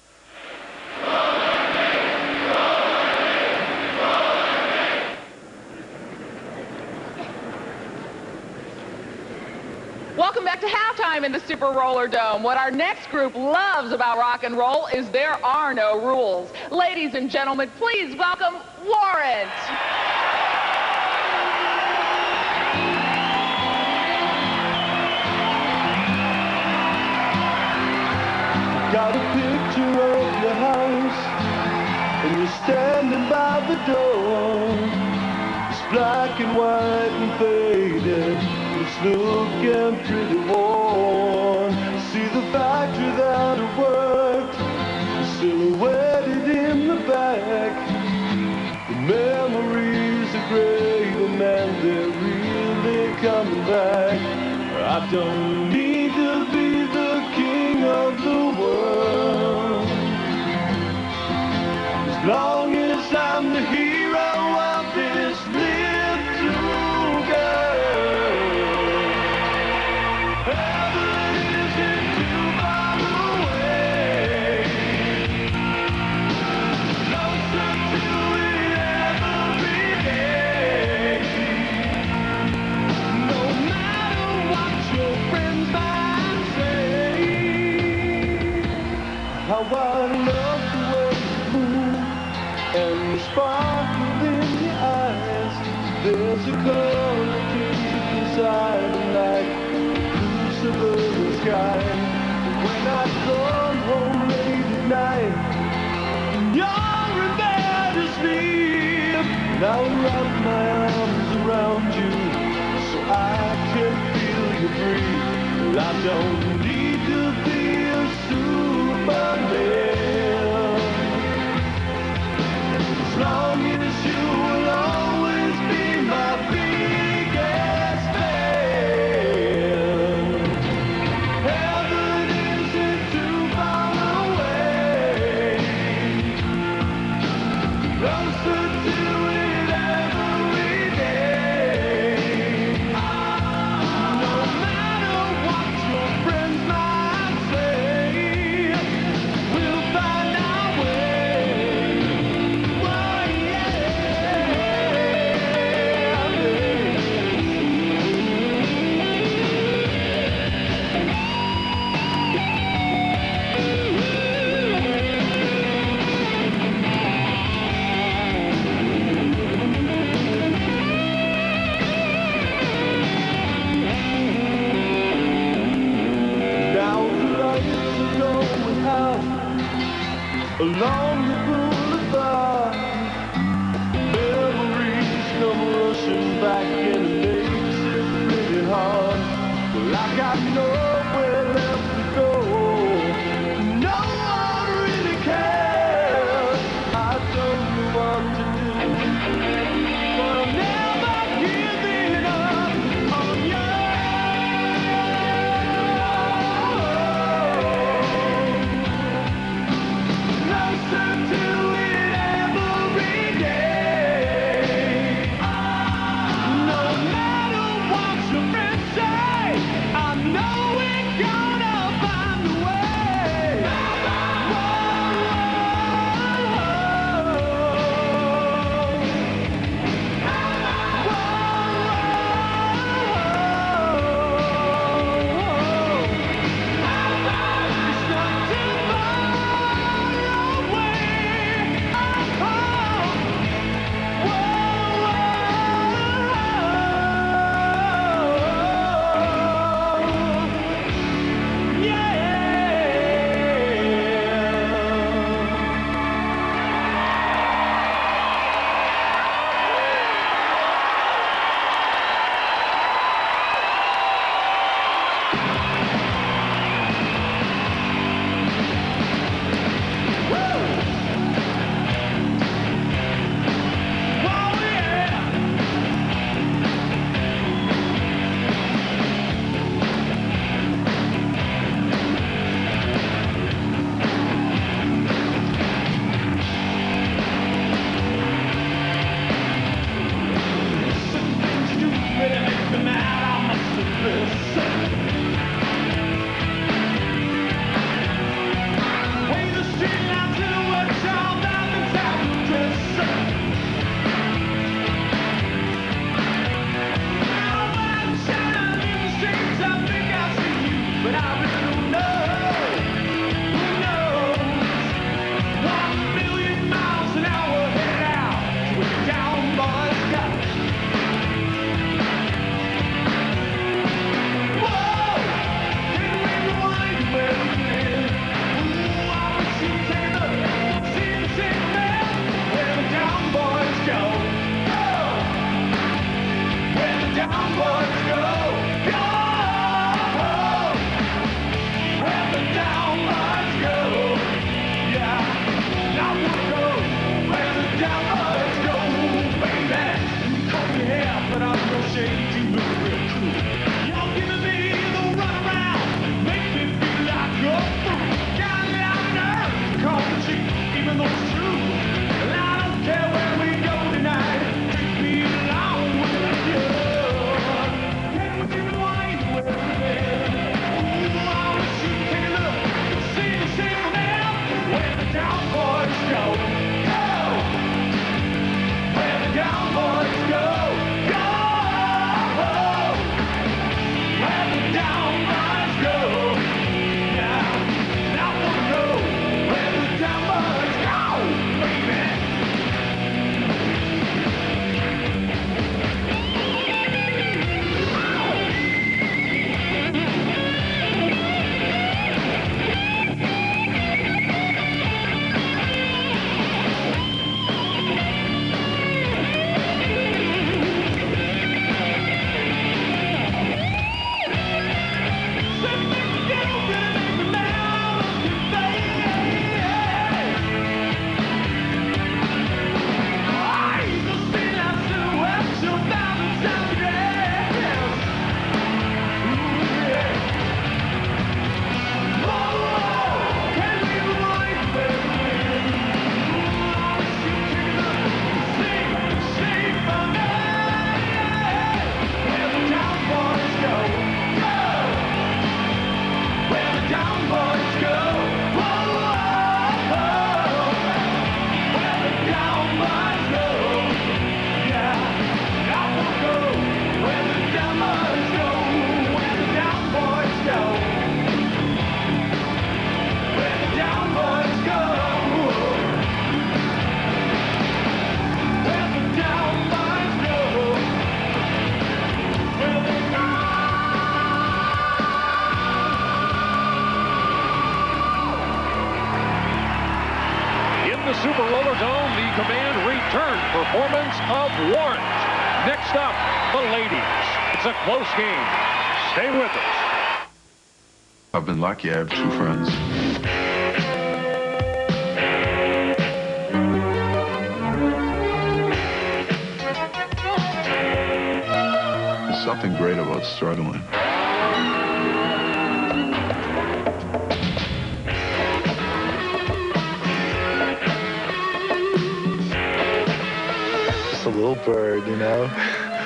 Welcome back to halftime in the Super Roller Dome. What our next group loves about rock and roll is there are no rules. Ladies and gentlemen, please welcome Warrant. Got a picture of your house, and you're standing by the door. It's black and white and faded, it's looking pretty worn. See the factory that I worked, silhouetted in the back. The memories are great, and they're really coming back. I don't need to be the king of the world, as long as I'm the hero of this little girl. Heaven isn't too far away, closer to it every day. No matter what your friends might say, how I love the way you move and the sparkle in your eyes. There's a color inside the night, crucible sky. When I come home late at night, and you're in bed asleep, and I'll wrap my arms around you so I can feel you breathe. Well, I don't need to be a Superman, as long as you will always be my biggest fan. Heaven isn't too far away, closer to it every day. on the boulevard. Memories come rushing back and it makes it pretty hard. Well, I got nowhere left to go. No one really cares. I don't know what to do, but I'm never giving up on you. Closer to it every day. No matter what your friends say, I know it. the Super Roller Dome, the Command Return performance of Warrant. Next up, the ladies. It's a close game. Stay with us. I've been lucky. I have 2 friends. There's something great about struggling. Just a little bird, you know?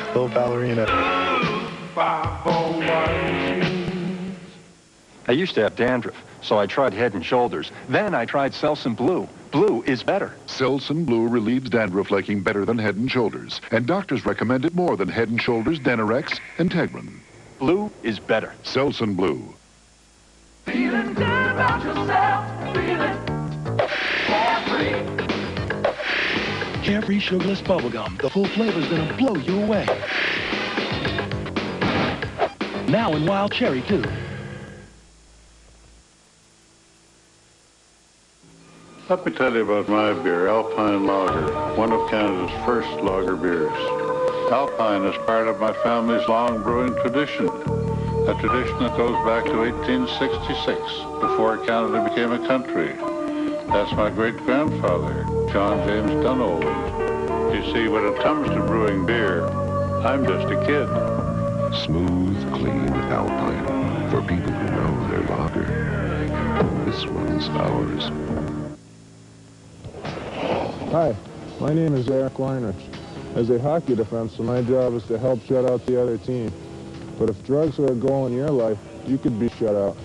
Little ballerina. I used to have dandruff, so I tried Head and Shoulders. Then I tried Selsun Blue. Blue is better. Selsun Blue relieves dandruff liking better than Head and Shoulders. And doctors recommend it more than Head and Shoulders, Denorex, and Tegrin. Blue is better. Selsun Blue. Feeling good about yourself. Feeling carefree. Carefree sugarless bubblegum. The full flavor's gonna blow you away. Now in wild cherry, too. Let me tell you about my beer, Alpine Lager, one of Canada's first lager beers. Alpine is part of my family's long brewing tradition, a tradition that goes back to 1866, before Canada became a country. That's my great-grandfather, John James Dunold. You see, when it comes to brewing beer, I'm just a kid. Smooth, clean Alpine. For people who know their lager. This one's ours. Hi, my name is Eric Weinrich. As a hockey defenseman, my job is to help shut out the other team. But if drugs are a goal in your life, you could be shut out.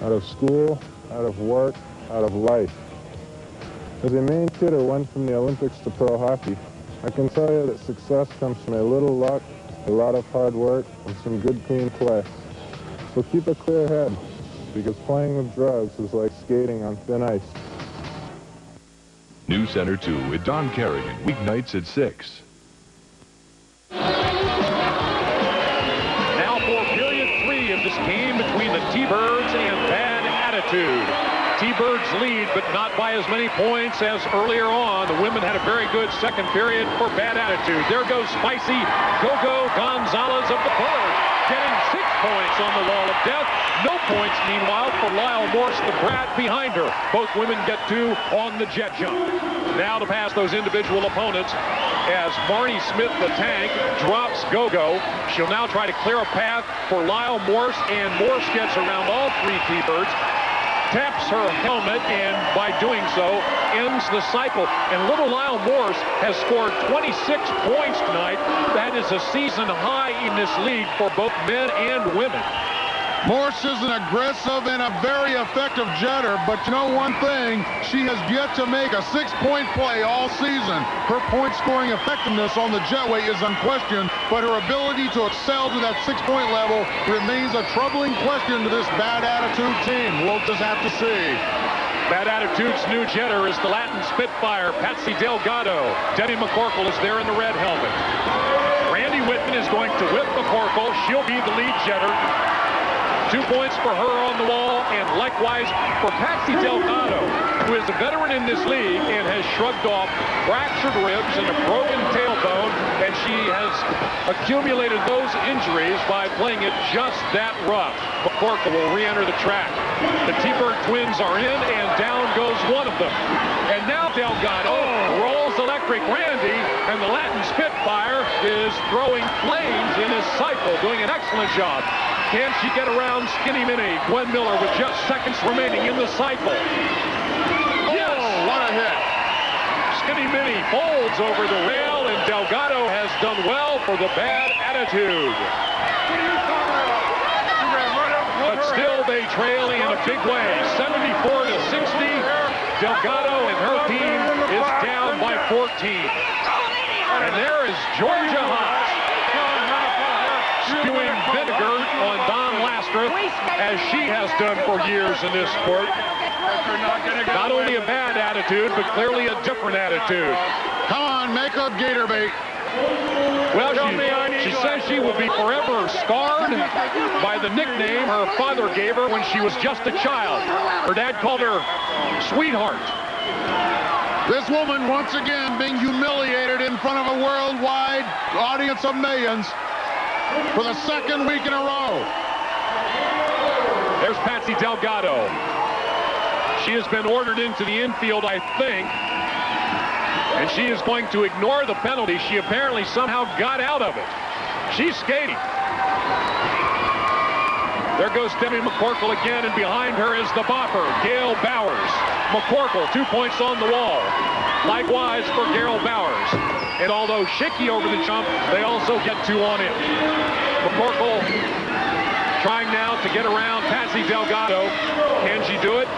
Out of school, out of work, out of life. As a main kidder went from the Olympics to pro hockey, I can tell you that success comes from a little luck, a lot of hard work, and some good clean play. So keep a clear head, because playing with drugs is like skating on thin ice. New Center 2 with Don Kerrigan, weeknights at 6. Now for period 3 of this game between the T-Birds and Bad Attitude. T-Birds lead, but not by as many points as earlier on. The women had a very good second period for Bad Attitude. There goes Spicy Gogo Gonzalez of the Birds, getting 6 points on the wall of death. No points, meanwhile, for Lyle Morse, the brat behind her. Both women get 2 on the jet jump. Now to pass those individual opponents as Marnie Smith, the tank, drops Gogo. She'll now try to clear a path for Lyle Morse, and Morse gets around all 3 T-Birds, taps her helmet, and by doing so, ends the cycle. And little Lyle Morse has scored 26 points tonight. That is a season high in this league for both men and women. Morse is an aggressive and a very effective jetter, but you know one thing, she has yet to make a 6-point play all season. Her point-scoring effectiveness on the jetway is unquestioned, but her ability to excel to that 6-point level remains a troubling question to this Bad Attitude team. We'll just have to see. Bad Attitude's new jetter is the Latin Spitfire, Patsy Delgado. Debbie McCorkle is there in the red helmet. Randy Whitman is going to whip McCorkle. She'll be the lead jetter. 2 points for her on the wall, and likewise for Patsy Delgado, who is a veteran in this league and has shrugged off fractured ribs and a broken tailbone, and she has accumulated those injuries by playing it just that rough. McCorkle will re-enter the track. The T-Bird twins are in, and down goes one of them. And now Delgado rolls Electric Randy, and the Latin Spitfire is throwing flames in his cycle, doing an excellent job. Can she get around Skinny Minnie? Gwen Miller with just seconds remaining in the cycle. Yes! Oh, what a hit. Skinny Minnie folds over the rail, and Delgado has done well for the Bad Attitude. But still they trail in a big way, 74 to 60. Delgado and her team is down by 14. And there is Georgia Haas spewing vinegar on Don Lastreth, as she has done for years in this sport. Not only a bad attitude, but clearly a different attitude. Come on, make up gator bait. Well, she says she will be forever scarred by the nickname her father gave her when she was just a child. Her dad called her Sweetheart. This woman, once again, being humiliated in front of a worldwide audience of millions for the second week in a row. There's Patsy Delgado. She has been ordered into the infield, I think. And she is going to ignore the penalty. She apparently somehow got out of it. She's skating. There goes Debbie McCorkle again, and behind her is the bopper, Gail Bowers. McCorkle, 2 points on the wall. Likewise for Gail Bowers. And although shaky over the jump, they also get 2 on it. McCorkle trying now to get around Patsy Delgado. Can she do it?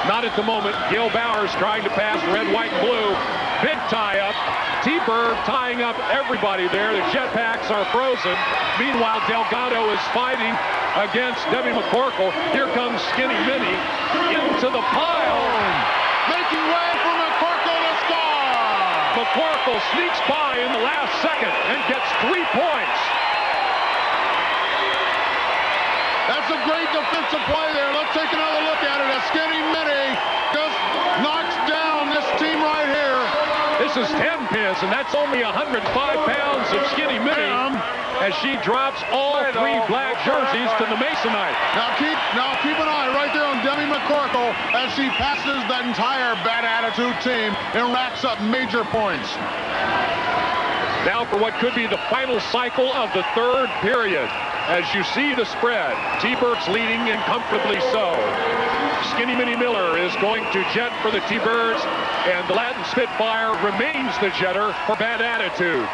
Not at the moment. Gail Bowers trying to pass red, white, and blue. Big tie-up. T-Bird tying up everybody there. The jetpacks are frozen. Meanwhile, Delgado is fighting against Debbie McCorkle. Here comes Skinny Minnie into the pile. Making way for McCorkle to score. McCorkle sneaks by in the last second and gets 3 points. That's a great defensive play there. Let's take another look at it. As Skinny Minnie just knocks down this team right here. This is 10 pins, and that's only 105 pounds of Skinny Minnie as she drops all 3 black jerseys to the Masonite. Now keep an eye right there on Debbie McCorkle as she passes the entire bad attitude team and racks up major points. Now for what could be the final cycle of the 3rd period. As you see the spread, T-Birds leading and comfortably so. Skinny Minnie Miller is going to jet for the T-Birds, and the Latin Spitfire remains the jetter for bad attitude.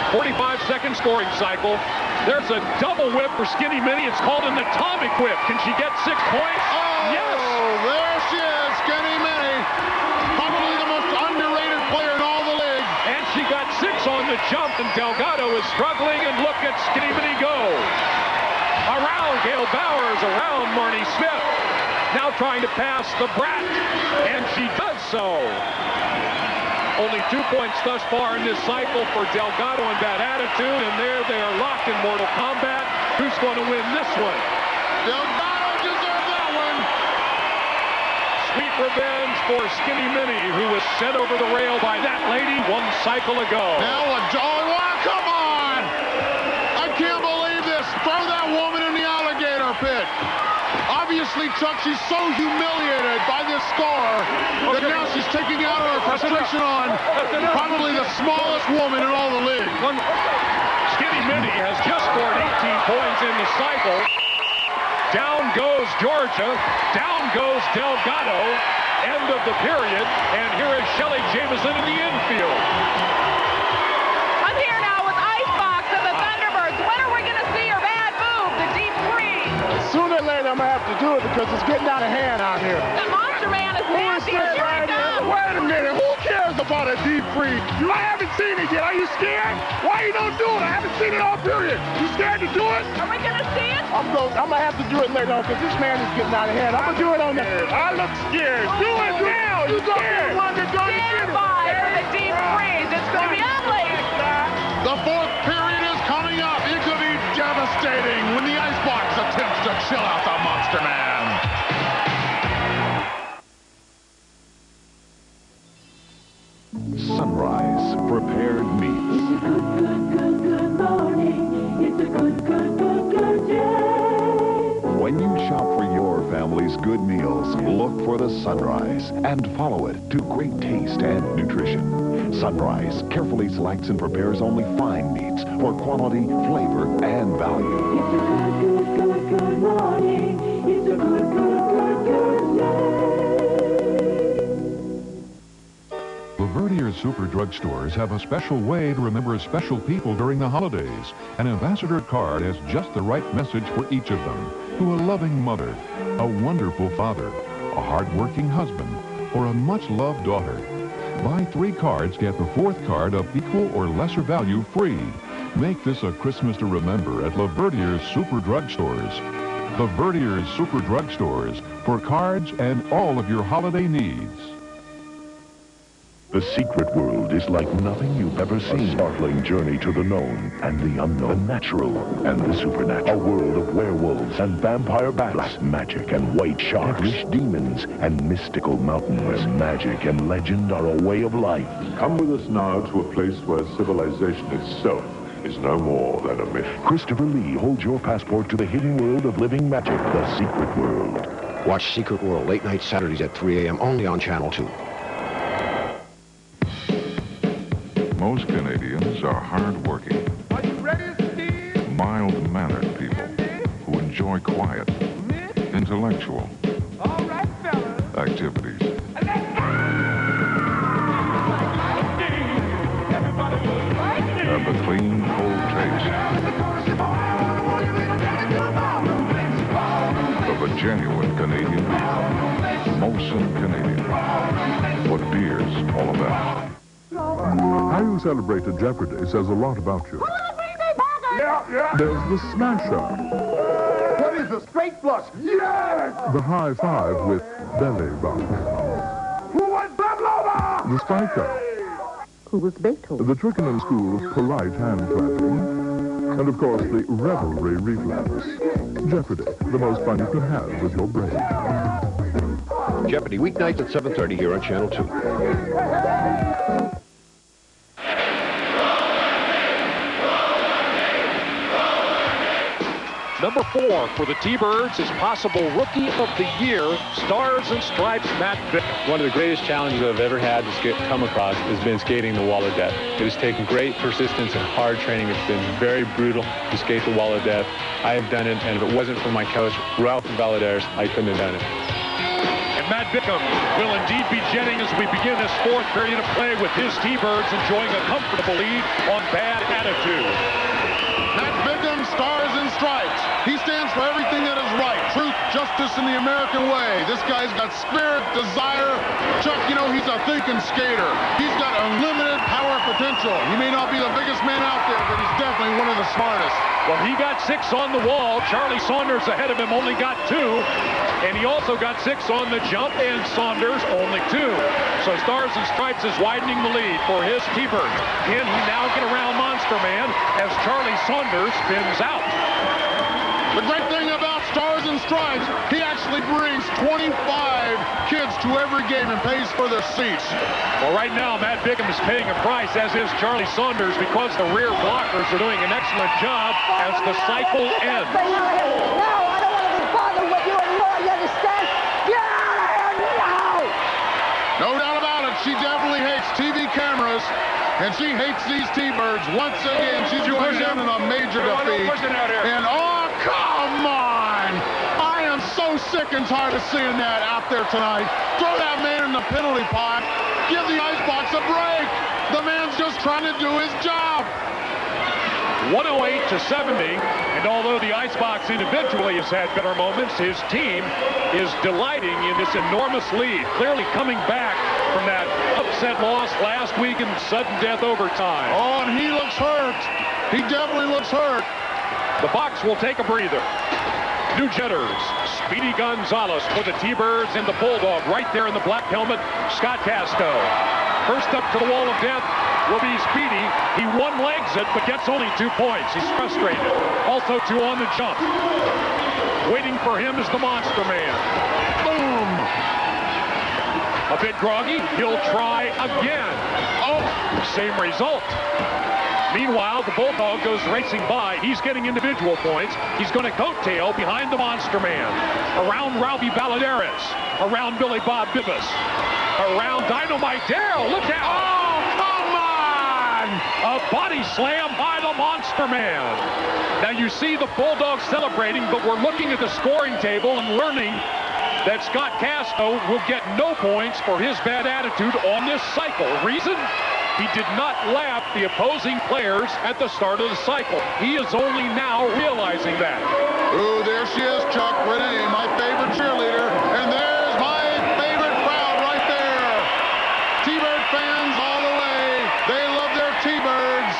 45-second scoring cycle. There's a double whip for Skinny Minnie. It's called an atomic whip. Can she get 6 points? Oh, yes! There she is, Skinny Minnie. Probably the most underrated player in all the league. And she got 6 on the jump, and Delgado is struggling, and look at Skinny Minnie go. Around Gail Bowers, around Marnie Smith. Now trying to pass the Brat, and she does so. Only 2 points thus far in this cycle for Delgado and bad attitude, and there they are locked in mortal combat. Who's going to win this one? Delgado deserves that one. Sweet revenge for Skinny Minnie, who was sent over the rail by that lady 1 cycle ago. Now come on! I can't believe this. Throw that woman in the alligator pit. Obviously, Chuck, she's so humiliated by this score that now she's taking out her frustration on probably the smallest woman in all the league. Skinny Minnie has just scored 18 points in the cycle. Down goes Georgia. Down goes Delgado. End of the period. And here is Shelly Jamison in the infield. I'm here now with Icebox and the Thunderbirds. When are we going to see your bad move, the deep freeze? Sooner or later, I'm going to have to do it because it's getting out of hand out here. The Monster Man is nasty. Here it comes. Wait a minute. Who cares about a deep freeze? I haven't seen it yet. Are you scared? Why you don't do it? I haven't seen it all period. You scared to do it? Are we going to see it? I'm going to have to do it later on because this man is getting out of hand. I'm going to do it on there. I look scared. Do it now. You scared. Stand by for the deep freeze. It's going to be ugly. The 4th period is coming up. It could be devastating when the Icebox attempts to chill out the Monster Man. Sunrise prepared meats. It's a good morning. It's a good day. When you shop for your family's good meals, look for the Sunrise and follow it to great taste and nutrition. Sunrise carefully selects and prepares only fine meats for quality, flavor, and value. It's a good morning. It's a good day. Laverdier's Super Drugstores have a special way to remember special people during the holidays. An ambassador card has just the right message for each of them. To a loving mother, a wonderful father, a hard-working husband, or a much-loved daughter. Buy 3 cards, get the 4th card of equal or lesser value free. Make this a Christmas to remember at Laverdier's Super Drugstores. Laverdier's Super Drugstores for cards and all of your holiday needs. The secret world is like nothing you've ever seen. A startling journey to the known and the unknown, the natural and the supernatural. A world of werewolves and vampire bats, black magic and white sharks, devilish demons and mystical mountains, where magic and legend are a way of life. Come with us now to a place where civilization itself is no more than a myth. Christopher Lee holds your passport to the hidden world of living magic, the secret world. Watch Secret World late night Saturdays at 3 a.m. only on Channel 2. Most Canadians are hard-working, mild-mannered people who enjoy quiet, intellectual activities. And the clean, cold taste of a genuine Canadian beer. Molson Canadian. What beer's all about. How you celebrate a Jeopardy says a lot about you. There's the smasher. What is the straight flush? Yes! The high five with belly bump. Who was Pavlova? The spiker. Who was Beethoven? The Twickenham School of polite hand clapping. And of course, the revelry reflex. Jeopardy, the most fun you can have with your brain. Jeopardy, weeknights at 7:30 here on Channel 2. Number 4 for the T-Birds is possible Rookie of the Year, Stars and Stripes, Matt Bickham. One of the greatest challenges I've ever had to come across has been skating the wall of death. It has taken great persistence and hard training. It's been very brutal to skate the wall of death. I have done it, and if it wasn't for my coach, Ralph Valadares, I couldn't have done it. And Matt Bickham will indeed be jetting as we begin this 4th period of play with his T-Birds enjoying a comfortable lead on Bad Attitude. Matt Bickham, Stars and Stripes. He stands for everything that is right. Truth, justice, and the American way. This guy's got spirit, desire. Chuck, you know, he's a thinking skater. He's got unlimited power potential. He may not be the biggest man out there, but he's definitely one of the smartest. Well, he got 6 on the wall. Charlie Saunders ahead of him only got 2. And he also got 6 on the jump, and Saunders only 2. So Stars and Stripes is widening the lead for his T-Bird. Can he now get around Monster Man as Charlie Saunders spins out? The great thing about Stars and Stripes, he actually brings 25 kids to every game and pays for their seats. Well, right now, Matt Bickham is paying a price, as is Charlie Saunders, because the rear blockers are doing an excellent job as the cycle ends. No, I don't want to be bothered with you anymore, you understand? Get out of here now! No doubt about it, she definitely hates TV cameras, and she hates these T-Birds. Once again, she's going down in a major defeat. And oh, come on! I am so sick and tired of seeing that out there tonight. Throw that man in the penalty pot. Give the icebox a break. The man's just trying to do his job. 108 to 70, and although the Icebox individually has had better moments, his team is delighting in this enormous lead, clearly coming back from that upset loss last week in sudden death overtime. Oh, and he looks hurt. He definitely looks hurt. The box will take a breather. New jetters, Speedy Gonzalez for the T-Birds, and the Bulldog right there in the black helmet, Scott Casto. First up to the wall of death will be Speedy. He one-legs it, but gets only 2 points. He's frustrated. Also 2 on the jump. Waiting for him is the Monster Man. Boom! A bit groggy. He'll try again. Oh, same result. Meanwhile, the Bulldog goes racing by. He's getting individual points. He's going to coattail behind the Monster Man. Around Ralphie Valadares. Around Billy Bob Bibbas. Around Dynamite Darrell. Look out! Oh, come on! A body slam by the Monster Man. Now you see the Bulldog celebrating, but we're looking at the scoring table and learning that Scott Casto will get no points for his bad attitude on this cycle. Reason? He did not laugh the opposing players at the start of the cycle. He is only now realizing that. Oh, there she is, Chuck Renee, my favorite cheerleader. And there's my favorite crowd right there. T-Bird fans all the way. They love their T-Birds.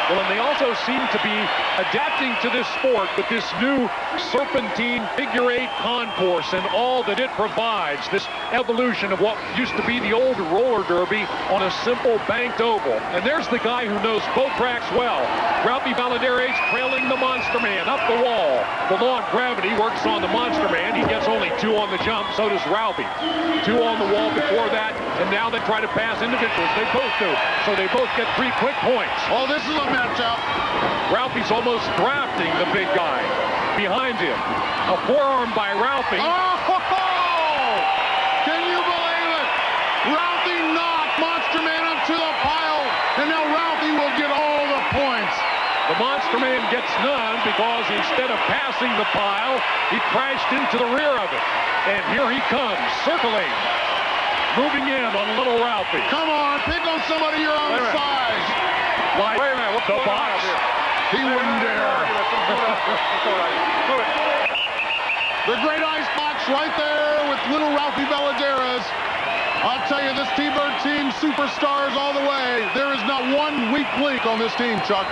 Well, and they also seem to be adapting to this sport with this new serpentine figure 8 concourse and all that it provides, this evolution of what used to be the old roller derby on a simple banked oval. And there's the guy who knows both tracks well. Ralphie Valadares trailing the Monster Man up the wall. The law of gravity works on the Monster Man. He gets only 2 on the jump, so does Ralphie. 2 on the wall before that, and now they try to pass individuals. They both do. So they both get 3 quick points. Oh, this is a matchup. Ralphie's almost drafting the big guy behind him. A forearm by Ralphie. Oh! Can you believe it? Ralphie knocked Monster Man up to the pile, and now Ralphie will get all the points. The Monster Man gets none because instead of passing the pile, he crashed into the rear of it. And here he comes, circling, moving in on little Ralphie. Come on, pick on somebody your own size. Like wait a minute, what's the going box. on here? He wouldn't dare. The great ice box right there with little Ralphie Valadares. I'll tell you, this T-Bird team, superstars all the way. There is not one weak link on this team, Chuck.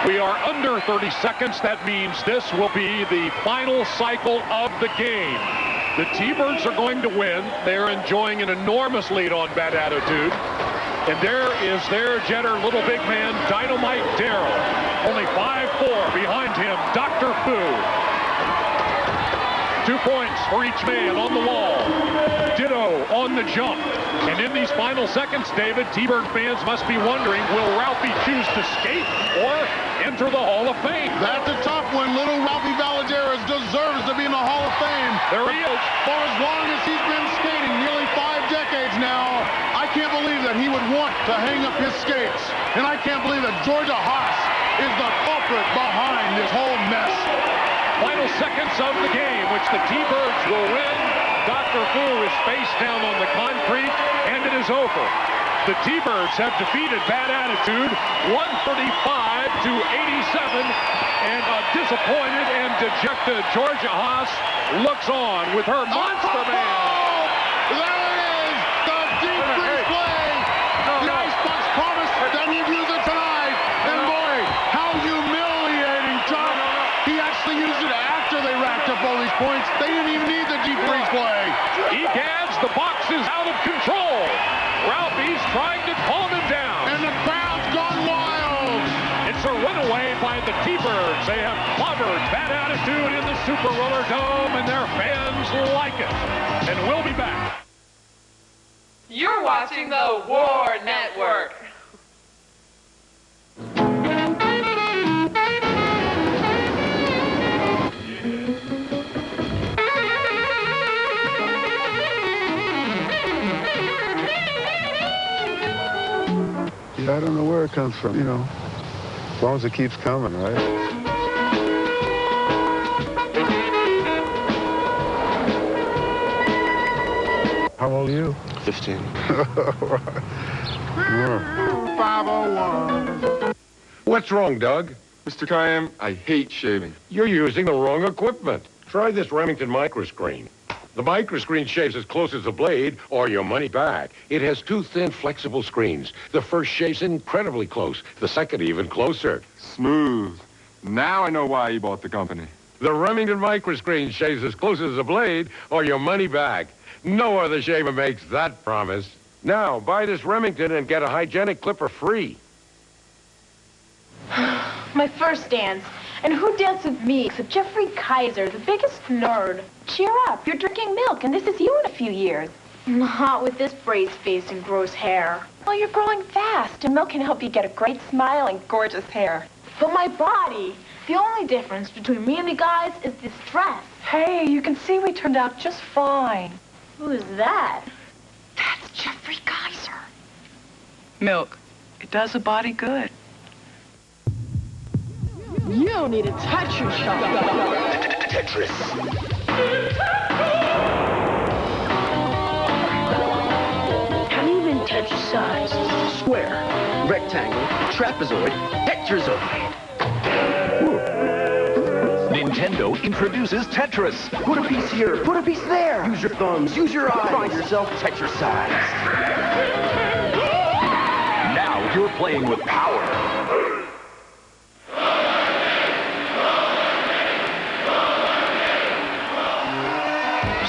We are under 30 seconds. That means this will be the final cycle of the game. The T-Birds are going to win. They're enjoying an enormous lead on Bad Attitude. And there is their jetter, little big man, Dynamite Darrell. Only 5'4", behind him, Dr. Fu. 2 points for each man on the wall. Ditto on the jump. And in these final seconds, David, T-Bird fans must be wondering, will Ralphie choose to skate or enter the Hall of Fame? That's a tough one. Little Ralphie Valadares deserves to be in the Hall of Fame. There he is. For as long as he's been skating, nearly 5 decades now, I can't believe that he would want to hang up his skates. And I can't believe that Georgia Haas is the culprit behind this whole mess. Final seconds of the game, which the T-Birds will win. Dr. Fu is face down on the concrete, and it is over. The T-Birds have defeated Bad Attitude 135 to 87, and a disappointed and dejected Georgia Haas looks on with her Monster Man. There it is, the deep freeze play. The Icebox promised that he'd use it tonight, and boy, how humiliating, Chuck. He actually used it after they racked up all these points. They didn't even need the deep freeze play. Egads, the box is out of control. Ralphie's trying to calm him down. And the crowd's gone wild. It's a runaway by the T-Birds. They have clobbered Bad Attitude in the Super Roller Dome, and their fans like it. And we'll be back. You're watching the War Network. I don't know where it comes from, you know. As long as it keeps coming, right? How old are you? 15. 501. What's wrong, Doug? Mr. Kayam, I hate shaving. You're using the wrong equipment. Try this Remington microscreen. The microscreen shaves as close as a blade, or your money back. It has 2 thin, flexible screens. The first shaves incredibly close. The second even closer. Smooth. Now I know why you bought the company. The Remington microscreen shaves as close as a blade, or your money back. No other shaver makes that promise. Now, buy this Remington and get a hygienic clipper free. My first dance. And who danced with me except Jeffrey Kaiser, the biggest nerd? Cheer up, you're drinking milk, and this is you in a few years. Not with this braised face and gross hair. Well, you're growing fast, and milk can help you get a great smile and gorgeous hair. But my body, the only difference between me and the guys is this dress. Hey, you can see we turned out just fine. Who is that? That's Jeffrey Kaiser. Milk, it does a body good. You need a Tetris shot. Tetris. Have you been Tetrisized? Square, rectangle, trapezoid, tetrazoid. Nintendo introduces Tetris. Put a piece here, put a piece there. Use your thumbs, use your eyes. Find yourself Tetrisized. Now You're playing with power.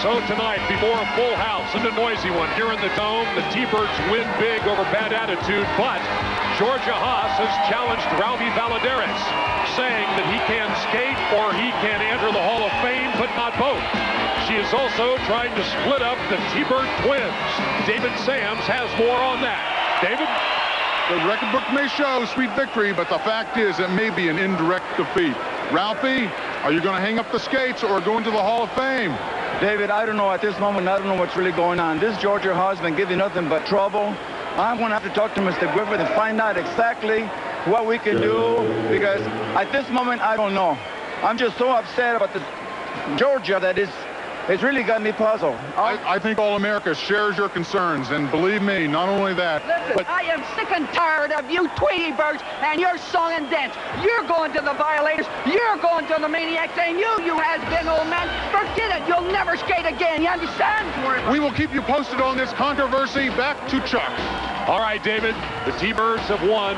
So tonight, before a full house and a noisy one here in the Dome, the T-Birds win big over Bad Attitude, but Georgia Haas has challenged Ralphie Valadares, saying that he can skate or he can enter the Hall of Fame, but not both. She is also trying to split up the T-Bird twins. David Sams has more on that. David? The record book may show sweet victory, but the fact is it may be an indirect defeat. Ralphie, are you going to hang up the skates or go into the Hall of Fame? David, I don't know at this moment. I don't know what's really going on. This Georgia has been giving nothing but trouble. I'm going to have to talk to Mr. Griffith and find out exactly what we can do, because at this moment, I don't know. I'm just so upset about the Georgia that it's really got me puzzled. I think all America shares your concerns, and believe me, not only that, Listen, but I am sick and tired of you Tweety Birds and your song and dance. You're going to the Violators, you're going to the Maniacs, and you has-been old man, forget it, you'll never skate again, you understand? We will keep you posted on this controversy. Back to Chuck. All right, David, the T-Birds have won.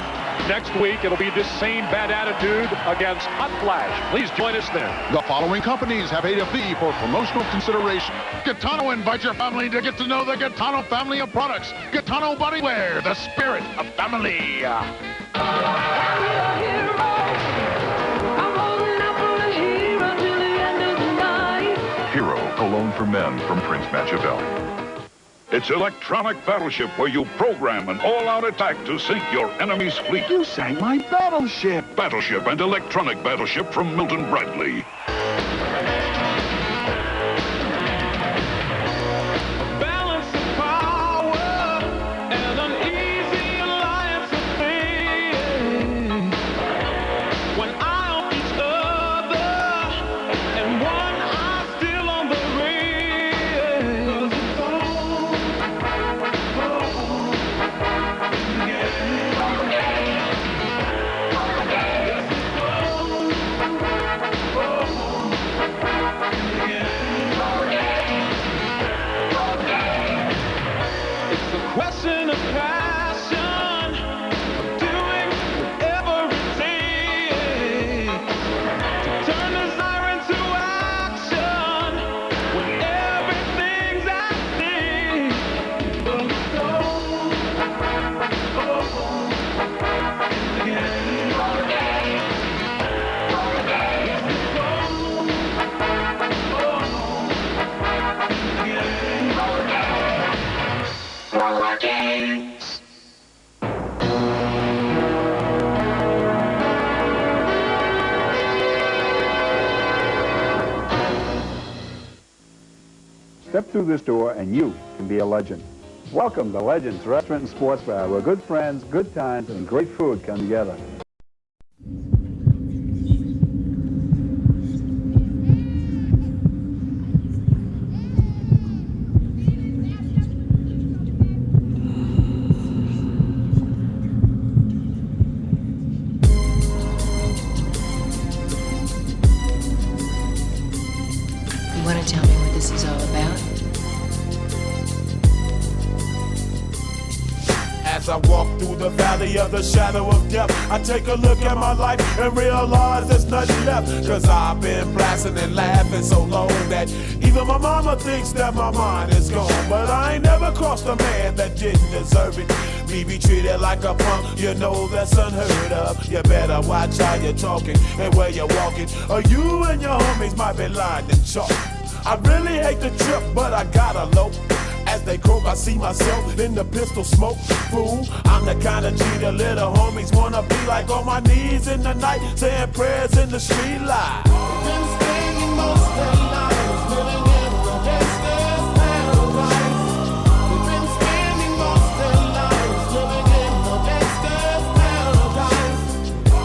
Next week, it'll be this same Bad Attitude against Hot Flash. Please join us then. The following companies have paid a fee for promotional consideration. Gaetano invites your family to get to know the Gaetano family of products. Gaetano Bodywear, the spirit of family. Hero, cologne for men from Prince Machiavelli. It's electronic battleship where you program an all-out attack to sink your enemy's fleet. You sang my battleship. Battleship and electronic battleship from Milton Bradley. Balance of power and an easy alliance of fate. When eye on each other and one eye still on the rail. Question of passion, of doing whatever it takes to turn desire into action when everything's at stake. But Step through this door and you can be a legend. Welcome to Legends Restaurant and Sports Bar, where good friends, good times, and great food come together. You want to tell me what this is all about? As I walk through the valley of the shadow of death, I take a look at my life and realize there's nothing left. Cause I've been blasting and laughing so long that even my mama thinks that my mind is gone. But I ain't never crossed a man that didn't deserve it. Me be treated like a punk, you know that's unheard of. You better watch how you're talking and where you're walking, or you and your homies might be lined in chalk. I really hate the trip, but I gotta low. As they croak, I see myself in the pistol smoke. Fool, I'm the kind of G the little homies wanna be like, on my knees in the night, saying prayers in the street light. Been spending most of their lives living in the gangster's paradise. We've been spending most of their lives living in the gangster's paradise.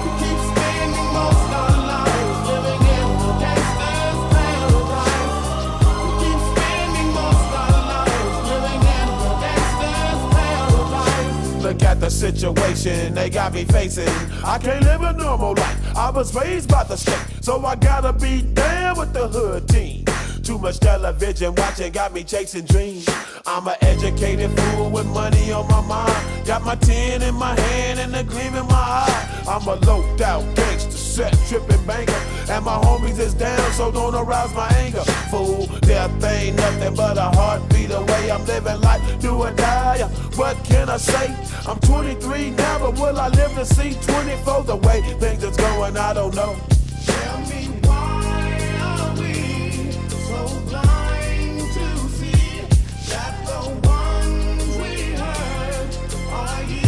We keep spending most of our lives living in the gangster's paradise. We keep spending most of our lives living in the gangster's paradise. Look at the situation they got me facing. I can't live a normal life. I was raised by the state, so I gotta be down with the hood team. Too much television watching got me chasing dreams. I'm an educated fool with money on my mind. Got my tin in my hand and a gleam in my eye. I'm a loped out gangster, set tripping banker. And my homies is down, so don't arouse my anger. Fool, death ain't nothing but a heartbeat away. I'm living life, do or die. What can I say? I'm 23 now, but will I live to see 24? The way things is going, I don't know. Tell me why are we so blind to see that the ones we hurt are you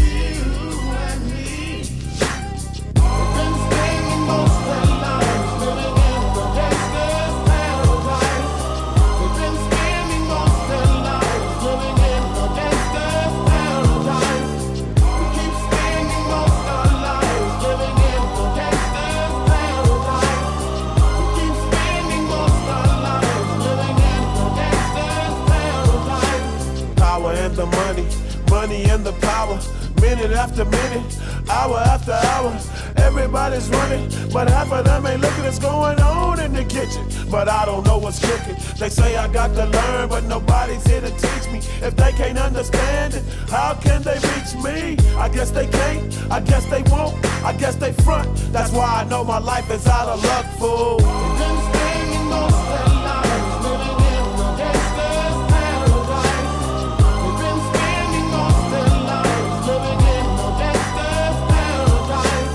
and me? We've been spending most of our lives living in the gangster's paradise. We've been spending most of our lives living in the gangster's paradise. We keep spending most of our lives living in the gangster's paradise. We keep spending most of our lives living in the gangster's paradise. Power and the money, money and the power. Minute after minute, hour after hour, everybody's running, but half of them ain't looking what's going on in the kitchen. But I don't know what's cooking. They say I got to learn, but nobody's here to teach me. If they can't understand it, how can they reach me? I guess they can't, I guess they won't, I guess they front. That's why I know my life is out of luck, fool. We've been spending most of our lives living in the gangster's paradise. We've been spending most of our lives living in the gangster's paradise.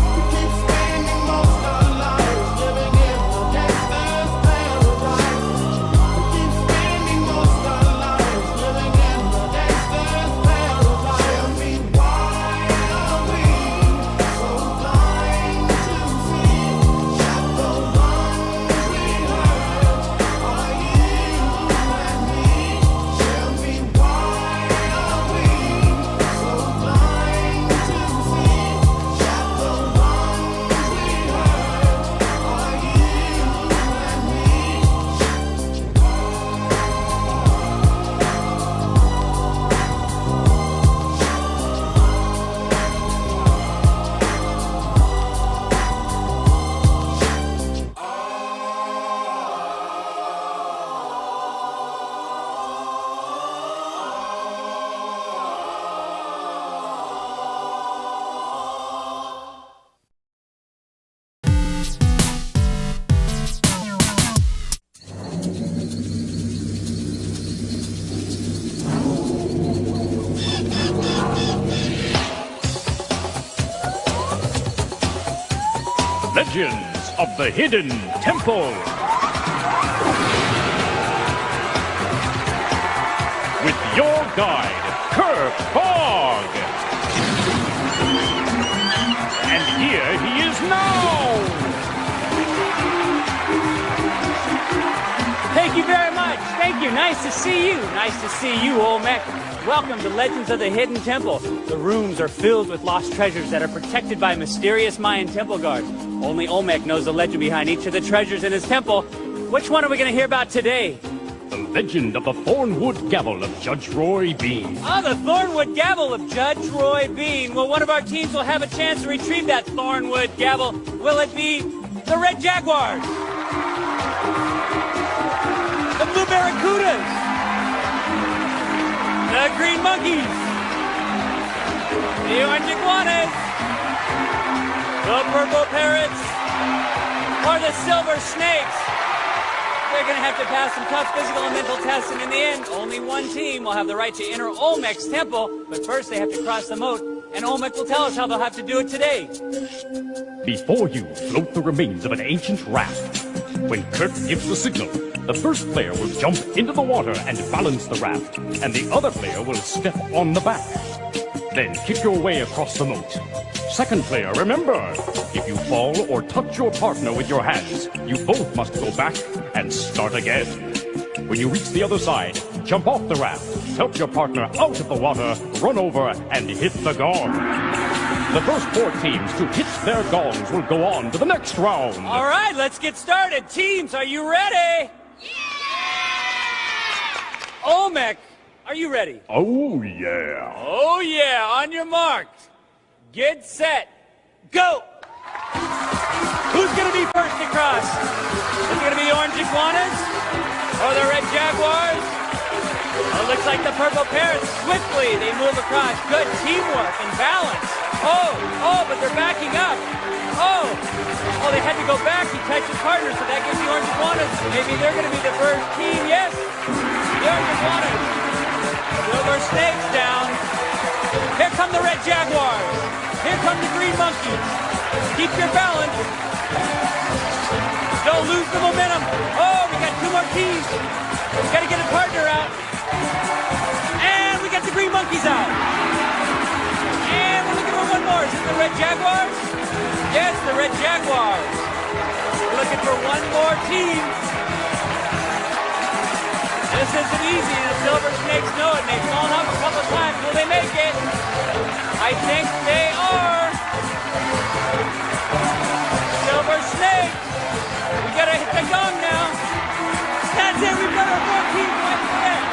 We keep spending most of our lives living in the gangster's paradise. We keep spending most of our lives living in the gangster's paradise. Tell me why are we so blind to see that the ones we hurt are you and me? Tell me why are we so blind to see that the ones we hurt are Legends of the Hidden Temple. With your guide, Kirk Fogg. And here he is now. Thank you very much. Thank you. Nice to see you. Nice to see you, Olmec. Welcome to Legends of the Hidden Temple. The rooms are filled with lost treasures that are protected by mysterious Mayan temple guards. Only Olmec knows the legend behind each of the treasures in his temple. Which one are we going to hear about today? The legend of the Thornwood Gavel of Judge Roy Bean. Ah, the Thornwood Gavel of Judge Roy Bean. Well, one of our teams will have a chance to retrieve that Thornwood Gavel. Will it be the Red Jaguars? The Blue Barracudas? The Green Monkeys? The Orange Iguanas? The Purple Parrots? Or the Silver Snakes? They're going to have to pass some tough physical and mental tests, and in the end, only one team will have the right to enter Olmec's temple. But first, they have to cross the moat, and Olmec will tell us how they'll have to do it today. Before you float the remains of an ancient raft. When Kirk gives the signal, the first player will jump into the water and balance the raft, and the other player will step on the back. Then kick your way across the moat. Second player, remember, if you fall or touch your partner with your hands, you both must go back and start again. When you reach the other side, jump off the raft, help your partner out of the water, run over, and hit the gong. The first 4 teams to hit their gongs will go on to the next round. All right, let's get started. Teams, are you ready? Yeah! Olmec, are you ready? Oh, yeah. Oh, yeah. On your mark. Get set. Go! Who's going to be first to cross? Is it going to be Orange Iguanas? or the Red Jaguars? Well, it looks like the Purple Parrots swiftly, they move across. Good teamwork and balance. Oh, but they're backing up. Oh, they had to go back. He touched his partner, so that gives the Orange Iguanas. Maybe they're going to be the first team. Yes, the Orange Iguanas. Silver Snakes down. Here come the Red Jaguars. Here come the Green Monkeys. Keep your balance. Don't lose the momentum. Oh, we got 2 more teams. We got to get a partner out. And we got the Green Monkeys out. And we're looking for one more. Is it the Red Jaguars? Yes, the Red Jaguars. We're looking for one more team. This isn't easy. The Silver Snakes know it. They've fallen off a couple times. Will they make it? I think they are. Silver Snakes. We gotta hit the gong now. That's it. We've got our 4 teams right there.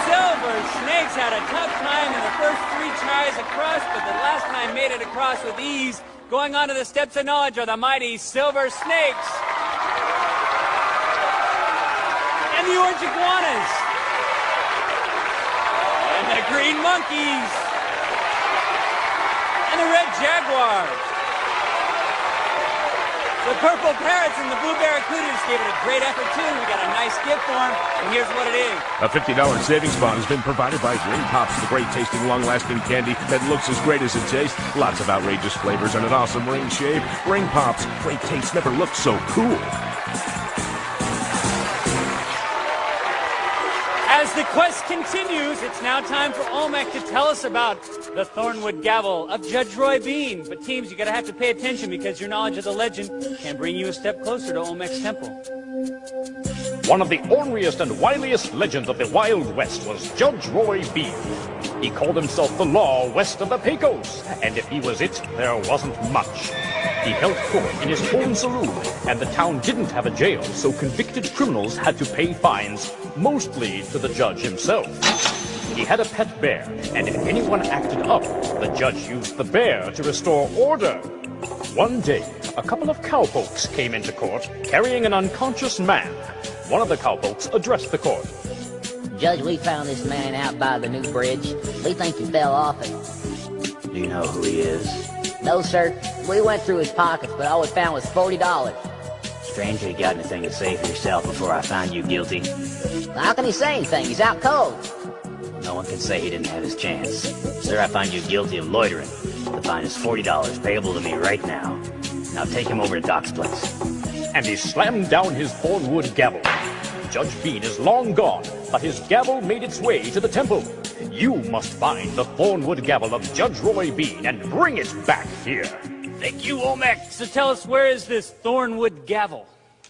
Silver Snakes had a tough time in the first 3 tries across, but the last time made it across with ease. Going on to the steps of knowledge are the mighty Silver Snakes. And the Orange Iguanas. And the Green Monkeys. And the Red Jaguars. The Purple Parrots and the Blue Barracudas gave it a great effort too. We got a nice gift for them, and here's what it is. A $50 savings bond has been provided by Ring Pops, the great tasting, long-lasting candy that looks as great as it tastes. Lots of outrageous flavors and an awesome ring shape. Ring Pops, great taste never looked so cool. As the quest continues, it's now time for Olmec to tell us about the Thornwood Gavel of Judge Roy Bean. But teams, you gotta have to pay attention because your knowledge of the legend can bring you a step closer to Olmec's temple. One of the orneriest and wiliest legends of the Wild West was Judge Roy Bean. He called himself the law west of the Pecos, and if he was it, there wasn't much. He held court in his own saloon, and the town didn't have a jail, so convicted criminals had to pay fines, mostly to the judge himself. He had a pet bear, and if anyone acted up, the judge used the bear to restore order. One day, a couple of cowpokes came into court carrying an unconscious man. One of the cowpokes addressed the court. Judge, we found this man out by the new bridge. We think he fell off it. Do you know who he is? No, sir. We went through his pockets, but all we found was $40. Stranger, you got anything to say for yourself before I find you guilty? How can he say anything? He's out cold. No one can say he didn't have his chance. Sir, I find you guilty of loitering. The fine is $40, payable to me right now. Now take him over to Doc's place. And he slammed down his Thornwood gavel. Judge Bean is long gone, but his gavel made its way to the temple. You must find the Thornwood gavel of Judge Roy Bean and bring it back here. Thank you, Olmec. So tell us, where is this Thornwood gavel?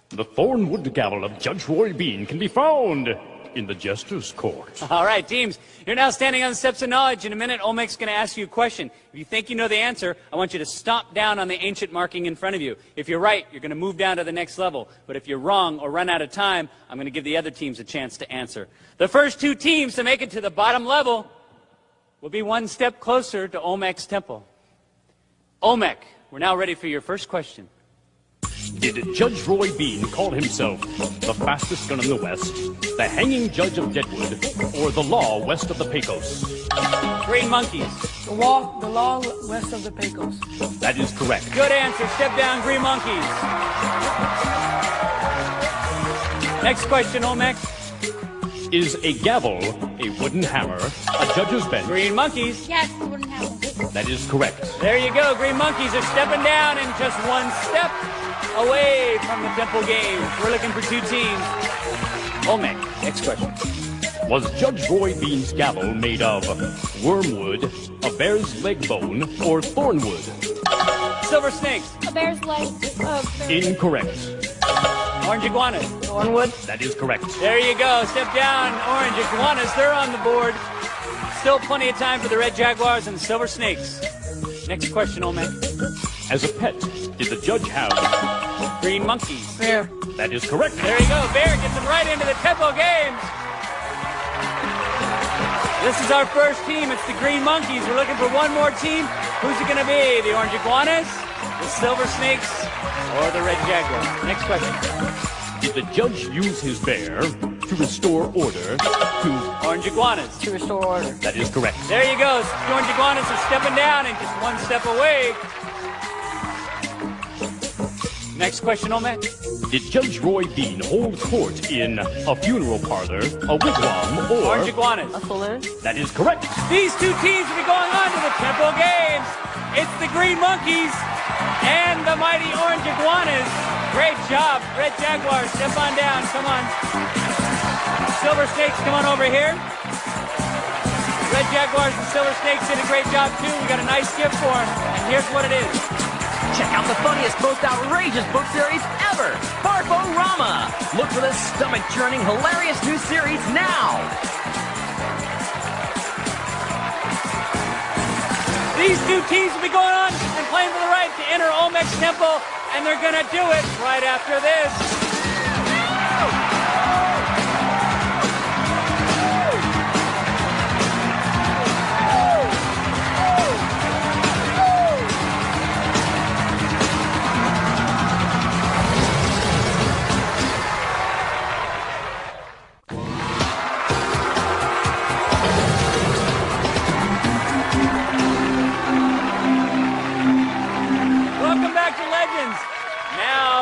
The Thornwood gavel of Judge Roy Bean can be found in the Jester's Court. All right, teams, you're now standing on the steps of knowledge. In a minute, Olmec's going to ask you a question. If you think you know the answer, I want you to stomp down on the ancient marking in front of you. If you're right, you're going to move down to the next level. But if you're wrong or run out of time, I'm going to give the other teams a chance to answer. The first 2 teams to make it to the bottom level will be one step closer to Olmec's temple. Olmec, we're now ready for your first question. Did Judge Roy Bean call himself the fastest gun in the West, the hanging judge of Deadwood, or the law west of the Pecos? Green Monkeys. The law west of the Pecos. That is correct. Good answer. Step down, Green Monkeys. Next question, Olmec. Is a gavel a wooden hammer, a judge's bench? Green Monkeys. Yes, the wooden hammer. That is correct. There you go. Green Monkeys are stepping down and just one step away from the temple games. We're looking for 2 teams. Olmec, next question. Was Judge Roy Bean's gavel made of wormwood, a bear's leg bone, or thornwood? Silver Snakes. A bear's leg. Incorrect. Orange Iguanas. Thornwood. That is correct. There you go. Step down, Orange Iguanas. They're on the board. Still plenty of time for the Red Jaguars and the Silver Snakes. Next question, Olmec. As a pet, did the judge have Green Monkeys? Bear. That is correct. There you go. Bear gets them right into the temple games. This is our first team. It's the Green Monkeys. We're looking for one more team. Who's it going to be? The Orange Iguanas, the Silver Snakes, or the Red Jaguars? Next question. Did the judge use his bear To restore order to... Orange iguanas. To restore order. That is correct. There you go. The orange iguanas are stepping down and just one step away. Next question, Olmec. Did Judge Roy Bean hold court in a funeral parlor, a wigwam, or... Orange iguanas. A saloon. That is correct. These two teams will be going on to the Temple Games. It's the Green Monkeys and the mighty Orange Iguanas. Great job. Red Jaguars, step on down. Come on. Silver Snakes, come on over here. Red Jaguars and Silver Snakes did a great job, too. We got a nice gift for them. And here's what it is. Check out the funniest, most outrageous book series ever, Barborama. Look for this stomach-churning, hilarious new series now. These two teams will be going on and playing for the right to enter Olmec's Temple, and they're going to do it right after this.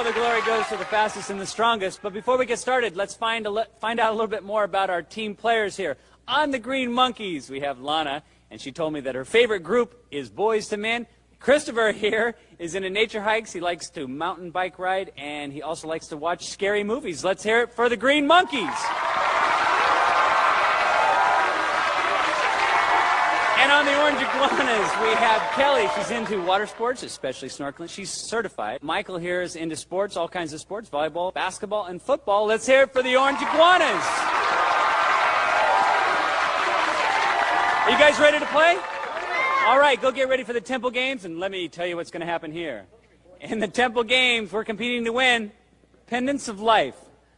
The glory goes to the fastest and the strongest. But before we get started, let's find out a little bit more about our team players here. On the Green Monkeys, we have Lana, and she told me that her favorite group is Boys to Men. Christopher here is into nature hikes. He likes to mountain bike ride, and he also likes to watch scary movies. Let's hear it for the Green Monkeys. And on the Orange Iguanas, we have Kelly. She's into water sports, especially snorkeling. She's certified. Michael here is into sports, all kinds of sports, volleyball, basketball, and football. Let's hear it for the Orange Iguanas. Are you guys ready to play? All right, go get ready for the Temple Games, and let me tell you what's going to happen here. In the Temple Games, we're competing to win pendants of life.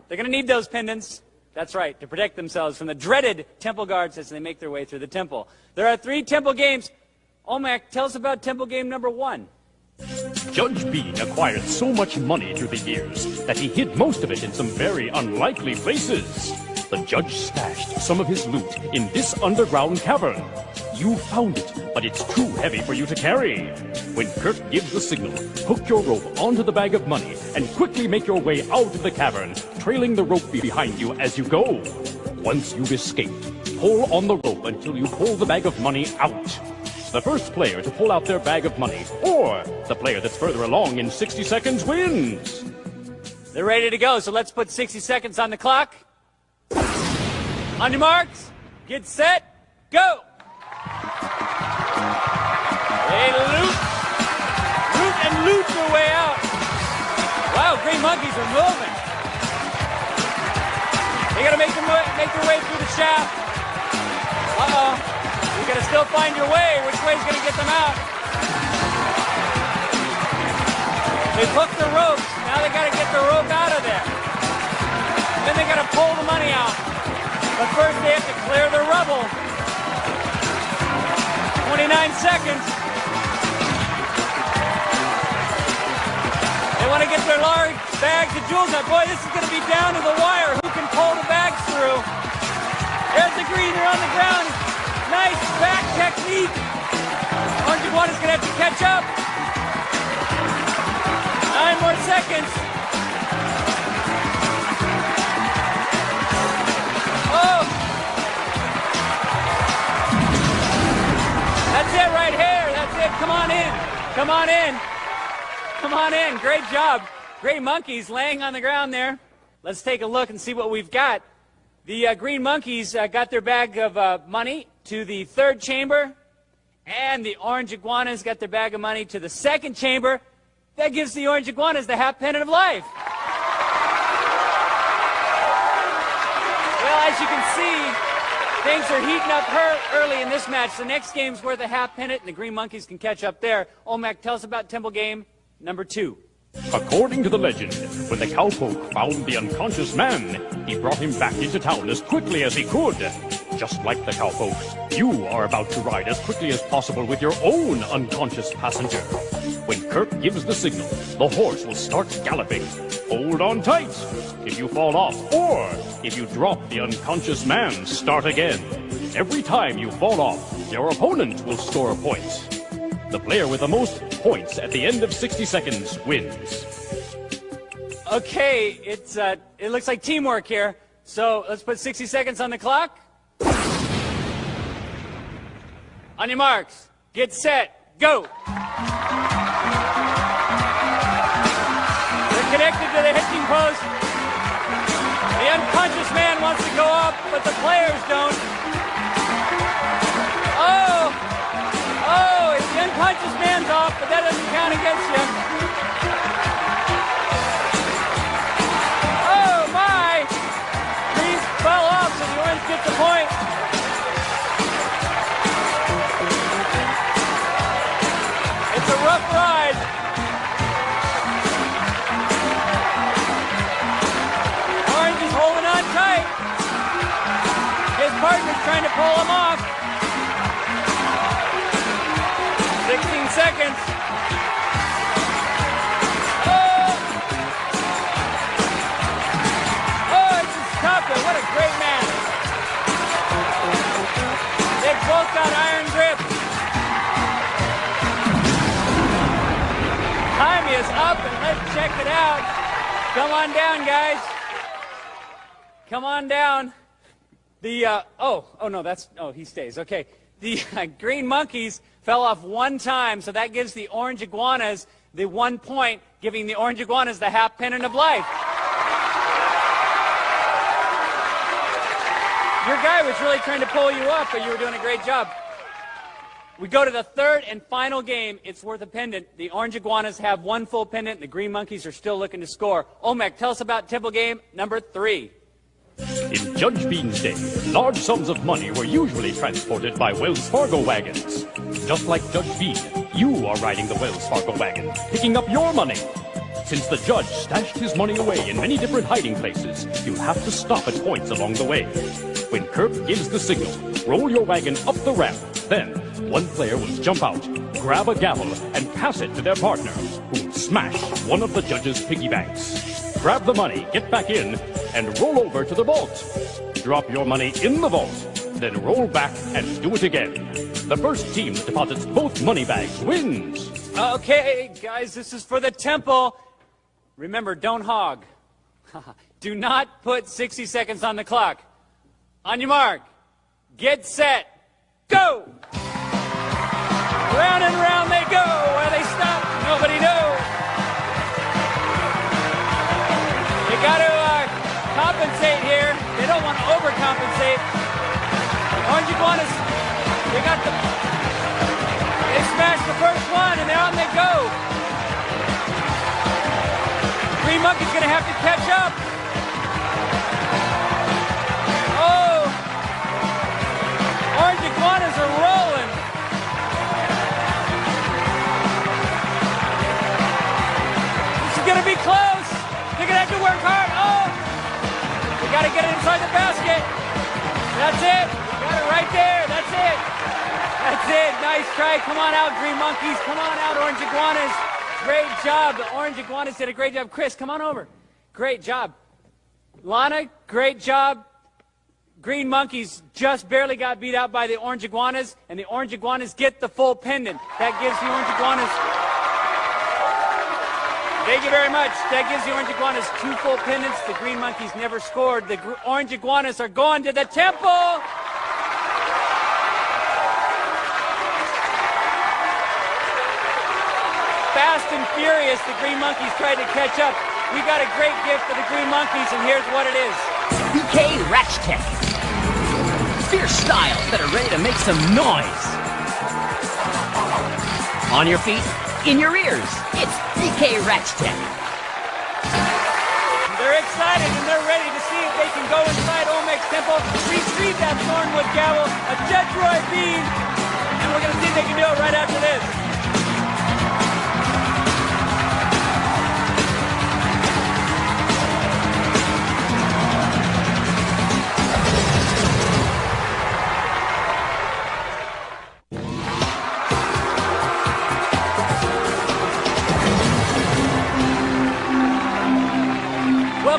They're going to need those pendants. That's right, to protect themselves from the dreaded temple guards as they make their way through the temple. There are 3 temple games. Olmec, tell us about temple game number 1. Judge Bean acquired so much money through the years that he hid most of it in some very unlikely places. The judge stashed some of his loot in this underground cavern. You found it, but it's too heavy for you to carry. When Kirk gives the signal, hook your rope onto the bag of money and quickly make your way out of the cavern, trailing the rope behind you as you go. Once you've escaped, pull on the rope until you pull the bag of money out. The first player to pull out their bag of money, or the player that's further along in 60 seconds wins. They're ready to go, so let's put 60 seconds on the clock. On your marks, get set, go! They loot their way out. Wow, Green Monkeys are moving. They gotta make their way through the shaft. Uh-oh. You gotta still find your way. Which way's gonna get them out? They hooked the ropes. Now they gotta get the rope out of there. Then they gotta pull the money out. But first they have to clear the rubble. 29 seconds. They want to get their large bags of jewels out. Boy, this is going to be down to the wire. Who can pull the bags through? There's the green. They're on the ground. Nice back technique. Orange Iguana's going to have to catch up. 9 more seconds. Oh! That's it right here. That's it. Come on in. Come on in. Come on in. Great job. Great Monkeys laying on the ground there. Let's take a look and see what we've got. The Green Monkeys got their bag of money to the 3rd chamber, and the Orange Iguanas got their bag of money to the 2nd chamber. That gives the Orange Iguanas the half pendant of life. Well, as you can see, things are heating up early in this match. The next game's worth a half pendant, and the Green Monkeys can catch up there. Olmec, tell us about Temple Game number 2. According to the legend, when the cowpoke found the unconscious man, he brought him back into town as quickly as he could. Just like the cowpoke, you are about to ride as quickly as possible with your own unconscious passenger. When Kirk gives the signal, the horse will start galloping. Hold on tight. if you fall off, or if you drop the unconscious man, start again. Every time you fall off, your opponent will score points. The player with the most points at the end of 60 seconds wins. Okay, it looks like teamwork here. So let's put 60 seconds on the clock. On your marks, get set, go. They're connected to the hitching post. The unconscious man wants to go up, but the players don't. Oh, if the unconscious man's off, but that doesn't count against you. Oh, my. Green fell off, so the orange gets the point. It's a rough ride. Orange is holding on tight. His partner's trying to pull him off. 16 seconds. Oh, it's just tough. What a great match. They've both got iron grip. Time is up, and let's check it out. Come on down, guys. Come on down. He stays. Okay. The green monkeys fell off one time, so that gives the orange iguanas the 1 point, giving the orange iguanas the half pennant of life. Your guy was really trying to pull you up, but you were doing a great job. We go to the third and final game. It's worth a pendant. The orange iguanas have 1 full pendant. The green monkeys are still looking to score. Olmec, tell us about Temple game number 3. In Judge Bean's day, large sums of money were usually transported by Wells Fargo wagons. Just like Judge Bean, you are riding the Wells Fargo wagon, picking up your money. Since the judge stashed his money away in many different hiding places, you'll have to stop at points along the way. When Kirk gives the signal, roll your wagon up the ramp. Then, one player will jump out, grab a gavel, and pass it to their partner, who'll smash one of the judge's piggy banks. Grab the money, get back in, and roll over to the vault. Drop your money in the vault, then roll back and do it again. The first team that deposits both money bags wins. Okay, guys, this is for the temple. Remember, don't hog. Do not put 60 seconds on the clock. On your mark, get set, go! Round and round they go. Where they stop, nobody knows. They got to compensate here. They don't want to overcompensate. Orange iguanas, they smashed the first one, and on they go. Green monkey's going to have to catch up. Oh, orange iguanas are rolling. This is going to be close. They're going to have to work hard. Oh, we got to get it inside the basket. That's it. We got it right there. That's it. That's it. Nice try. Come on out, green monkeys. Come on out, orange iguanas. Great job. The orange iguanas did a great job. Chris, come on over. Great job. Lana, great job. Green monkeys just barely got beat out by the orange iguanas, and the orange iguanas get the full pendant. That gives the orange iguanas... Thank you very much. That gives the orange iguanas 2 full pendants. The green monkeys never scored. The orange iguanas are going to the temple. Fast and furious, the green monkeys tried to catch up. We got a great gift for the green monkeys, and here's what it is. BK Ratchet. Fierce styles that are ready to make some noise. On your feet, in your ears, it's BK Ratchet. They're excited and they're ready to see if they can go inside Olmec's temple, retrieve that Thornwood gavel, a Judge Roy bean, and we're going to see if they can do it right after this.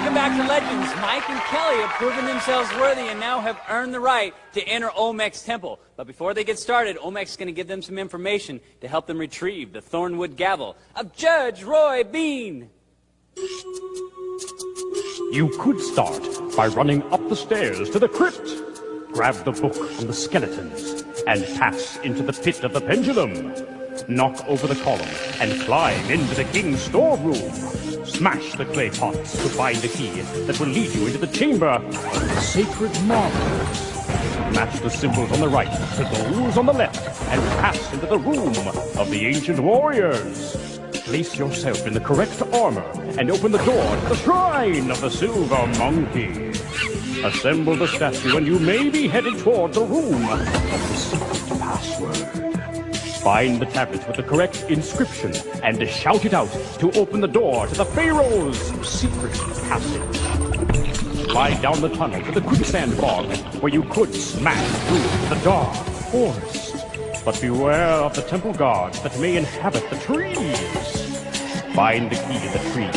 Welcome back to Legends. Mike and Kelly have proven themselves worthy and now have earned the right to enter Olmec's temple. But before they get started, Olmec's going to give them some information to help them retrieve the Thornwood gavel of Judge Roy Bean. You could start by running up the stairs to the crypt. Grab the book from the skeletons and pass into the pit of the pendulum. Knock over the column and climb into the king's storeroom. Smash the clay pots to find the key that will lead you into the chamber of the sacred marbles. Match the symbols on the right to those on the left and pass into the room of the ancient warriors. Place yourself in the correct armor and open the door to the shrine of the silver monkey. Assemble the statue and you may be headed toward the room of the secret password. Find the tablet with the correct inscription and shout it out to open the door to the Pharaoh's secret passage. Slide down the tunnel to the quicksand bog where you could smash through the dark forest. But beware of the temple guards that may inhabit the trees. Find the key in the tree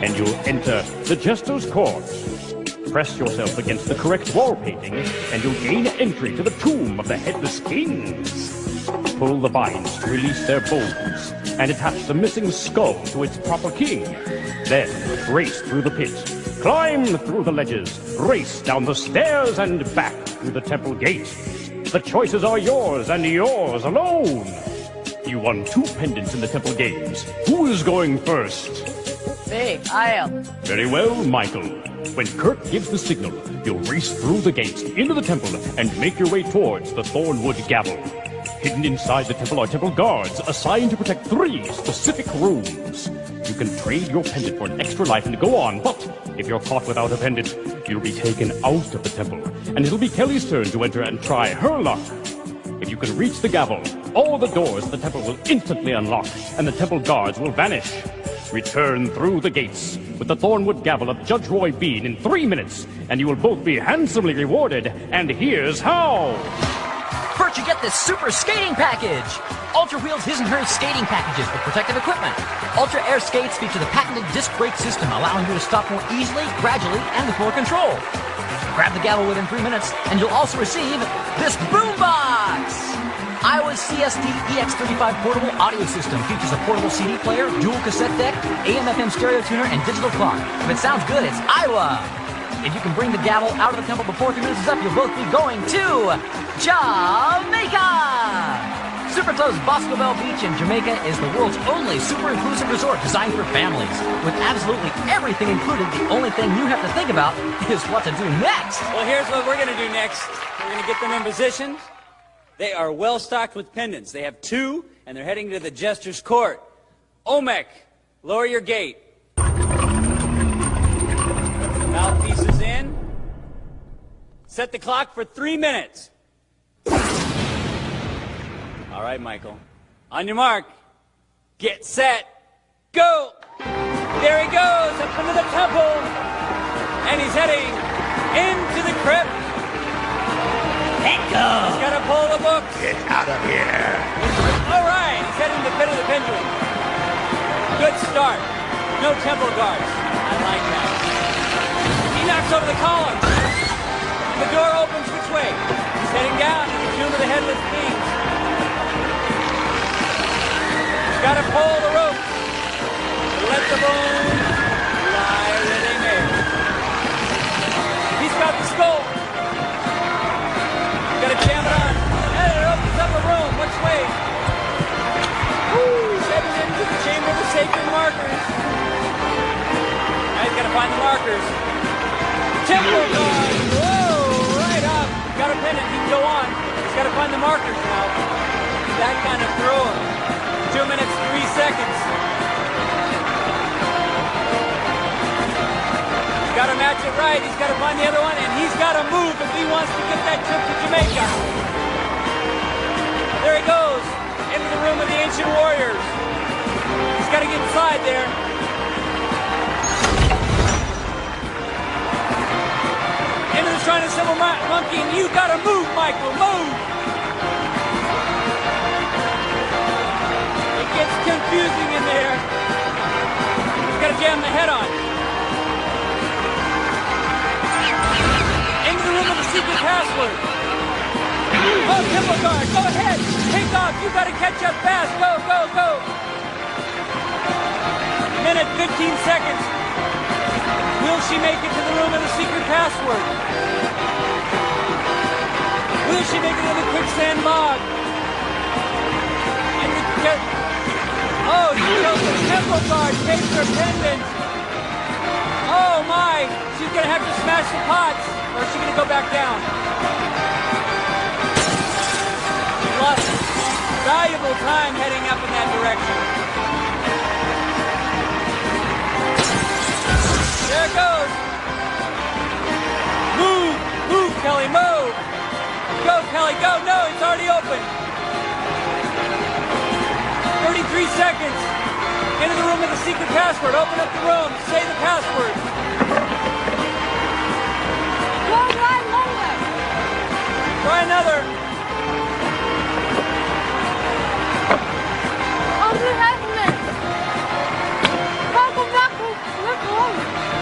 and you'll enter the Jester's Court. Press yourself against the correct wall painting and you'll gain entry to the tomb of the Headless Kings. Pull the vines to release their bones and attach the missing skull to its proper king. Then race through the pit, climb through the ledges, race down the stairs and back through the temple gate. The choices are yours and yours alone. You won 2 pendants in the temple games. Who is going first? Me, I am. Very well, Michael. When Kurt gives the signal, you'll race through the gates into the temple and make your way towards the Thornwood gavel. Hidden inside the temple are temple guards assigned to protect 3 specific rooms. You can trade your pendant for an extra life and go on, but if you're caught without a pendant, you'll be taken out of the temple, and it'll be Kelly's turn to enter and try her luck. If you can reach the gavel, all the doors of the temple will instantly unlock, and the temple guards will vanish. Return through the gates with the Thornwood gavel of Judge Roy Bean in 3 minutes, and you will both be handsomely rewarded, and here's how! First, you get this super skating package. Ultra Wheels His and Hers skating packages with protective equipment. Ultra Air skates feature the patented disc brake system, allowing you to stop more easily, gradually, and with more control. Grab the gavel within 3 minutes, and you'll also receive this boombox. Iowa's CST EX35 portable audio system features a portable CD player, dual cassette deck, AM/FM stereo tuner, and digital clock. If it sounds good, it's Iowa. If you can bring the gavel out of the temple before 3 minutes is up, you'll both be going to Jamaica! Super Close Boscobel Beach in Jamaica is the world's only super inclusive resort designed for families. With absolutely everything included, the only thing you have to think about is what to do next. Well, here's what we're going to do next. We're going to get them in position. They are well stocked with pendants. They have 2, and they're heading to the Jester's Court. Olmec, lower your gate. Mouthpiece is in. Set the clock for 3 minutes. All right, Michael. On your mark. Get set. Go! There he goes, up into the temple. And he's heading into the crypt. Go! He's got to pull the book. Get out of here! All right, he's heading to the pit of the pendulum. Good start. No temple guards. I like that. He knocks over the column. The door opens which way? He's heading down to the tomb of the Headless Kings. He's got to pull the rope. Let the bones lie where they may. He's got the skull. Gotta jam it on. And it opens up a room. Which way? Woo! He's heading into the chamber of the sacred markers. Now he's gotta find the markers. Temple guard! Whoa! Right up. Got a pendant. He can go on. He's gotta find the markers now. That kind of throw him. 2 minutes, 3 seconds. Got to match it right. He's got to find the other one, and he's got to move if he wants to get that trip to Jamaica. There he goes, into the room of the ancient warriors. He's got to get inside there. Into the shrine of the silver monkey, and you got to move, Michael, move. It gets confusing in there. He's got to jam the head on. password. Oh, Temple Guard, go ahead. Take off. You got to catch up fast. Go, go, go. Minute, 15 seconds. Will she make it to the room of the secret password? Will she make it to the quicksand bog? Oh, she kills the Temple Guard, takes her pendant. Oh my, she's gonna have to smash the pots, or is she gonna go back down? She lost valuable time heading up in that direction. There it goes. Move, move, Kelly, move. Go, Kelly, go. No, it's already open. 33 seconds. Into the room with the secret password. Open up the room. Say the password. Long way, long way. Try another.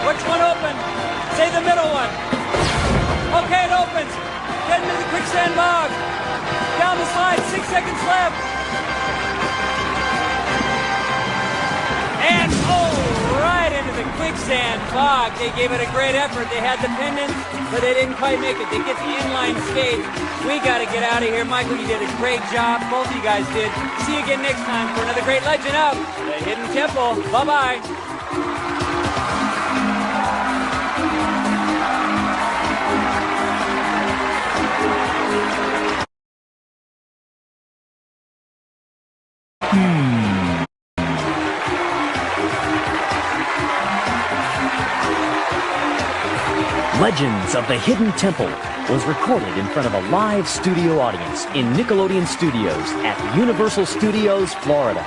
Which one opened? Say the middle one. Okay, it opens. Get into the quicksand bog. Down the slide. 6 seconds left. And right into the quicksand bog. They gave it a great effort. They had the pendant, but they didn't quite make it. They get the inline skate. We got to get out of here. Michael, you did a great job. Both of you guys did. See you again next time for another great legend of the Hidden Temple. Bye-bye. Legends of the Hidden Temple was recorded in front of a live studio audience in Nickelodeon Studios at Universal Studios, Florida.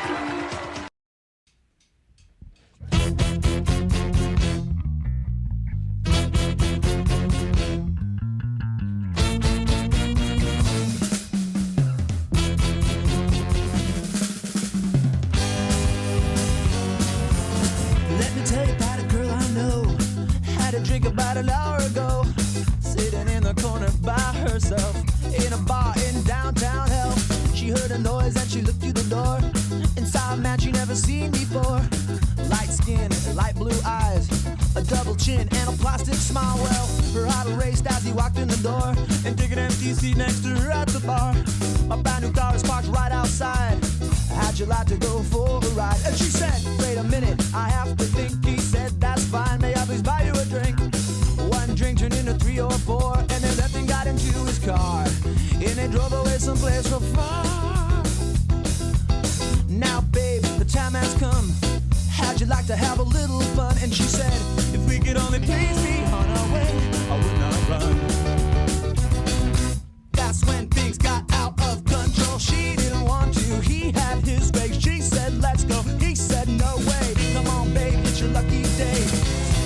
Let me tell you about a girl I know. Had a drink about an hour ago, sitting in the corner by herself in a bar in downtown hell. She heard a noise and she looked through the door and saw a man she never seen before. Light skin, light blue eyes, a double chin and a plastic smile. Well, her heart raced as he walked in the door and took an empty seat next to her at the bar. A brand new car is parked right outside. How'd you like to go for a ride? And she said, wait a minute, I have to think. He said, that's fine, may I please buy you a drink? One drink turned into 3 or 4, and then that thing got into his car, and they drove away someplace so far. Now babe, the time has come. How'd you like to have a little fun? And she said, if we could only please be on our way, I would not run. That's when things got out of control. She didn't want to, he had his way. She said, let's go, he said, no way. Come on babe, it's your lucky day.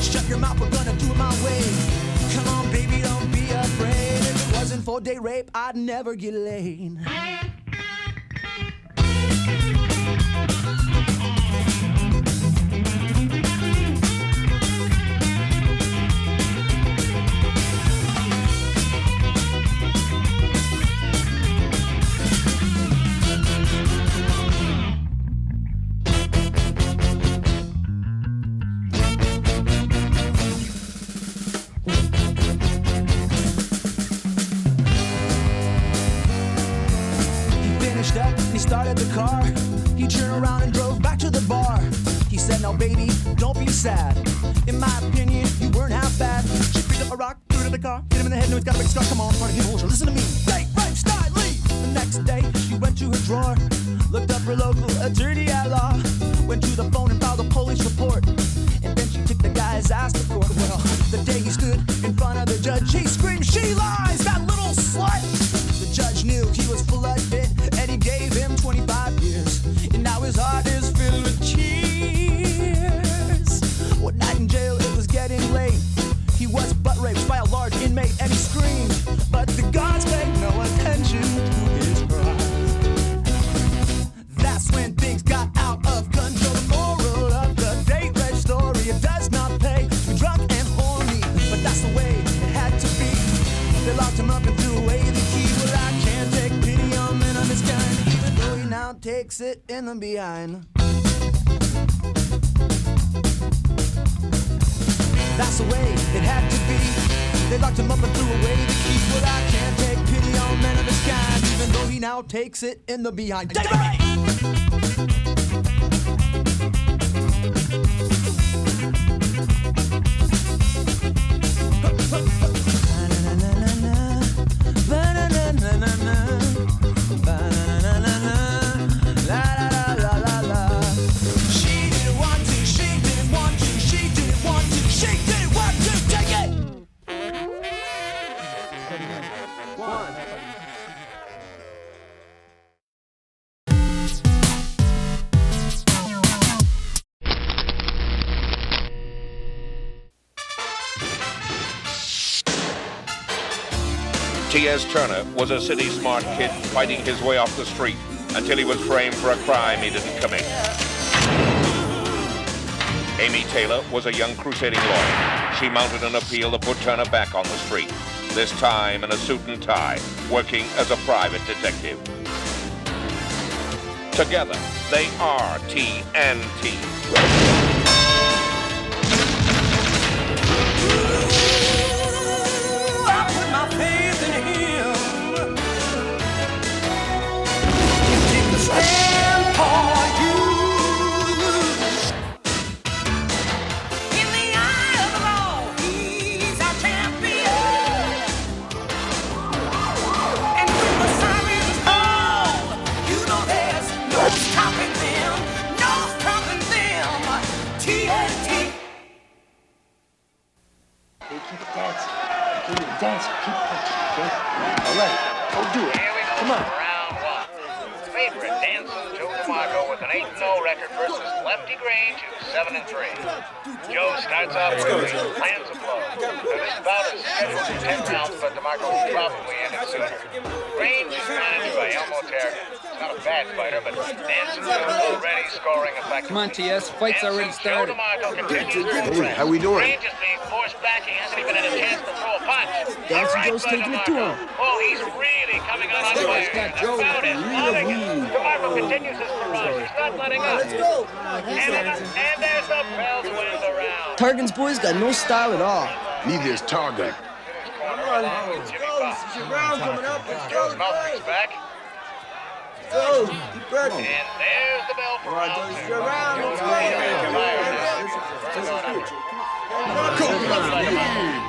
Shut your mouth, we're gonna do it my way. Come on baby, don't be afraid. If it wasn't for date rape, I'd never get laid. He started the car, he turned around and drove back to the bar. He said, now baby, don't be sad. In my opinion, you weren't half bad. She picked up a rock, threw it in the car, hit him in the head, now he's got a big scar. Come on, party people, listen to me. Right, right, style, leave. The next day, she went to her drawer, looked up her local attorney at law, went to the phone and filed a police report, and then she took the guy's ass to court. Well, the day he stood in front of the judge, he screamed, she lies, that little slut. The judge knew he was full of it, and he gave him 25 years. And now his heart is filled with tears. One night in jail, it was getting late. He was butt raped by a large inmate, and he screamed, but the guards paid no attention to his cry. now takes it in the behind. That's the way it had to be. They locked him up and threw away the key. Well, I can't take pity on men of his kind, even though he now takes it in the behind. Take it away! T.S. Turner was a city-smart kid fighting his way off the street until he was framed for a crime he didn't commit. Amy Taylor was a young crusading lawyer. She mounted an appeal to put Turner back on the street, this time in a suit and tie, working as a private detective. Together, they are T&T. Dance, keep punching, okay? All right, go do it. Here we go. Come on. Round one. Favorite dancer, Joe DeMarco with an 8-0 record versus Lefty Grange, who's 7-3. Joe starts off with lands a blow. Now this bout is scheduled for 10 rounds, but DeMarco will probably end it sooner. Grange is managed by Elmo Terry. He's not a bad fighter, but dancing Joe's already scoring effectively. Come on, T.S. Fight's already started. Joe DeMarco continues to impress. How we doing? Grange is being forced back. He hasn't even had a chance to throw a punch. Dancing Joe's taking it to him. Oh, he's really coming on fire. Joe The bout is loving it. DeMarco continues his barrage. He's not letting up. Let's go. And there's the bell to end the round. Targan's boys got no style at all. Neither is Targan. Round coming up. Let's Joe's mouthpiece back. Go. Keep working. And there's the bell for round two.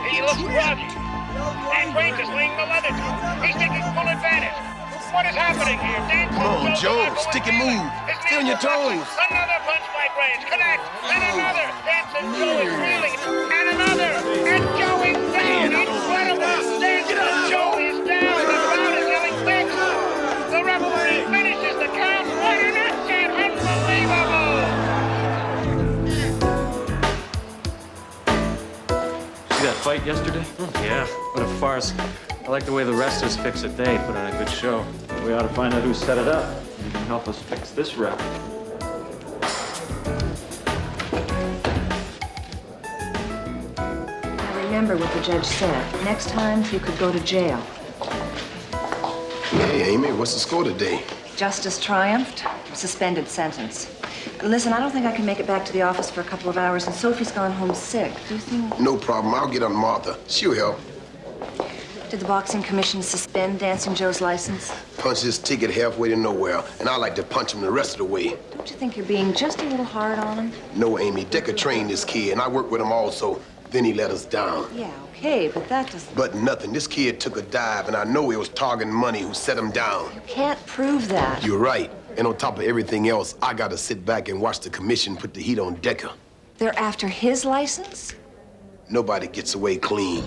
He looks groggy. And Grange is laying the leather. He's taking full advantage. What is happening here? Come on, Joe. Stick and move. Stay on your toes. Another punch by Grange. Connect. And another. Dancing Joe is reeling. And another. And Joe is down. Incredible. Dancing Joe is down. The crowd is yelling fix. The referee finishes the count. What an action. Unbelievable. See that fight yesterday? Yeah. What a farce. I like the way the wrestlers fix it. They put on a good show. We ought to find out who set it up. You can help us fix this rep. Now remember what the judge said. Next time, you could go to jail. Hey, Amy, what's the score today? Justice triumphed. Suspended sentence. Listen, I don't think I can make it back to the office for a couple of hours, and Sophie's gone home sick. Do you think... No problem. I'll get on Martha. She'll help. Did the boxing commission suspend Dancing Joe's license? Punch his ticket halfway to nowhere, and I like to punch him the rest of the way. Don't you think you're being just a little hard on him? No, Amy. Decker trained this kid, and I worked with him also. Then he let us down. Yeah, okay, but that doesn't... But nothing. This kid took a dive, and I know it was Targan Money who set him down. You can't prove that. You're right. And on top of everything else, I gotta sit back and watch the commission put the heat on Decker. They're after his license? Nobody gets away clean.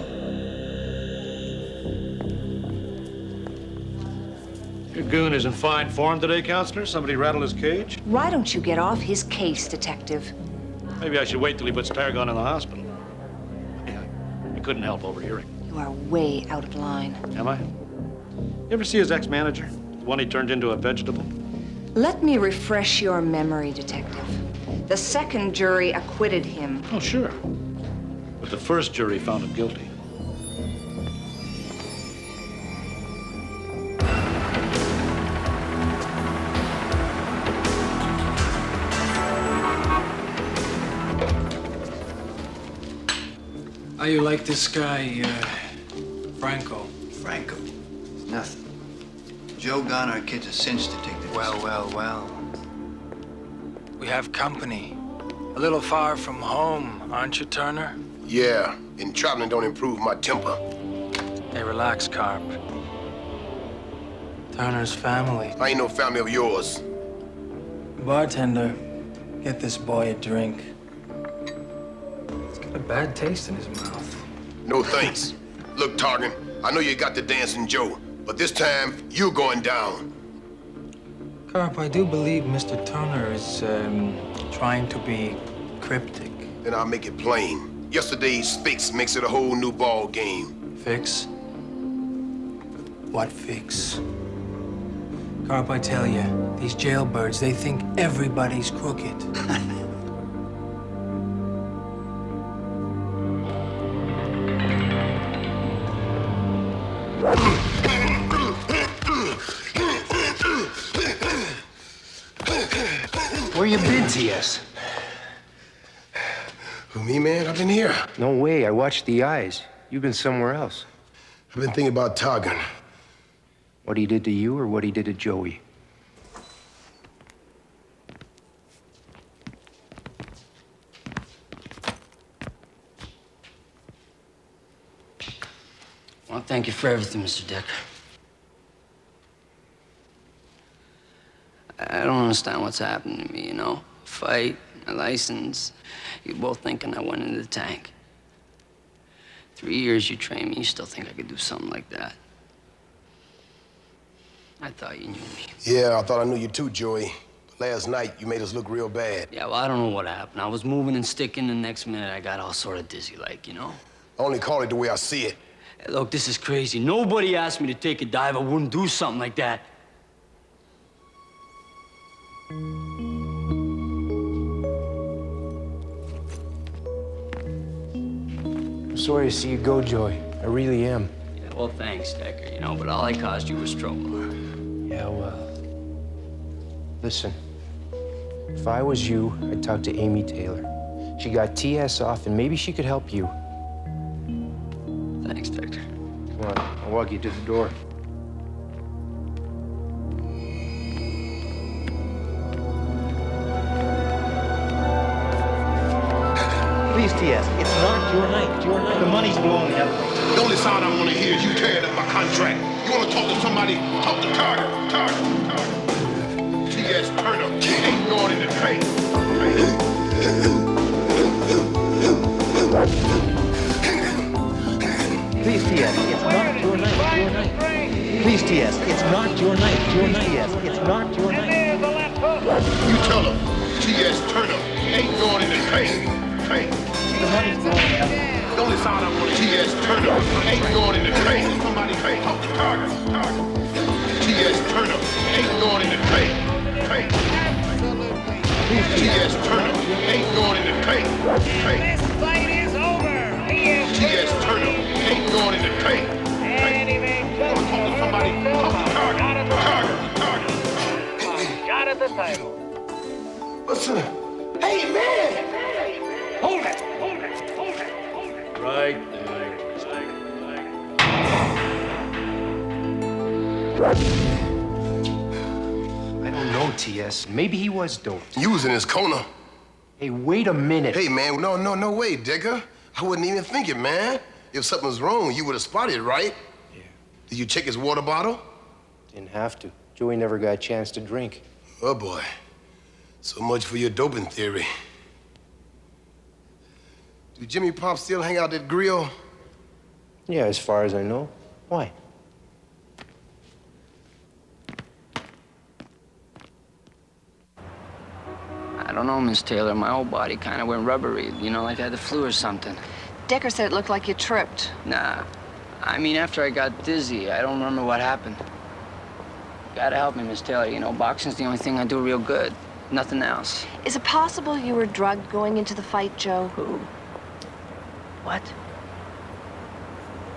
Your goon is in fine form today, Counselor. Somebody rattled his cage. Why don't you get off his case, Detective? Maybe I should wait till he puts Targon in the hospital. Yeah, I couldn't help overhearing. You are way out of line. Am I? You ever see his ex-manager? The one he turned into a vegetable? Let me refresh your memory, Detective. The second jury acquitted him. Oh, sure. But the first jury found him guilty. you like this guy, Franco? Franco? Nothing. Joe gone, our kids are cinched to take the Well. We have company. A little far from home, aren't you, Turner? Yeah, and traveling don't improve my temper. Hey, relax, Carp. Turner's family. I ain't no family of yours. Bartender, get this boy a drink. He's got a bad taste in his mouth. No thanks. Look, Targan, I know you got the dancing Joe, but this time you're going down. Carp, I do believe Mr. Turner is trying to be cryptic. Then I'll make it plain. Yesterday's fix makes it a whole new ball game. Fix? What fix? Carp, I tell you, these jailbirds, they think everybody's crooked. Where you been, T.S.? Who, me, man? I've been here. No way. I watched the eyes. You've been somewhere else. I've been thinking about Targan. What he did to you or what he did to Joey? Well, thank you for everything, Mr. Decker. I don't understand what's happening to me, you know? Fight, my license. You both thinking I went into the tank. 3 years you trained me, you still think I could do something like that? I thought you knew me. Yeah, I thought I knew you too, Joey. But last night, you made us look real bad. Yeah, well, I don't know what happened. I was moving and sticking, the next minute I got all sort of dizzy, like, you know? I only call it the way I see it. Hey, look, this is crazy. Nobody asked me to take a dive. I wouldn't do something like that. I'm sorry to see you go, Joey. I really am. Yeah, well, thanks, Decker, you know, but all I caused you was trouble. Yeah, well. Listen, if I was you, I'd talk to Amy Taylor. She got TS off, and maybe she could help you. Thanks, Decker. Come on, I'll walk you to the door. Please, TS, it's not your night. It's your night. The money's blowing the other way. The only sound I want to hear is you tearing up my contract. You want to talk to somebody? Talk to Carter. T.S. Turner ain't going in the train. Please, TS, it's not your night. It's your night. Please, TS, it's not your night. It's your night. TS, it's not your night. You tell him T.S. Turner ain't going in the train. The money's blowing the other way. The only sound I want to hear is Turner ain't going in the train. Somebody talk to Carter. T.S. Turner ain't going in the train. T.S. Turner ain't going in the train. This fight is over. T.S. Turner ain't going in the train. Somebody talk to Carter. Shot at the title. Listen. Hey, man! Hold it. Right there. I don't know, TS. Maybe he was doped. You was in his corner. Hey, wait a minute. Hey, man, no way, Digger. I wouldn't even think it, man. If something was wrong, you would have spotted it, right? Yeah. Did you check his water bottle? Didn't have to. Joey never got a chance to drink. Oh, boy. So much for your doping theory. Do Jimmy Pop still hang out at grill? Yeah, as far as I know. Why? I don't know, Miss Taylor. My whole body kind of went rubbery, you know, like I had the flu or something. Decker said it looked like you tripped. Nah. I mean, after I got dizzy, I don't remember what happened. You gotta help me, Miss Taylor. You know, boxing's the only thing I do real good. Nothing else. Is it possible you were drugged going into the fight, Joe? Who? What?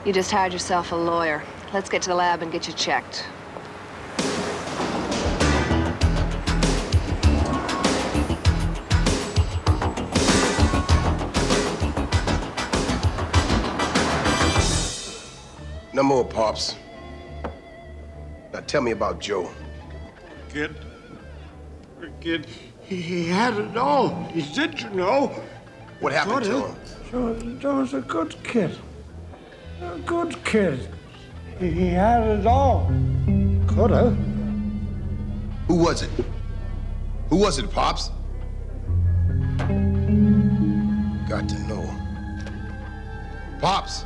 You just hired yourself a lawyer. Let's get to the lab and get you checked. Come on, Pops. Now tell me about Joe. Kid. He had it all. He did, you know. What happened to him? Joe's a good kid. A good kid. He had it all. Coulda. Who was it? Who was it, Pops? Got to know. Pops!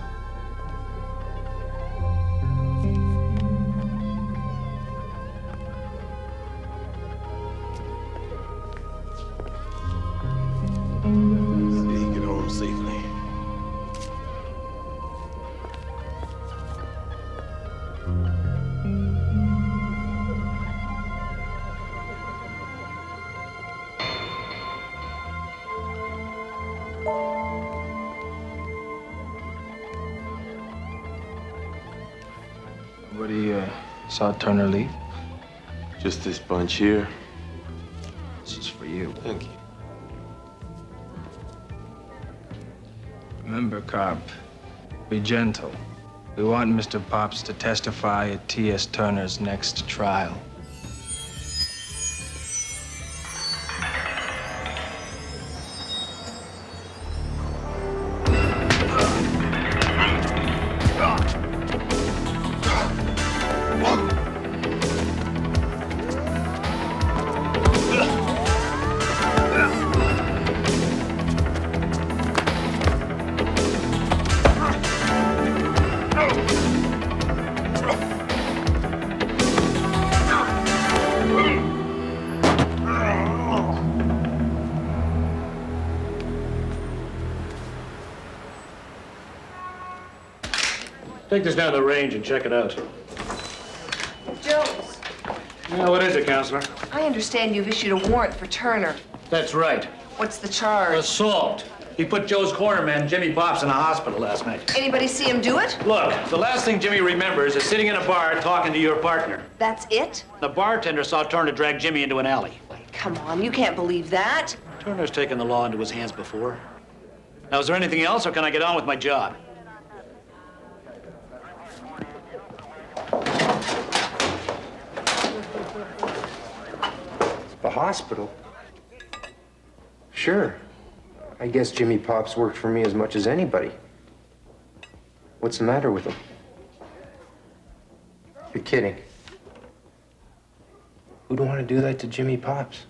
See, get home safely. Nobody saw Turner leave? Just this bunch here. This is for you. Thank you. Remember, Carp, be gentle. We want Mr. Pops to testify at T.S. Turner's next trial. Take this down to the range and check it out. Jones, Yeah, what is it, Counselor? I understand you've issued a warrant for Turner. That's right. What's the charge? Assault. He put Joe's corner man, Jimmy Pops, in a hospital last night. Anybody see him do it? Look, the last thing Jimmy remembers is sitting in a bar talking to your partner. That's it? The bartender saw Turner drag Jimmy into an alley. Come on, you can't believe that. Turner's taken the law into his hands before. Now, is there anything else, or can I get on with my job? The hospital? Sure. I guess Jimmy Pops worked for me as much as anybody. What's the matter with him? You're kidding. Who'd want to do that to Jimmy Pops?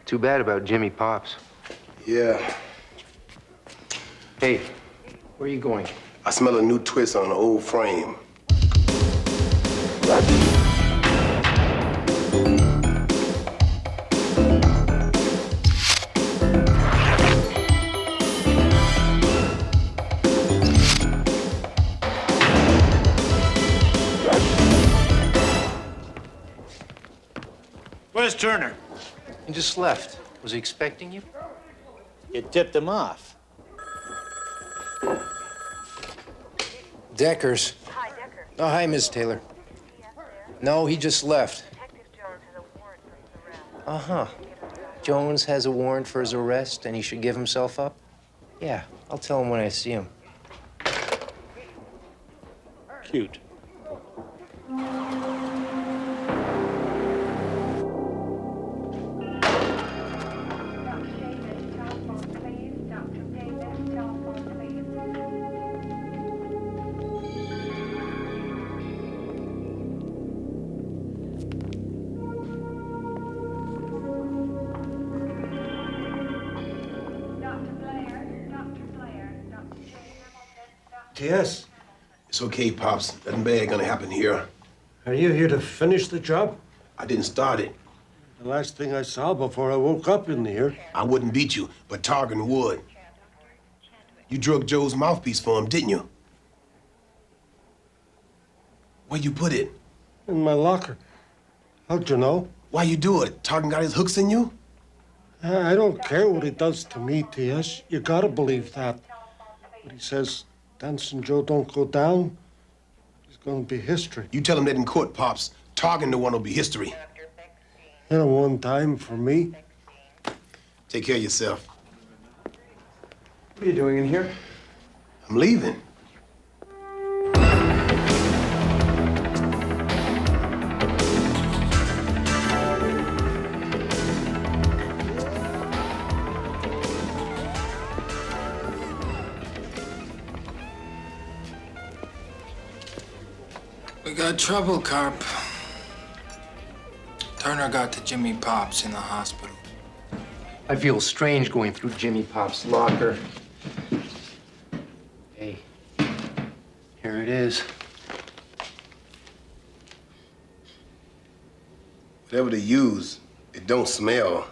Too bad about Jimmy Pops. Yeah. Hey, where are you going? I smell a new twist on an old frame. Where's Turner? He just left. Was he expecting you? You tipped him off. Deckers. Hi, Decker. Oh, hi, Miss Taylor. No, he just left. Uh-huh. Jones has a warrant for his arrest, and he should give himself up? Yeah, I'll tell him when I see him. Cute. Yes. It's okay, Pops. Nothing bad gonna happen here. Are you here to finish the job? I didn't start it. The last thing I saw before I woke up in here. I wouldn't beat you, but Targan would. You drug Joe's mouthpiece for him, didn't you? Where you put it? In my locker. How'd you know? Why you do it? Targan got his hooks in you? I don't care what he does to me, T.S. You gotta believe that. But he says Dancing Joe don't go down, he's gonna be history. You tell him that in court, Pops. Targan the one will be history. You know, one time for me. Take care of yourself. What are you doing in here? I'm leaving. We got trouble, Carp. Turner got to Jimmy Pop's in the hospital. I feel strange going through Jimmy Pop's locker. Hey, here it is. Whatever they use, it don't smell.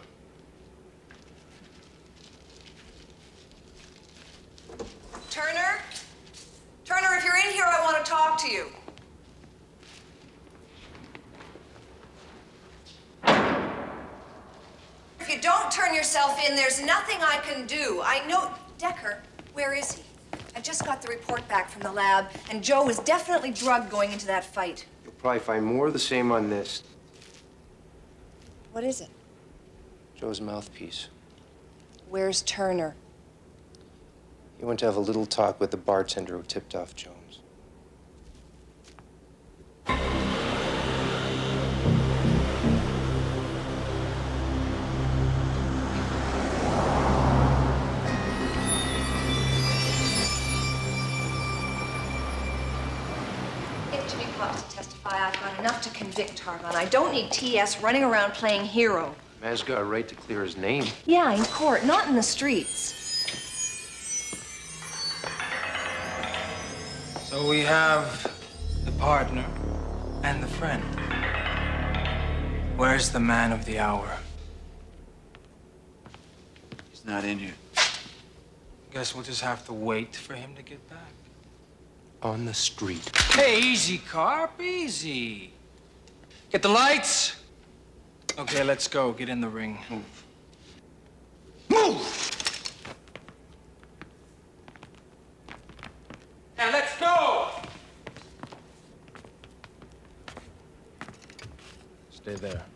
Turner? Turner, if you're in here, I want to talk to you. If you don't turn yourself in, there's nothing I can do. I know... Decker, where is he? I just got the report back from the lab, and Joe was definitely drugged going into that fight. You'll probably find more of the same on this. What is it? Joe's mouthpiece. Where's Turner? He went to have a little talk with the bartender who tipped off Jones. To testify, I've got enough to convict Targon. I don't need T.S. running around playing hero. Man's got a right to clear his name. Yeah, in court, not in the streets. So we have the partner and the friend. Where's the man of the hour? He's not in here. Guess we'll just have to wait for him to get back. On the street. Hey, easy, Carp, easy. Get the lights. Okay, let's go. Get in the ring. Move. Move! And let's go! Stay there.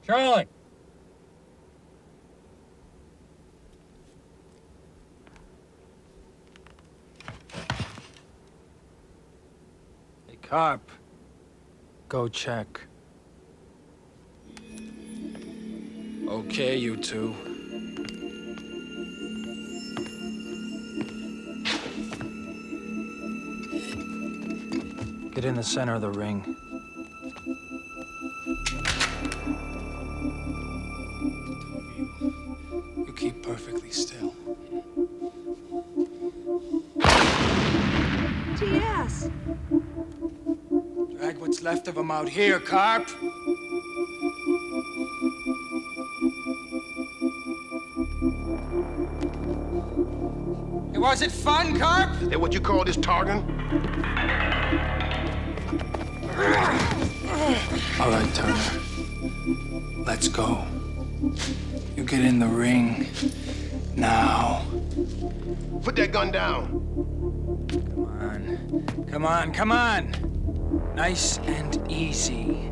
Charlie! Hey, Carp. Go check. Okay, you two. Get in the center of the ring. You keep perfectly still. T.S. Drag what's left of him out here, Carp. Hey, was it fun, Carp? Is that what you call this, Targan? All right, Turner. Let's go. You get in the ring, Now. Put that gun down. Come on, come on. Nice and easy.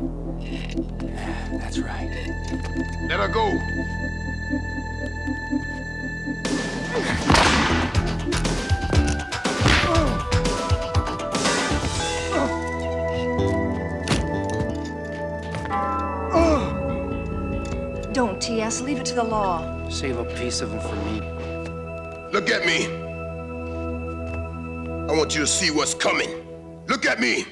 That's right. Let her go. Don't, T.S. Leave it to the law. Save a piece of him for me. Look at me. I want you to see what's coming. Look at me.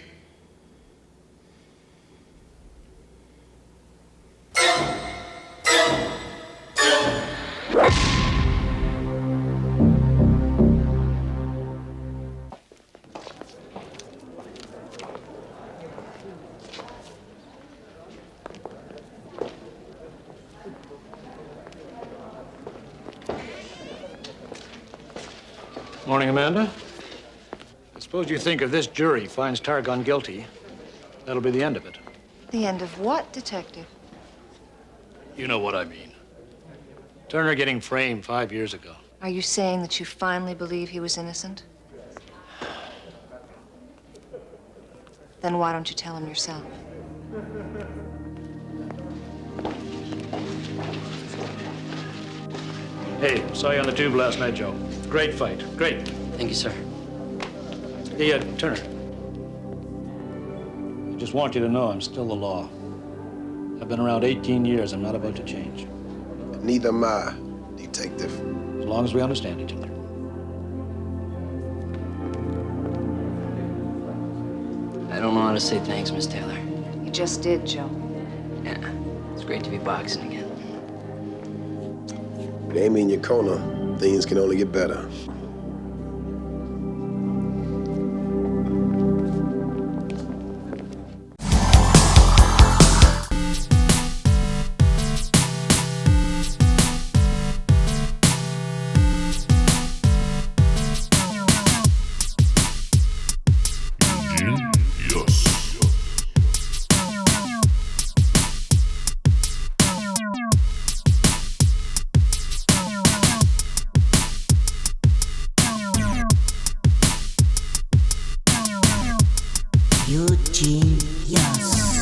Morning, Amanda. I suppose you think if this jury finds Targon guilty, that'll be the end of it. The end of what, Detective? You know what I mean. Turner getting framed 5 years ago. Are you saying that you finally believe he was innocent? Then why don't you tell him yourself? Hey, saw you on the tube last night, Joe. Great fight. Great. Thank you, sir. Hey, Turner. I just want you to know I'm still the law. I've been around 18 years. I'm not about to change. Neither am I, Detective. As long as we understand each other. I don't know how to say thanks, Miss Taylor. You just did, Joe. Yeah, it's great to be boxing again. With Amy in your corner, things can only get better. Eugenius.